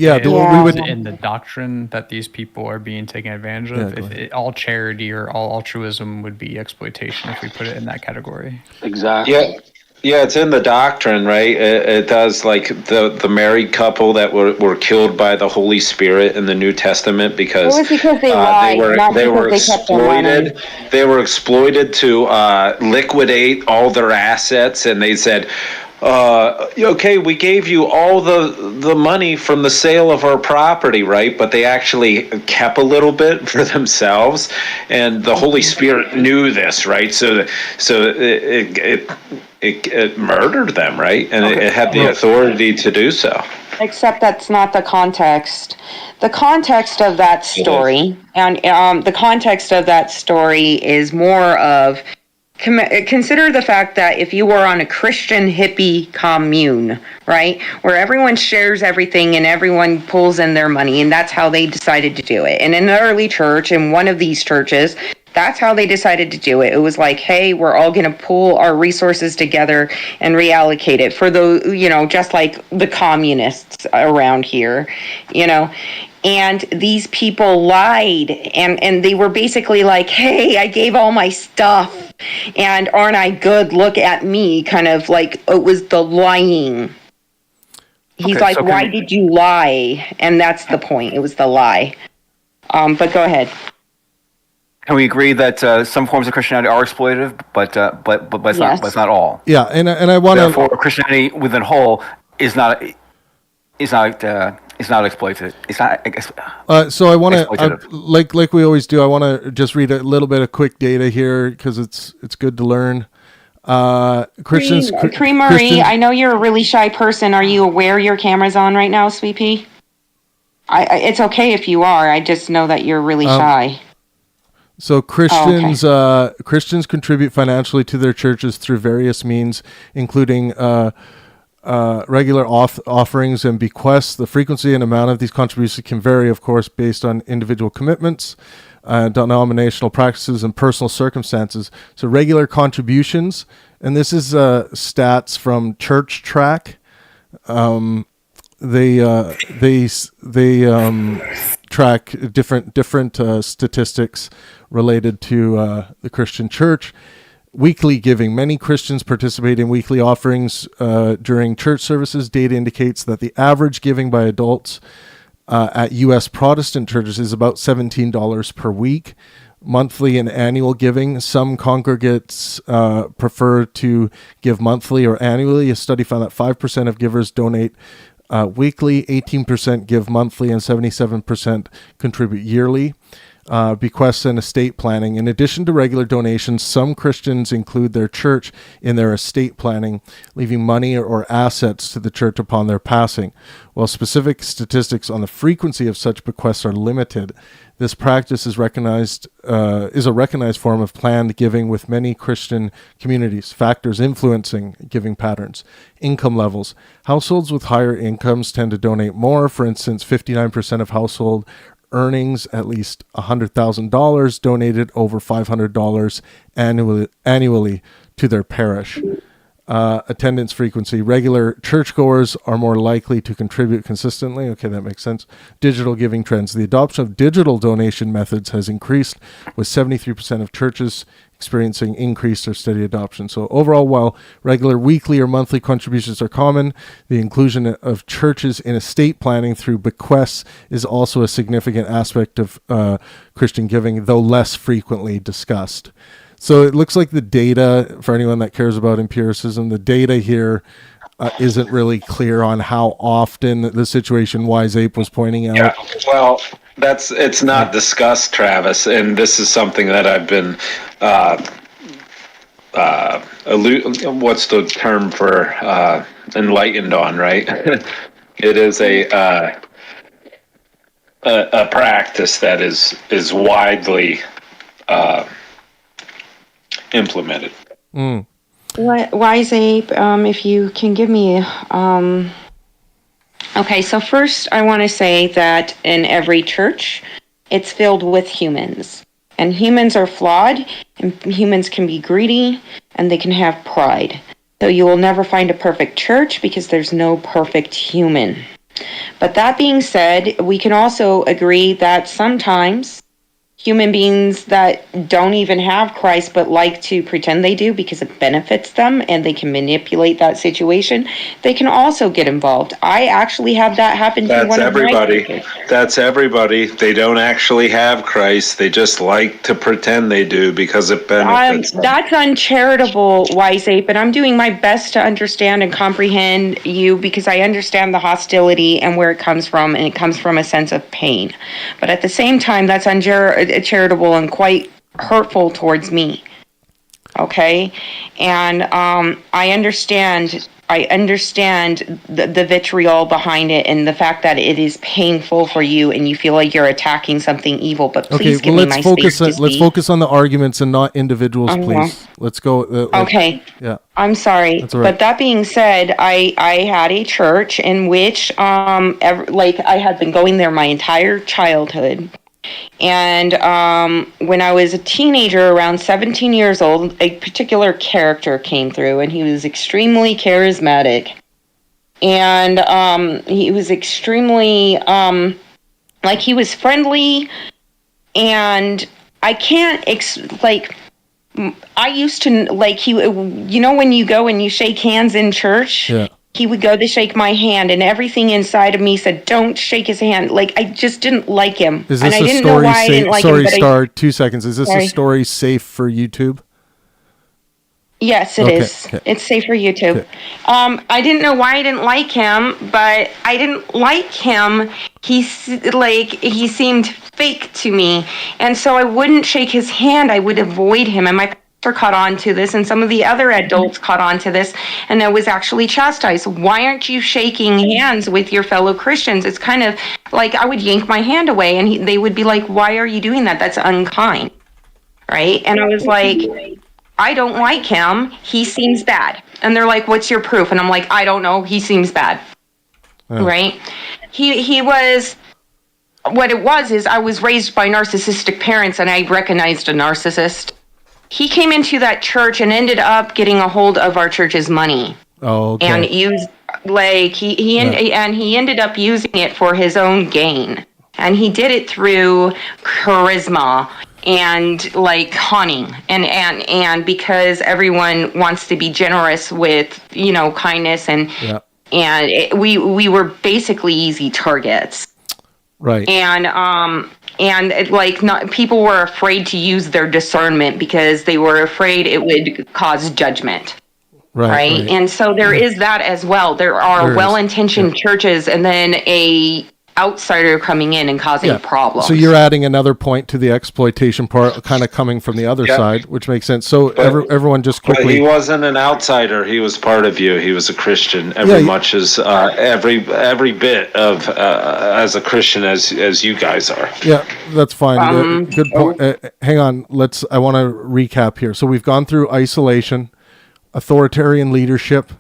would in the doctrine that these people are being taken advantage of. All charity or all altruism would be exploitation if we put it in that category. Exactly. Yeah, it's in the doctrine, right? It does, like the married couple that were killed by the Holy Spirit in the New Testament because they lied, they were exploited. They were exploited to liquidate all their assets, and they said, okay, we gave you all the money from the sale of our property, right? But they actually kept a little bit for themselves, and the Holy Spirit knew this, right? So it murdered them, right? And it had the authority to do so. Except that's not the context. The context of that story, is more of, consider the fact that if you were on a Christian hippie commune, right, where everyone shares everything and everyone pulls in their money, and that's how they decided to do it. And in the early church, in one of these churches, that's how they decided to do it. It was like, hey, we're all going to pool our resources together and reallocate it for the, just like the communists around here, And these people lied, and they were basically like, hey, I gave all my stuff, and aren't I good? Look at me, kind of like it was the lying. He's like, why did you lie? And that's the point. It was the lie. But go ahead. Can we agree that some forms of Christianity are exploitative, but it's not all? Yeah, and I want to. Therefore, Christianity within whole is not exploited. It's not. So I want to, like we always do, I want to just read a little bit of quick data here because it's good to learn. Christians. Creamery, I know you're a really shy person. Are you aware your camera's on right now, Sweet Pea? It's okay if you are. I just know that you're really shy. So Christians, Christians contribute financially to their churches through various means, including regular offerings and bequests. The frequency and amount of these contributions can vary, of course, based on individual commitments, denominational practices, and personal circumstances. So regular contributions, and this is stats from Church Track. They track different statistics related to the Christian church. Weekly giving. Many Christians participate in weekly offerings during church services. Data indicates that the average giving by adults at U.S. Protestant churches is about $17 per week, monthly and annual giving. Some congregates prefer to give monthly or annually. A study found that 5% of givers donate weekly, 18% give monthly, and 77% contribute yearly. Bequests and estate planning. In addition to regular donations, some Christians include their church in their estate planning, leaving money or assets to the church upon their passing. While specific statistics on the frequency of such bequests are limited, this practice is a recognized form of planned giving with many Christian communities. Factors influencing giving patterns: income levels. Households with higher incomes tend to donate more. For instance, 59% of household earnings at least $100,000 donated over $500 annually to their parish. Attendance frequency. Regular churchgoers are more likely to contribute consistently. Okay, that makes sense. Digital giving trends. The adoption of digital donation methods has increased, with 73% of churches experiencing increased or steady adoption. So overall, while regular weekly or monthly contributions are common, the inclusion of churches in estate planning through bequests is also a significant aspect of Christian giving, though less frequently discussed. So it looks like the data, for anyone that cares about empiricism, the data here isn't really clear on how often the situation Wise Ape was pointing out. Yeah, well, it's not discussed, Travis, and this is something that I've been what's the term for enlightened on, right? It is a practice that is widely implemented. Wise Ape, if you can give me okay, so first I want to say that in every church it's filled with humans, and humans are flawed, and humans can be greedy, and they can have pride. So you will never find a perfect church because there's no perfect human. But that being said, we can also agree that sometimes human beings that don't even have Christ but like to pretend they do because it benefits them and they can manipulate that situation, they can also get involved. I actually have that happen to one of my people. That's everybody. They don't actually have Christ. They just like to pretend they do because it benefits them. That's uncharitable, Wise Ape, and I'm doing my best to understand and comprehend you because I understand the hostility and where it comes from, and it comes from a sense of pain. But at the same time, that's charitable and quite hurtful towards me. Okay, and I understand the vitriol behind it and the fact that it is painful for you and you feel like you're attacking something evil. But please give me my space to speak. Let's focus on the arguments and not individuals, please. Let's go. Okay. Yeah. I'm sorry, That's all right. but that being said, I had a church in which I had been going there my entire childhood. And when I was a teenager, around 17 years old, a particular character came through, and he was extremely charismatic. And he was extremely, he was friendly, and I can't, I used to, when you go and you shake hands in church? Yeah. He would go to shake my hand, and everything inside of me said, "Don't shake his hand." Like, I just didn't like him. Is this and I a didn't story know why I didn't like him. Star, 2 seconds. Is this Sorry. a story safe for YouTube? Yes, it is. Okay. It's safe for YouTube. Okay. I didn't know why I didn't like him, but I didn't like him. He seemed fake to me, and so I wouldn't shake his hand. I would avoid him, and my pastor caught on to this, and some of the other adults caught on to this, and I was actually chastised. Why aren't you shaking hands with your fellow Christians? It's kind of like I would yank my hand away, and they would be like, "Why are you doing that? That's unkind." Right? And I was like, I don't like him. He seems bad. And they're like, "What's your proof?" And I'm like, "I don't know. He seems bad." Oh. Right? He was, what it was is I was raised by narcissistic parents, and I recognized a narcissist. He came into that church and ended up getting a hold of our church's money. Oh, okay. And used, he ended up using it for his own gain. And he did it through charisma and conning, and because everyone wants to be generous with kindness, and we were basically easy targets, right? And people were afraid to use their discernment because they were afraid it would cause judgment. Right. And so there is that as well. There are well-intentioned churches and then a outsider coming in and causing problems. So you're adding another point to the exploitation part, kind of coming from the other side, which makes sense. So everyone just quickly. But he wasn't an outsider. He was part of you. He was a Christian, much as every bit of as a Christian as you guys are. Yeah, that's fine. Good point. Hang on. I want to recap here. So we've gone through isolation, authoritarian leadership,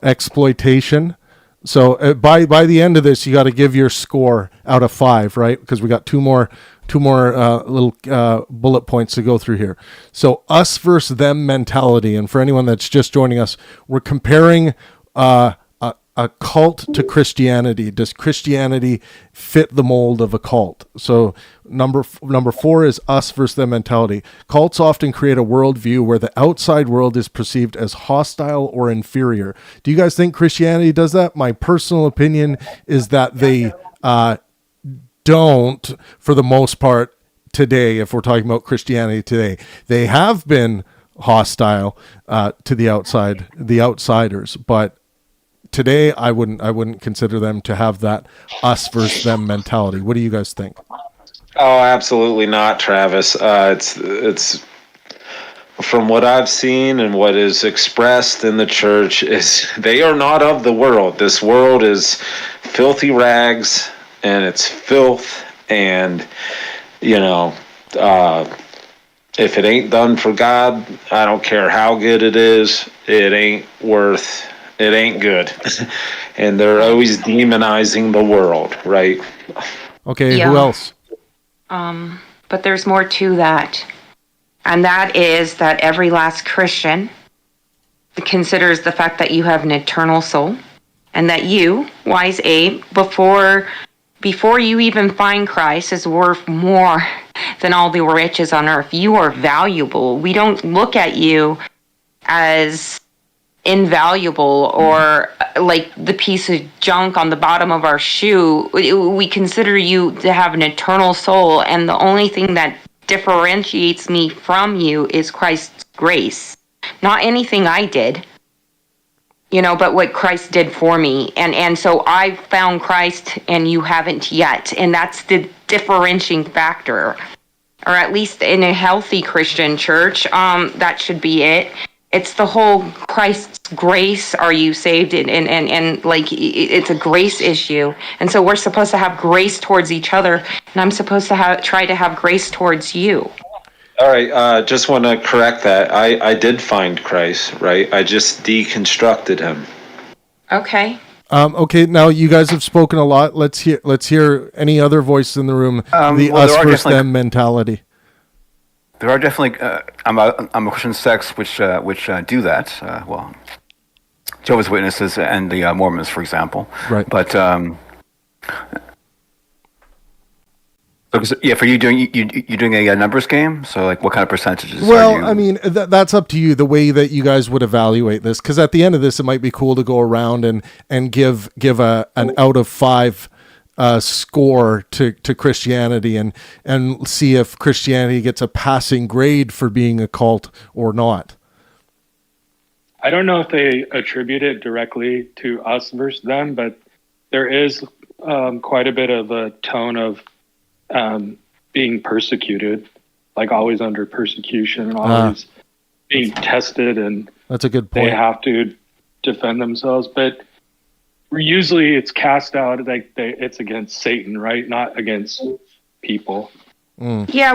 exploitation. So by the end of this, you got to give your score out of 5, right? Because we got two more little bullet points to go through here. So us versus them mentality, and for anyone that's just joining us, we're comparing a cult to Christianity. Does Christianity fit the mold of a cult? So number 4 is us versus them mentality. Cults often create a worldview where the outside world is perceived as hostile or inferior. Do you guys think Christianity does that? My personal opinion is that they don't, for the most part today, if we're talking about Christianity today. They have been hostile to the outsiders, but today, I wouldn't consider them to have that us versus them mentality. What do you guys think? Oh, absolutely not, Travis. It's from what I've seen and what is expressed in the church is they are not of the world. This world is filthy rags and it's filth, and if it ain't done for God, I don't care how good it is, it ain't good. And they're always demonizing the world, right? Okay, who else? But there's more to that. And that is that every last Christian considers the fact that you have an eternal soul, and that you, wise Abe, before you even find Christ, is worth more than all the riches on earth. You are valuable. We don't look at you as invaluable or like the piece of junk on the bottom of our shoe. We consider you to have an eternal soul, and the only thing that differentiates me from you is Christ's grace, not anything I did, but what Christ did for me. And so I found Christ and you haven't yet, and that's the differentiating factor, or at least in a healthy Christian church. That should be it. It's the whole Christ's grace. Are you saved? And like, it's a grace issue. And so we're supposed to have grace towards each other. And I'm supposed to try to have grace towards you. All right. Just want to correct that. I did find Christ, right? I just deconstructed him. Okay. Okay. Now you guys have spoken a lot. Let's hear any other voice in the room. The us versus them mentality. There are definitely I'm a Christian sects which do that. Jehovah's Witnesses and the Mormons, for example. Right. But for you you're doing a numbers game. So like, what kind of percentages? Well, I mean, that's up to you. The way that you guys would evaluate this, because at the end of this, it might be cool to go around and give an out of 5. Score to Christianity and see if Christianity gets a passing grade for being a cult or not. I don't know if they attribute it directly to us versus them, but there is quite a bit of a tone of being persecuted, like always under persecution, always being tested, and that's a good point. They have to defend themselves, but usually it's cast out like it's against Satan, right? Not against people. Yeah,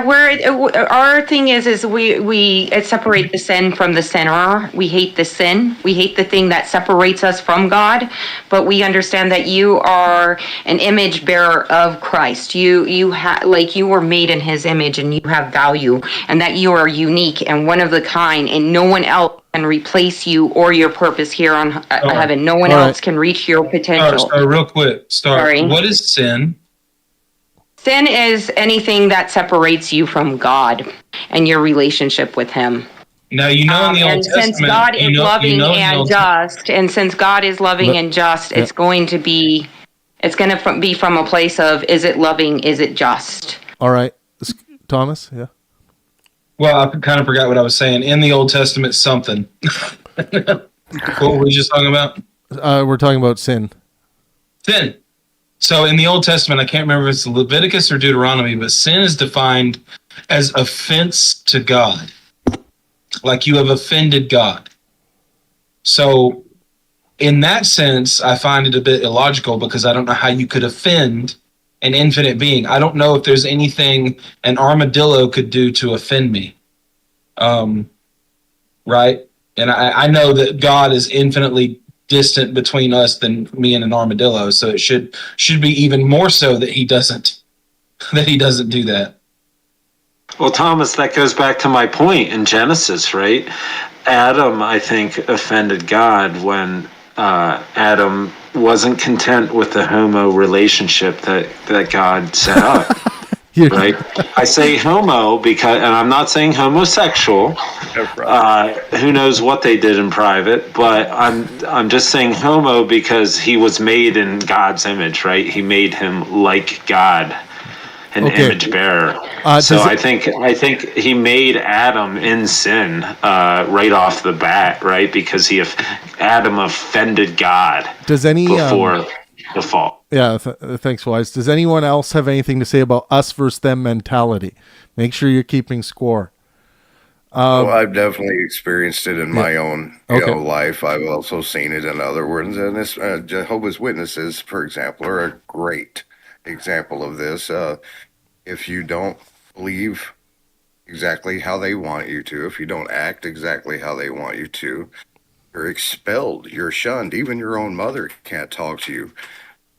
our thing is we separate the sin from the sinner. We hate the sin. We hate the thing that separates us from God. But we understand that you are an image bearer of Christ. You were made in His image, and you have value, and that you are unique and one of the kind, and no one else can replace you or your purpose here on heaven. No one else can reach your potential. Real quick, Sorry. What is sin? Sin is anything that separates you from God and your relationship with Him. Now, in the Old and Testament, since God is loving and just, it's going to be from a place of, is it loving, is it just? All right. Thomas, yeah. Well, I kind of forgot what I was saying. In the Old Testament, something. What were we just talking about? We're talking about sin. Sin. So in the Old Testament, I can't remember if it's Leviticus or Deuteronomy, but sin is defined as offense to God. Like you have offended God. So in that sense, I find it a bit illogical because I don't know how you could offend an infinite being. I don't know if there's anything an armadillo could do to offend me. Right? And I know that God is infinitely distant between us than me and an armadillo, so it should be even more so that he doesn't do that. Well, Thomas, that goes back to my point in Genesis, right? Adam, I think, offended God when Adam wasn't content with the homo relationship that God set up. Right? I say homo because, and I'm not saying homosexual. Who knows what they did in private? But I'm just saying homo because he was made in God's image, right? He made him like God, an image bearer. So I think he made Adam in sin right off the bat, right? Because Adam offended God. Before the fall? Yeah, thanks, Wise. Does anyone else have anything to say about us versus them mentality? Make sure you're keeping score. I've definitely experienced it in my own life. I've also seen it in other words. And this Jehovah's Witnesses, for example, are a great example of this. If you don't believe exactly how they want you to, if you don't act exactly how they want you to, you're expelled, you're shunned. Even your own mother can't talk to you.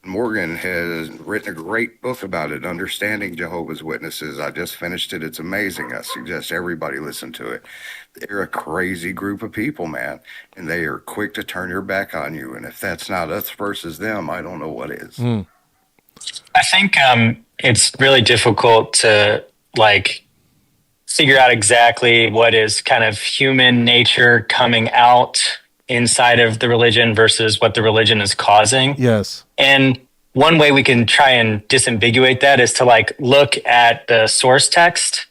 Morgan has written a great book about it, Understanding Jehovah's Witnesses. I just finished it. It's amazing. I suggest everybody listen to it. They're a crazy group of people, man, and they are quick to turn your back on you. And if that's not us versus them, I don't know what is. I think it's really difficult to figure out exactly what is kind of human nature coming out inside of the religion versus what the religion is causing. Yes. And one way we can try and disambiguate that is to look at the source text.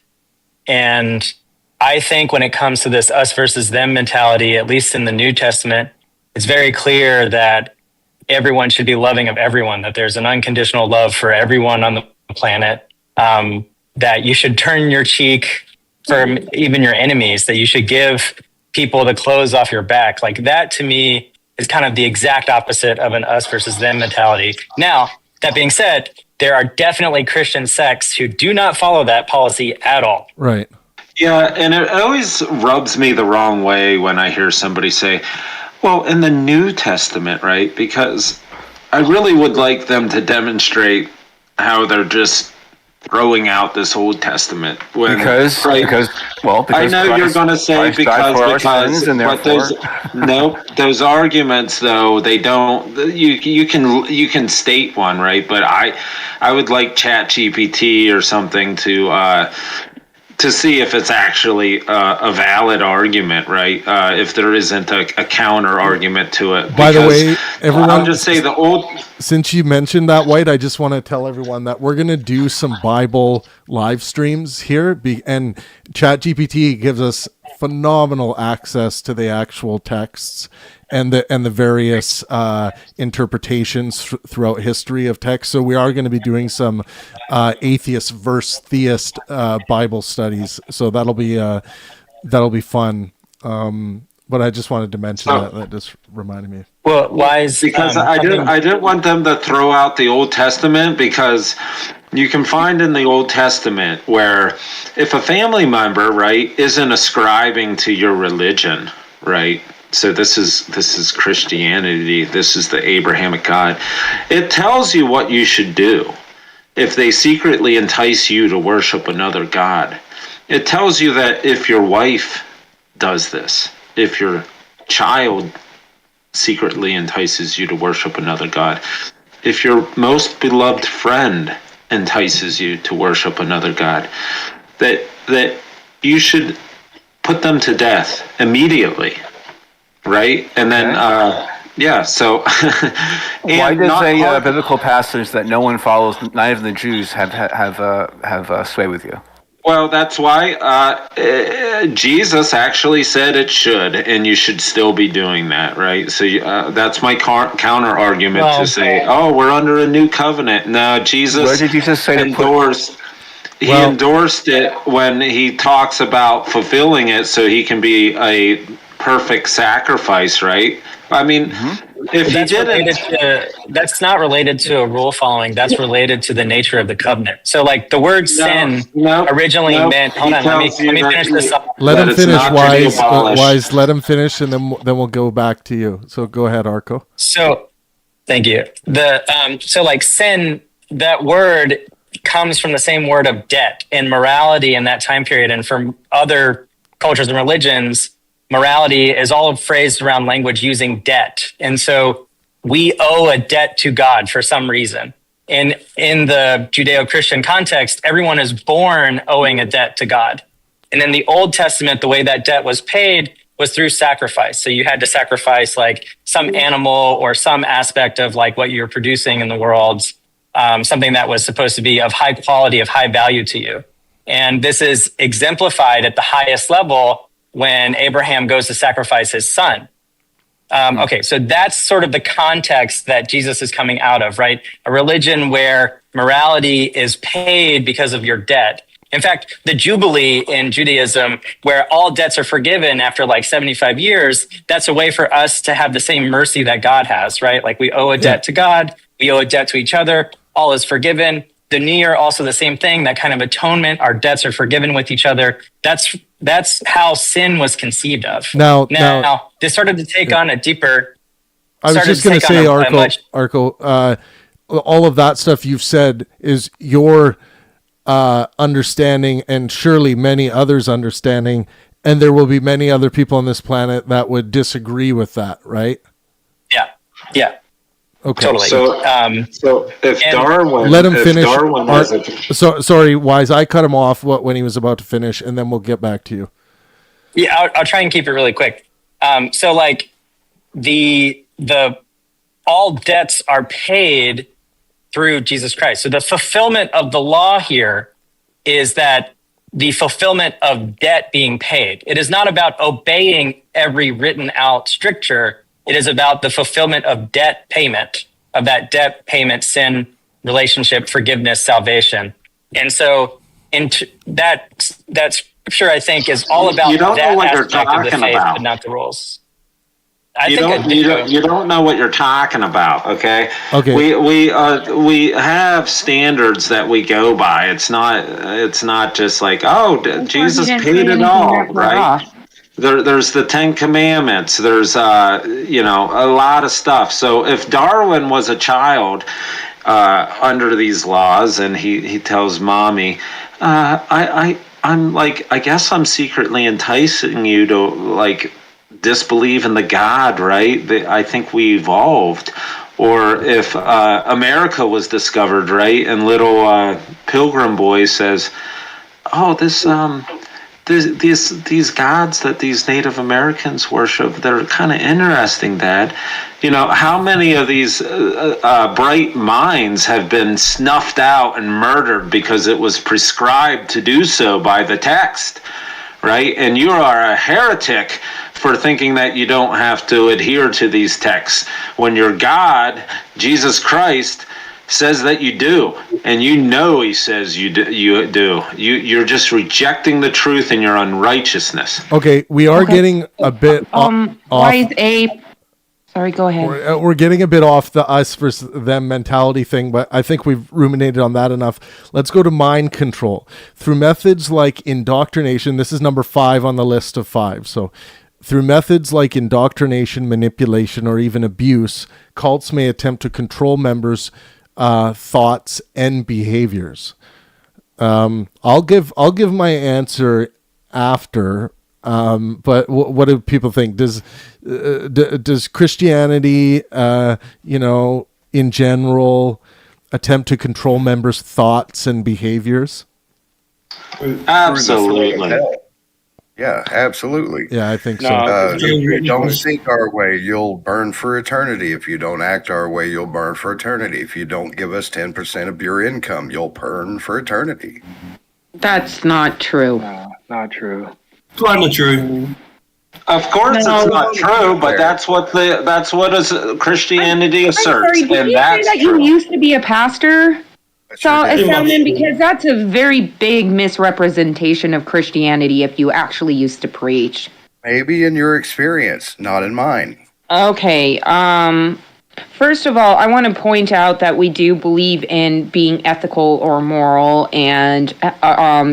And I think when it comes to this us versus them mentality, at least in the New Testament, it's very clear that everyone should be loving of everyone, that there's an unconditional love for everyone on the planet, that you should turn your cheek for even your enemies, that you should give people the clothes off your back. Like that to me is kind of the exact opposite of an us versus them mentality. Now, that being said, there are definitely Christian sects who do not follow that policy at all. Right. Yeah, and it always rubs me the wrong way when I hear somebody say, well, in the New Testament, right? Because I really would like them to demonstrate how they're just throwing out this Old Testament because I know Christ, you're going to say Christ died for our sins, and but those arguments though they don't. You can state one, right? But I would like ChatGPT or something to see if it's actually a valid argument, right? If there isn't a counter argument to it. By the way, everyone, I'll just say since you mentioned that, White, I just want to tell everyone that we're going to do some Bible live streams here, and ChatGPT gives us phenomenal access to the actual texts and the various interpretations throughout history of text. So we are going to be doing some atheist versus theist Bible studies. So that'll be fun. But I just wanted to mention that just reminded me. Well, Wise, because I didn't want them to throw out the Old Testament, because you can find in the Old Testament where if a family member, right, isn't ascribing to your religion, right? So this is Christianity. This is the Abrahamic God. It tells you what you should do if they secretly entice you to worship another God. It tells you that if your wife does this, if your child secretly entices you to worship another God, if your most beloved friend entices you to worship another God, that you should put them to death immediately. Right? And then Yeah. So why does a biblical passage that no one follows, not even the Jews, have sway with you? Well, that's why Jesus actually said it should, and you should still be doing that, right? So that's my counter argument to say, oh, we're under a new covenant. No, Jesus Where did Jesus say endorsed. He endorsed it when he talks about fulfilling it, so he can be a perfect sacrifice, right? I mean, if he didn't, that's not related to a rule following. That's related to the nature of the covenant. So, like the word sin originally meant. Hold on, let me finish this up. Let him finish, Wise. Wise, let him finish, and then we'll go back to you. So go ahead, Arco. So, thank you. So like sin, that word comes from the same word of debt and morality in that time period, and from other cultures and religions. Morality is all phrased around language using debt. And so we owe a debt to God for some reason. And in the Judeo-Christian context, everyone is born owing a debt to God. And in the Old Testament, the way that debt was paid was through sacrifice. So you had to sacrifice like some animal or some aspect of like what you're producing in the world, something that was supposed to be of high quality, of high value to you. And this is exemplified at the highest level when Abraham goes to sacrifice his son. Okay, so that's sort of the context that Jesus is coming out of, right? A religion where morality is paid because of your debt. In fact, the Jubilee in Judaism, where all debts are forgiven after like 75 years, that's a way for us to have the same mercy that God has, right? Like we owe a debt to God, we owe a debt to each other, all is forgiven. The New Year, also the same thing, that kind of atonement, our debts are forgiven with each other. That's how sin was conceived of. Now this started to take on a deeper. I was just going to say, Arco, all of that stuff you've said is your understanding, and surely many others' understanding, and there will be many other people on this planet that would disagree with that, right? Yeah. Okay. Totally. So if Darwin, let him finish. Sorry, Wise. I cut him off when he was about to finish, and then we'll get back to you. Yeah, I'll try and keep it really quick. So like the all debts are paid through Jesus Christ. So the fulfillment of the law here is that the fulfillment of debt being paid. It is not about obeying every written out stricture. It is about the fulfillment of debt payment, of that debt payment, sin, relationship, forgiveness, salvation. And so that scripture, I think, is all about you don't that know what you're aspect of the talking faith, about. but not the rules. You don't know what you're talking about. Okay. Okay. We have standards that we go by. It's not just like, oh, Jesus paid it all, right? There's the Ten Commandments. There's a lot of stuff. So if Darwin was a child under these laws, and he tells mommy, I'm like, I guess I'm secretly enticing you to like disbelieve in the God, right? I think we evolved. Or if America was discovered, right, and little Pilgrim boy says, oh, these gods that these Native Americans worship, they're kind of interesting, Dad. You know, how many of these bright minds have been snuffed out and murdered because it was prescribed to do so by the text, right? And you are a heretic for thinking that you don't have to adhere to these texts when your God, Jesus Christ, says that you do, and you know he says you do. You're just rejecting the truth in your unrighteousness. Okay, we are getting a bit off. Why is Sorry, go ahead. We're getting a bit off the us versus them mentality thing, but I think we've ruminated on that enough. Let's go to mind control. Through methods like indoctrination, this is number 5 on the list of 5. So through methods like indoctrination, manipulation, or even abuse, cults may attempt to control members' thoughts and behaviors. I'll give my answer after. But what do people think? Does Christianity, in general, attempt to control members' thoughts and behaviors? Absolutely. Yeah, absolutely. Yeah, I think so. If you don't seek our way, you'll burn for eternity. If you don't act our way, you'll burn for eternity. If you don't give us 10% of your income, you'll burn for eternity. That's not true. No, not true. It's not true. Of course, it's not true, but that's what Christianity asserts. I'm sorry, did you say that you used to be a pastor? Salmon, because that's a very big misrepresentation of Christianity if you actually used to preach. Maybe in your experience, not in mine. Okay, first of all, I want to point out that we do believe in being ethical or moral and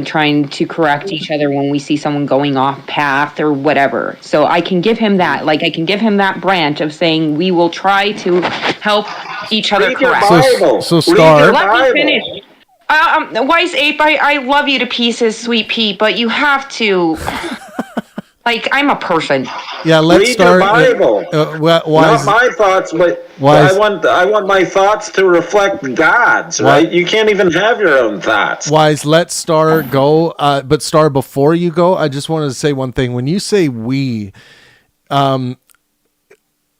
trying to correct each other when we see someone going off path or whatever. So I can give him that. Like, I can give him that branch of saying we will try to help each other correct. So Star. Let me finish. Wise Ape, I love you to pieces, sweet pea, but you have to... Like, I'm a person. Yeah, let's Read start. Your Bible. Not my thoughts, but I want my thoughts to reflect God's, right? You can't even have your own thoughts. Wise, let Star go. But Star, before you go, I just wanted to say one thing. When you say we,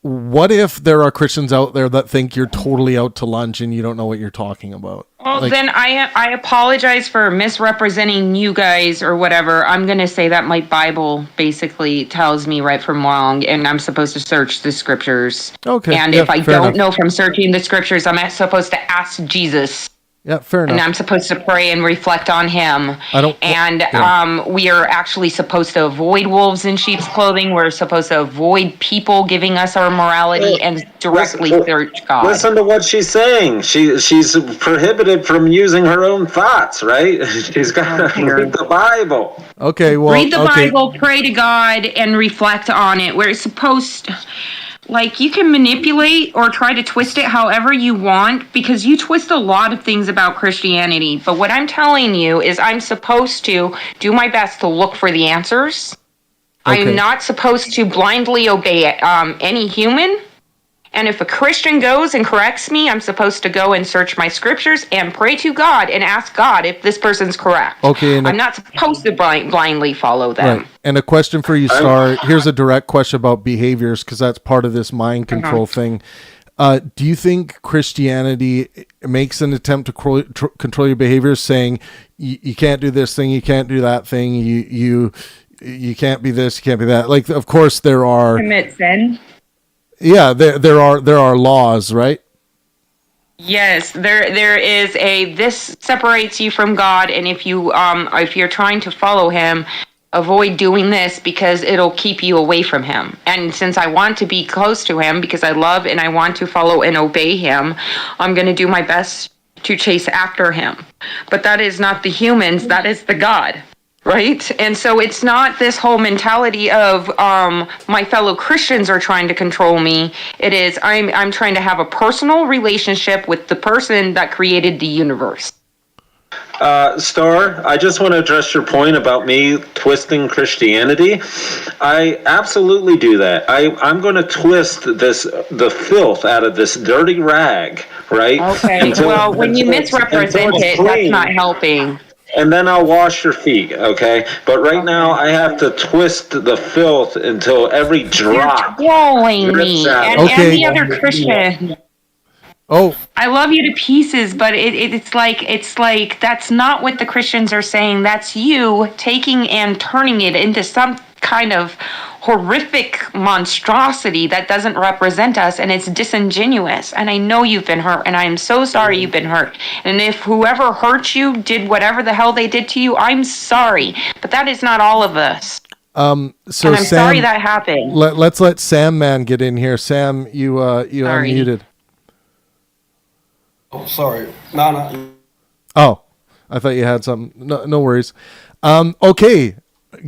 what if there are Christians out there that think you're totally out to lunch and you don't know what you're talking about? Well, then I apologize for misrepresenting you guys or whatever. I'm going to say that my Bible basically tells me right from wrong, and I'm supposed to search the scriptures. Okay. And if I don't know from searching the scriptures, I'm supposed to ask Jesus. Yeah, fair enough. And I'm supposed to pray and reflect on him. We are actually supposed to avoid wolves in sheep's clothing. We're supposed to avoid people giving us our morality and directly search God. Listen to what she's saying. She's prohibited from using her own thoughts, right? She's got to read the Bible. Okay, well, read the Bible, pray to God, and reflect on it. We're supposed... Like, you can manipulate or try to twist it however you want, because you twist a lot of things about Christianity. But what I'm telling you is I'm supposed to do my best to look for the answers. Okay. I'm not supposed to blindly obey any human. And if a Christian goes and corrects me, I'm supposed to go and search my scriptures and pray to God and ask God if this person's correct. Okay, I'm not supposed to blindly follow them. Right. And a question for you, Star. Here's a direct question about behaviors, because that's part of this mind control thing. Do you think Christianity makes an attempt to control your behaviors, saying you can't do this thing, you can't do that thing, you can't be this, you can't be that? Like, of course, there are... Commit sin? Yeah, there are laws, right? Yes, there is this separates you from God, and if you're trying to follow him, avoid doing this because it'll keep you away from him. And since I want to be close to him because I love and I want to follow and obey him, I'm going to do my best to chase after him. But that is not the humans, that is the God. Right? And so it's not this whole mentality of my fellow Christians are trying to control me. It is I'm trying to have a personal relationship with the person that created the universe. Star, I just want to address your point about me twisting Christianity. I absolutely do that. I'm going to twist the filth out of this dirty rag, right? Okay. Well, when you misrepresent it, that's not helping. And then I'll wash your feet, okay? But right now, I have to twist the filth until every drop. You're trolling me and the other Christian. Oh, I love you to pieces, but it's like that's not what the Christians are saying. That's you taking and turning it into some kind of horrific monstrosity that doesn't represent us, and it's disingenuous. And I know you've been hurt, and I am so sorry you've been hurt. And if whoever hurt you did whatever the hell they did to you, I'm sorry. But that is not all of us. So and I'm Sam, sorry that happened. Let's let Sam Man get in here. Sam, you unmuted. Oh, sorry. No. Oh, I thought you had something. No worries. Okay,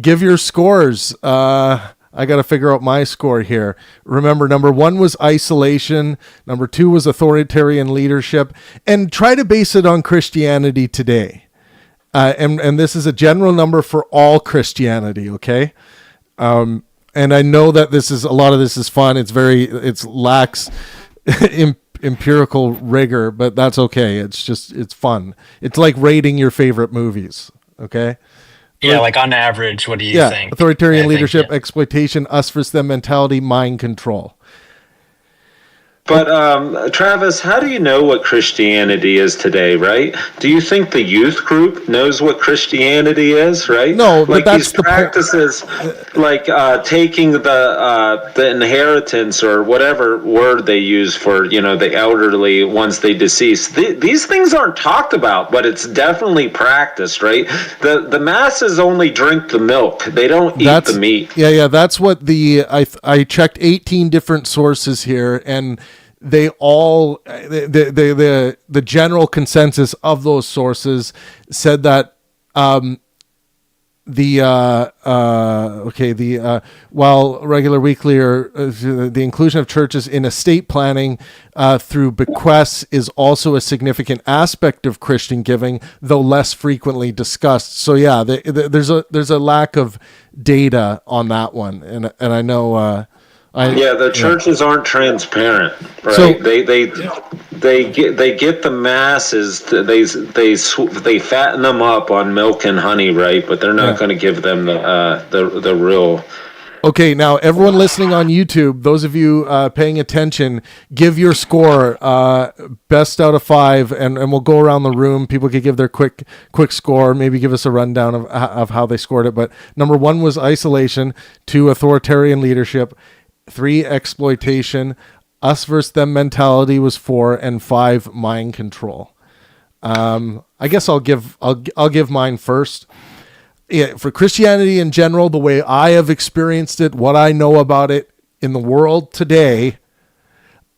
give your scores. I got to figure out my score here. Remember, number 1 was isolation. Number 2 was authoritarian leadership. And try to base it on Christianity today. And this is a general number for all Christianity, okay? And I know that a lot of this is fun. It's lacks empirical rigor, but that's okay. It's fun. It's like rating your favorite movies, okay? Yeah, like on average, what do you think? Authoritarian leadership, exploitation, us versus them mentality, mind control. But Travis, how do you know what Christianity is today, right? Do you think the youth group knows what Christianity is, right? No, but that's these practices, like taking the inheritance or whatever word they use for the elderly once they decease. These things aren't talked about, but it's definitely practiced, right? The masses only drink the milk; they don't eat the meat. Yeah. That's what I checked 18 different sources here, and they all the general consensus of those sources said that while regular weekly or the inclusion of churches in estate planning through bequests is also a significant aspect of Christian giving, though less frequently discussed. So yeah, there's a lack of data on that one, and I know. The churches aren't transparent, right? So, they get the masses. They fatten them up on milk and honey, right? But they're not going to give them the real. Okay, now everyone listening on YouTube, those of you paying attention, give your score, best out of 5, and we'll go around the room. People could give their quick score, maybe give us a rundown of how they scored it. But number 1 was isolation, 2 authoritarian leadership, 3 exploitation, us versus them mentality was 4, and 5 mind control. I guess I'll give mine first. Yeah, for Christianity in general, the way I have experienced it, what I know about it in the world today,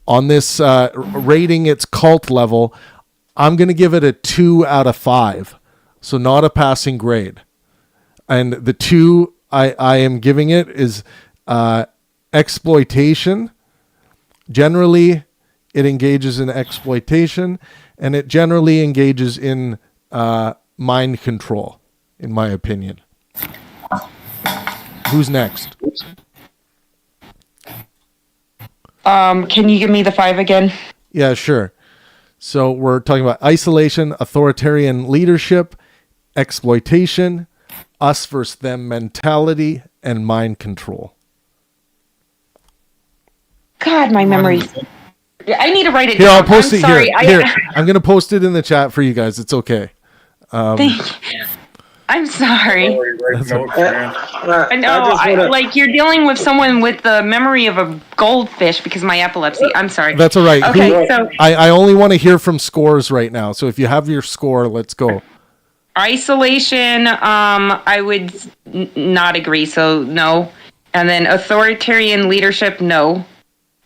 on this rating its cult level, I'm going to give it a 2 out of 5. So not a passing grade. And the 2 I am giving it is exploitation. Generally, it engages in exploitation, and it generally engages in mind control, in my opinion. Who's next? Can you give me the 5 again? Yeah, sure. So we're talking about isolation, authoritarian leadership, exploitation, us versus them mentality, and mind control. God, my memory. I need to write it Here, down. I'll post I'm it sorry. here. I'm going to post it in the chat for you guys. It's okay. Thank you. I'm sorry. I know. wanna- Like you're dealing with someone with the memory of a goldfish because of my epilepsy. I'm sorry. That's all right. Okay, so I only want to hear from scores right now. So if you have your score, let's go. isolation, I would not agree. So no. And then authoritarian leadership, no.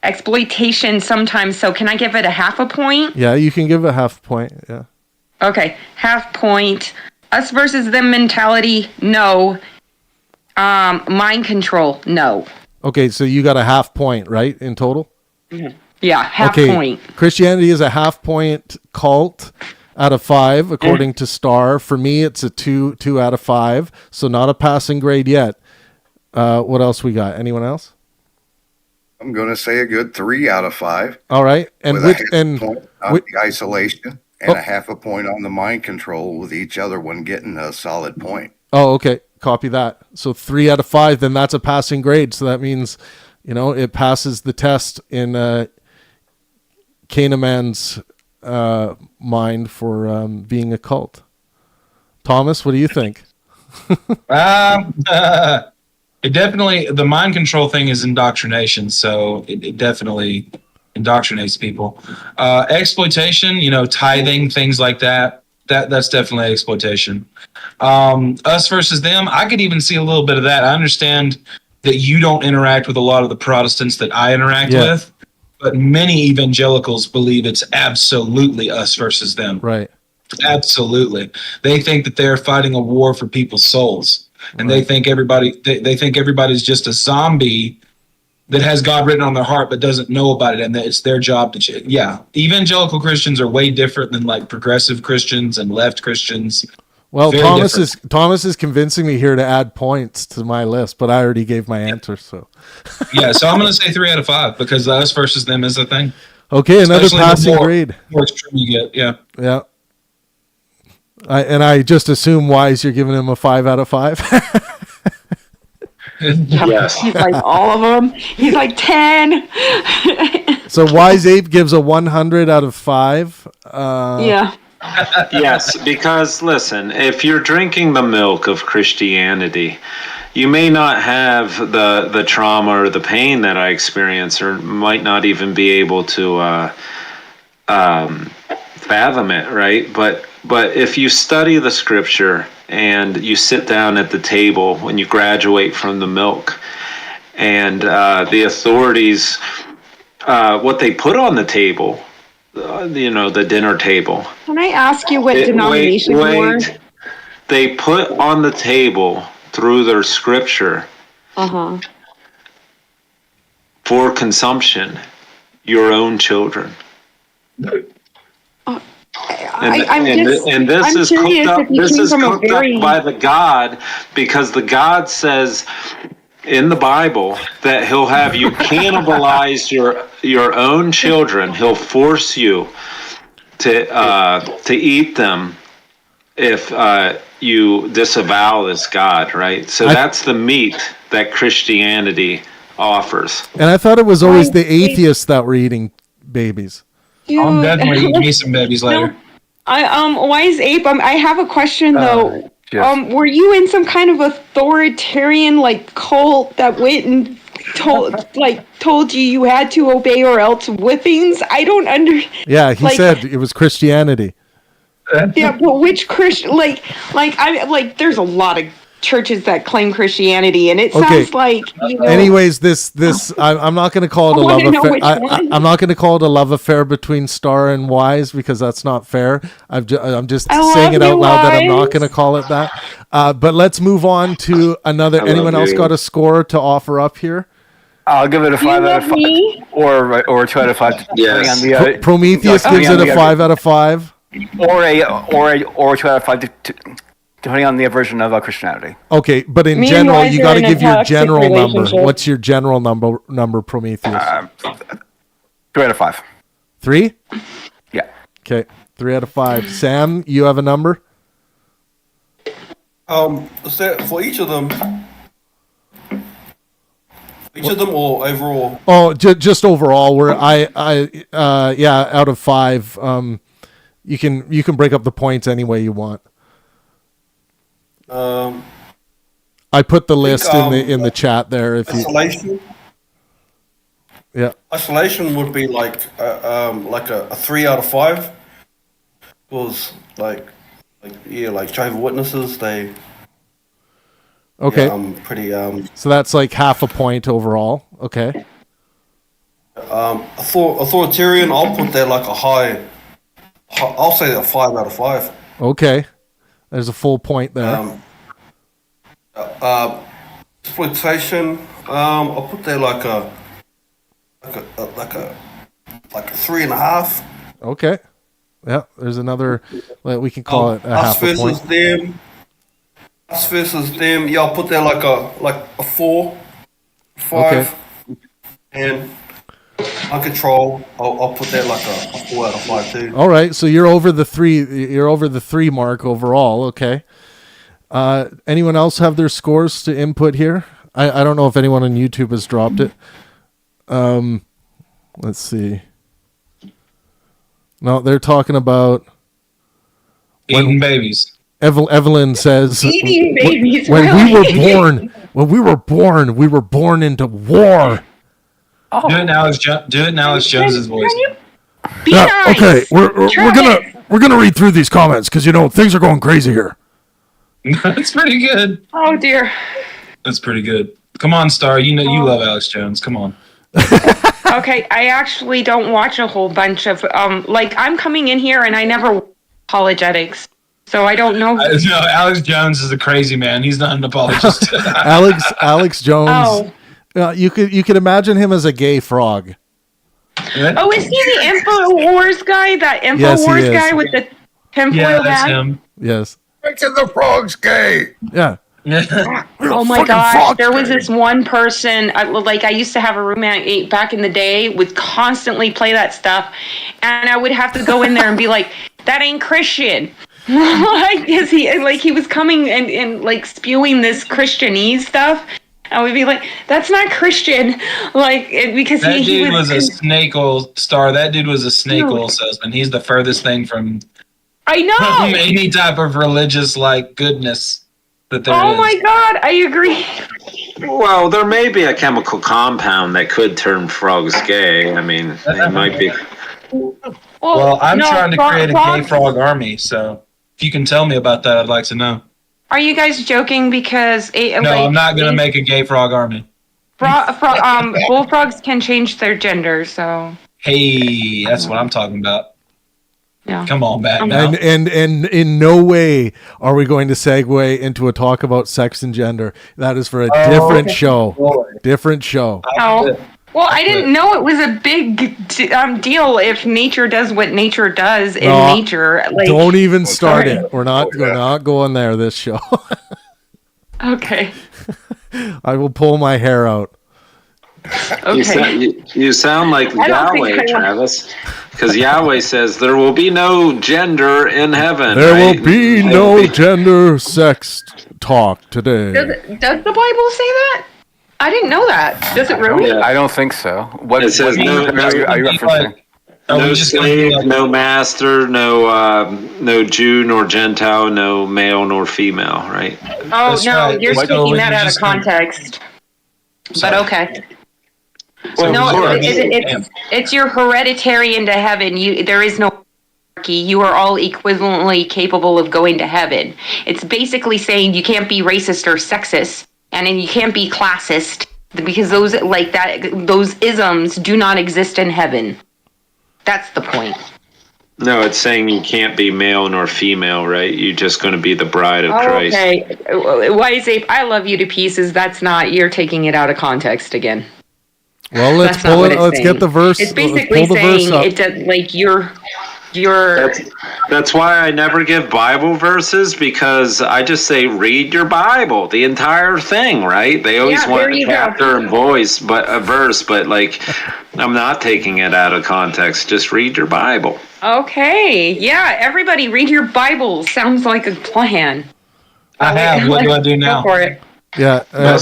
Exploitation sometimes. So can I give it a 0.5 point? Yeah, you can give a 0.5 point. Yeah. Okay, 0.5 point. Us versus them mentality, no. Mind control, no. Okay, so you got a 0.5 point, right, in total? Mm-hmm. Yeah, 0.5 point. Christianity is a 0.5 point cult out of 5, according to Star. For me, it's a 2 out of 5, so not a passing grade yet. What else we got? Anyone else? I'm going to say a good 3 out of 5. All right, and with with a 0.5 and point on with, the isolation and a 0.5 point on the mind control, with each other one getting a solid point. oh, okay, copy that. So 3 out of 5, then that's a passing grade. So that means, it passes the test in Kahneman's mind for being a cult. Thomas, what do you think? It definitely, the mind control thing is indoctrination, so it definitely indoctrinates people. Exploitation, tithing, things like that's definitely exploitation. Us versus them, I could even see a little bit of that. I understand that you don't interact with a lot of the Protestants that I interact with, but many evangelicals believe it's absolutely us versus them. Right. Absolutely. They think that they're fighting a war for people's souls. And they think everybody's just a zombie that has God written on their heart but doesn't know about it, and that it's their job to evangelical Christians are way different than like progressive Christians and left Christians. Well, Very Thomas is convincing me here to add points to my list, but I already gave my answer. So so I'm going to say 3 out of 5 because the us versus them is a thing. Okay, another Especially passing the grade. More extreme you get, yeah. I just assume Wise, you're giving him a 5 out of 5. Yes. He's like all of them. He's like 10. So Wise Ape gives a 100 out of 5. Yeah. Yes, because listen, if you're drinking the milk of Christianity, you may not have the trauma or the pain that I experience, or might not even be able to fathom it, right? But if you study the scripture and you sit down at the table when you graduate from the milk, and the authorities, what they put on the table, the dinner table. Can I ask you what denomination you are? They put on the table through their scripture for consumption your own children. And this is cooked up. This is cooked up by the God, because the God says in the Bible that He'll have you cannibalize your own children. He'll force you to eat them if you disavow this God, right? So that's the meat that Christianity offers. And I thought it was always the atheists that were eating babies. I'm definitely eating me some babies later. Wise Ape, I have a question though. Yes. Were you in some kind of authoritarian cult that went and told you had to obey or else whippings? I don't Yeah, he said it was Christianity. Yeah, but which Christian? There's a lot of churches that claim Christianity, and it sounds like. Anyways, this I'm not going to call it a love affair. I'm not going to call it a love affair between Star and Wise, because that's not fair. I'm just saying it out loud that I'm not going to call it that. But let's move on to another. Anyone else got a score to offer up here? I'll give it a 5 out of 5, or 2 out of 5. Yes. Prometheus gives it a 5 out of 5. Or 2 out of 5, depending on the version of Christianity. Okay, but in general, you got to give your general number. What's your general number, Prometheus? 3 out of 5. 3? Yeah. Okay, 3 out of 5. Sam, you have a number? For each of them. Or overall? Oh, just overall. Where out of 5. You can break up the points any way you want. I put the list in the chat there. If isolation. Yeah. Isolation would be like a 3 out of 5. Was like Jehovah's Witnesses. They. Okay. Yeah, pretty. So that's like half a point overall. Okay. Authoritarian. I'll put there like a high. I'll say a 5 out of 5. Okay. There's a full point there. Exploitation. I'll put there like a 3.5. Okay. Yeah. There's another. We can call it a half a point. Us versus them. Yeah, I'll put there like a 4, 5. Okay. And uncontrolled. I'll put there like a 4 out of 5 too. All right, so you're over the 3. You're over the 3 mark overall. Okay. Anyone else have their scores to input here? I don't know if anyone on YouTube has dropped it. Let's see. No, they're talking about eating babies. Evelyn says eating babies. When we were born into war. Oh. Do it in Alex Jones's voice. Be nice. Okay, we're gonna read through these comments because things are going crazy here. That's pretty good. Oh dear. That's pretty good. Come on, Star. You you love Alex Jones. Come on. Okay, I actually don't watch a whole bunch of I'm coming in here and I never apologetics, so I don't know. No, Alex Jones is a crazy man. He's not an apologist. Alex Jones. You could imagine him as a gay frog. Oh, is he the InfoWars guy? That InfoWars guy with the tinfoil hat? That's him. Yes. Making the frogs gay. Yeah. Oh my gosh, there was this one person, I used to have a roommate back in the day, would constantly play that stuff, and I would have to go in there and be like, that ain't Christian. Like, is he was coming and like spewing this Christianese stuff. I would be like, that's not Christian. Like, because that he dude was a snake oil star. That dude was a snake oil salesman. He's the furthest thing from I know any type of religious like goodness that there is. Oh my God, I agree. Well, there may be a chemical compound that could turn frogs gay. I mean, it might be. Well, I'm trying to create a gay frog army, so if you can tell me about that, I'd like to know. Are you guys joking? Because No, I'm not going to make a gay frog army. Bullfrogs can change their gender, so. Hey, that's what I'm talking about. Yeah. Come on back now. And in no way are we going to segue into a talk about sex and gender. That is for a different show. Different show. Oh. Well, I didn't know it was a big deal if nature does what nature does in nature. Like, don't even start it. We're not going there this show. Okay. I will pull my hair out. Okay. You sound like Yahweh, Travis. Because Yahweh says there will be no gender in heaven. There will be no gender sex talk today. Does the Bible say that? I didn't know that. Does it really? I don't think so. What it says? Are you referencing? No slave, no master, no Jew nor Gentile, no male nor female. Right? Oh no, you're taking that out of context. But okay. Well, no, it's your hereditary into heaven. There is no hierarchy. You are all equivalently capable of going to heaven. It's basically saying you can't be racist or sexist, and then you can't be classist because those isms do not exist in heaven. That's the point. No, it's saying you can't be male nor female, right? You're just going to be the bride of Christ. Okay. Why is it? I love you to pieces. That's not. You're taking it out of context again. Well, let's pull it. Let's get the verse. It's basically saying it does, like you're. That's why I never give Bible verses, because I just say read your Bible, the entire thing, right? They always want a chapter and verse, but like I'm not taking it out of context. Just read your Bible. Okay, yeah, everybody read your Bible. Sounds like a plan. I have. What do I do now? Go for it. Yeah, a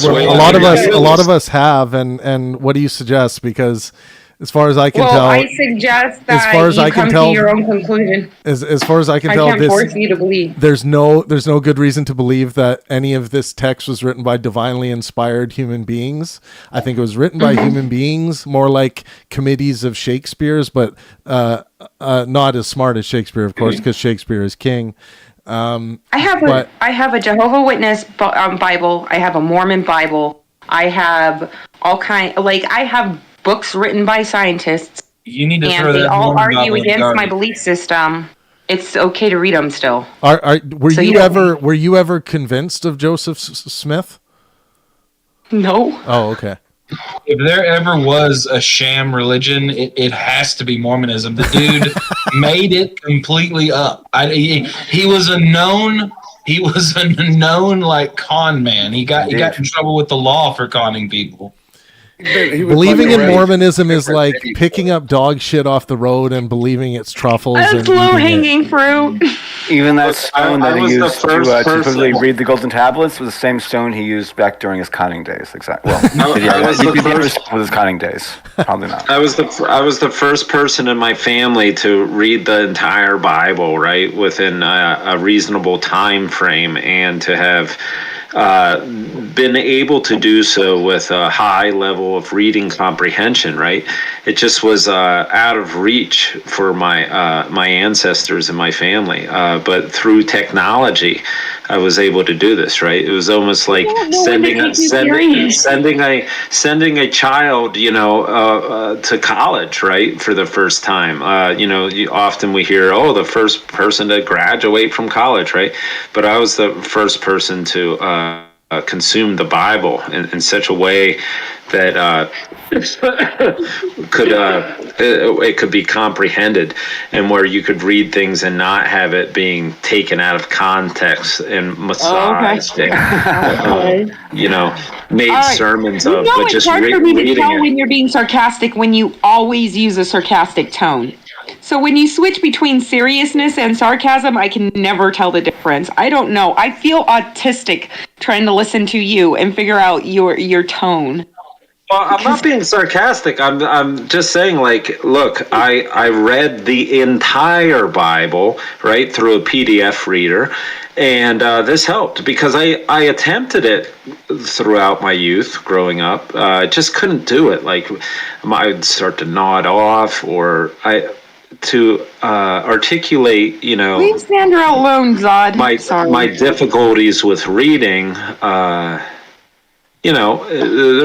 lot of us have, and what do you suggest? Because as far as I can tell, I suggest that you come to your own conclusion. As far as I can tell, can't force you to believe. There's no good reason to believe that any of this text was written by divinely inspired human beings. I think it was written by human beings, more like committees of Shakespeare's, but not as smart as Shakespeare, of course, because Shakespeare is king. I have a Jehovah's Witness Bible. I have a Mormon Bible. I have I have books written by scientists. You need to and they all argue against my belief system. It's okay to read them still. Were you ever convinced of Joseph Smith? No. Oh, okay. If there ever was a sham religion, it has to be Mormonism. The dude made it completely up. He was a known like con man. He got in trouble with the law for conning people. Believing in Mormonism is like picking up dog shit off the road and believing it's truffles. That's low-hanging fruit. Even that stone that he used to supposedly read the golden tablets was the same stone he used back during his conning days. Exactly. Well, his conning days. Probably not. I was the first person in my family to read the entire Bible, right, within a reasonable time frame, and to have been able to do so with a high level of reading comprehension, right? It just was out of reach for my ancestors and my family. But through technology, I was able to do this, right? It was almost like sending a child, to college, right, for the first time. Often we hear, the first person to graduate from college, right? But I was the first person to consume the Bible in such a way that it could be comprehended, and where you could read things and not have it being taken out of context and massaged, made sermons of. But it's just hard for me to tell it. when you're being sarcastic when you always use a sarcastic tone. So when you switch between seriousness and sarcasm, I can never tell the difference. I don't know. I feel autistic trying to listen to you and figure out your tone. Well, I'm not being sarcastic. I'm just saying, like, look, I read the entire Bible, right, through a PDF reader, and this helped because I attempted it throughout my youth growing up. I just couldn't do it. Like, I'd start to nod off, or to articulate, Leave Sandra alone, Zod. my difficulties with reading. There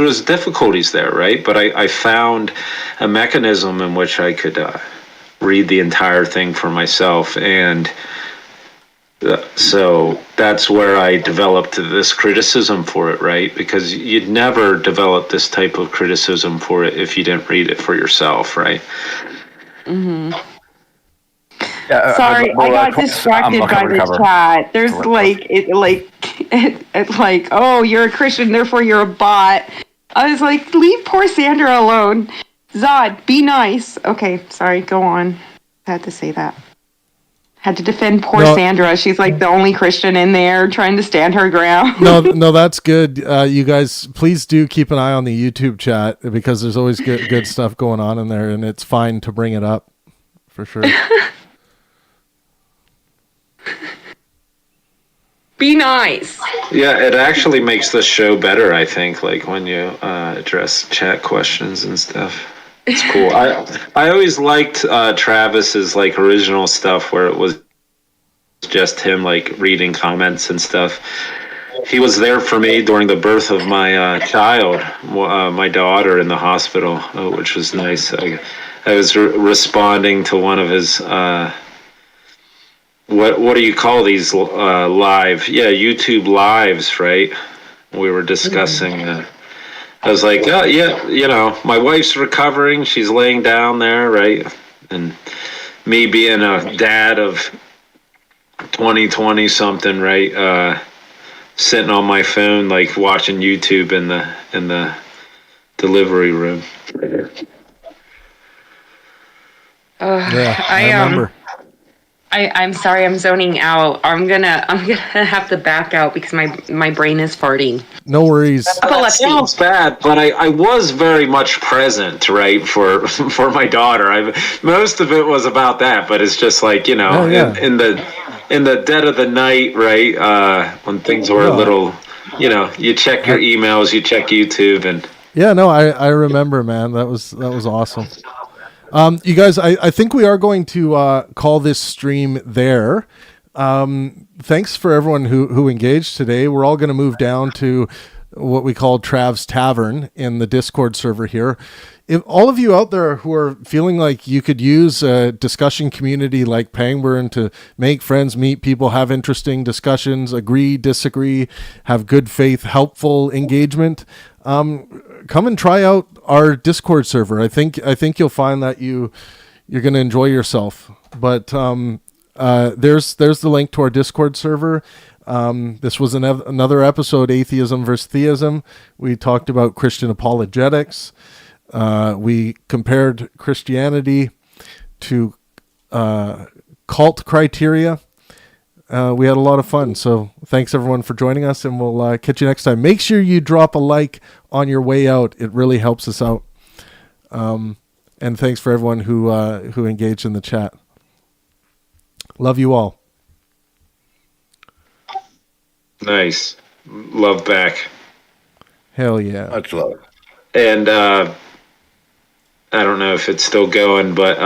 was difficulties there, right? But I found a mechanism in which I could read the entire thing for myself, and so that's where I developed this criticism for it, right? Because you'd never develop this type of criticism for it if you didn't read it for yourself, right? Mm-hmm. Sorry, I got distracted by the chat. There's like, oh, you're a Christian, therefore you're a bot. I was like, leave poor Sandra alone. Zod, be nice. Okay, sorry, go on. I had to say that. Had to defend poor Sandra. She's like the only Christian in there trying to stand her ground. No, that's good. You guys, please do keep an eye on the YouTube chat because there's always good stuff going on in there, and it's fine to bring it up for sure. Be nice. Yeah, it actually makes the show better, I think, like when you address chat questions and stuff. It's cool. I always liked Travis's like original stuff where it was just him like reading comments and stuff. He was there for me during the birth of my child, my daughter in the hospital, which was nice. I was responding to one of his what do you call these live? Yeah, YouTube lives, right? We were discussing. I was like, oh, yeah, my wife's recovering. She's laying down there, right? And me being a dad of 20 something, right? Sitting on my phone, like watching YouTube in the delivery room. Yeah, I remember. I'm sorry, I'm zoning out. I'm gonna have to back out because my brain is farting. No worries. That sounds bad, but I was very much present, right, for my daughter. Most of it was about that, but it's just like, in the dead of the night, right, when things were a little, you check your emails, you check YouTube, and I remember, man. That was awesome. You guys, I think we are going to call this stream there. Thanks for everyone who engaged today. We're all going to move down to what we call Trav's Tavern in the Discord server here. If all of you out there who are feeling like you could use a discussion community like Pangburn to make friends, meet people, have interesting discussions, agree, disagree, have good faith, helpful engagement, come and try out our Discord server. I think you'll find that you're going to enjoy yourself. But there's the link to our Discord server. This was another episode, Atheism versus Theism. We talked about Christian apologetics. We compared Christianity to cult criteria. We had a lot of fun. So thanks everyone for joining us, and we'll catch you next time. Make sure you drop a like on your way out. It really helps us out. And thanks for everyone who engaged in the chat. Love you all. Nice. Love back. Hell yeah. Much love. And I don't know if it's still going, but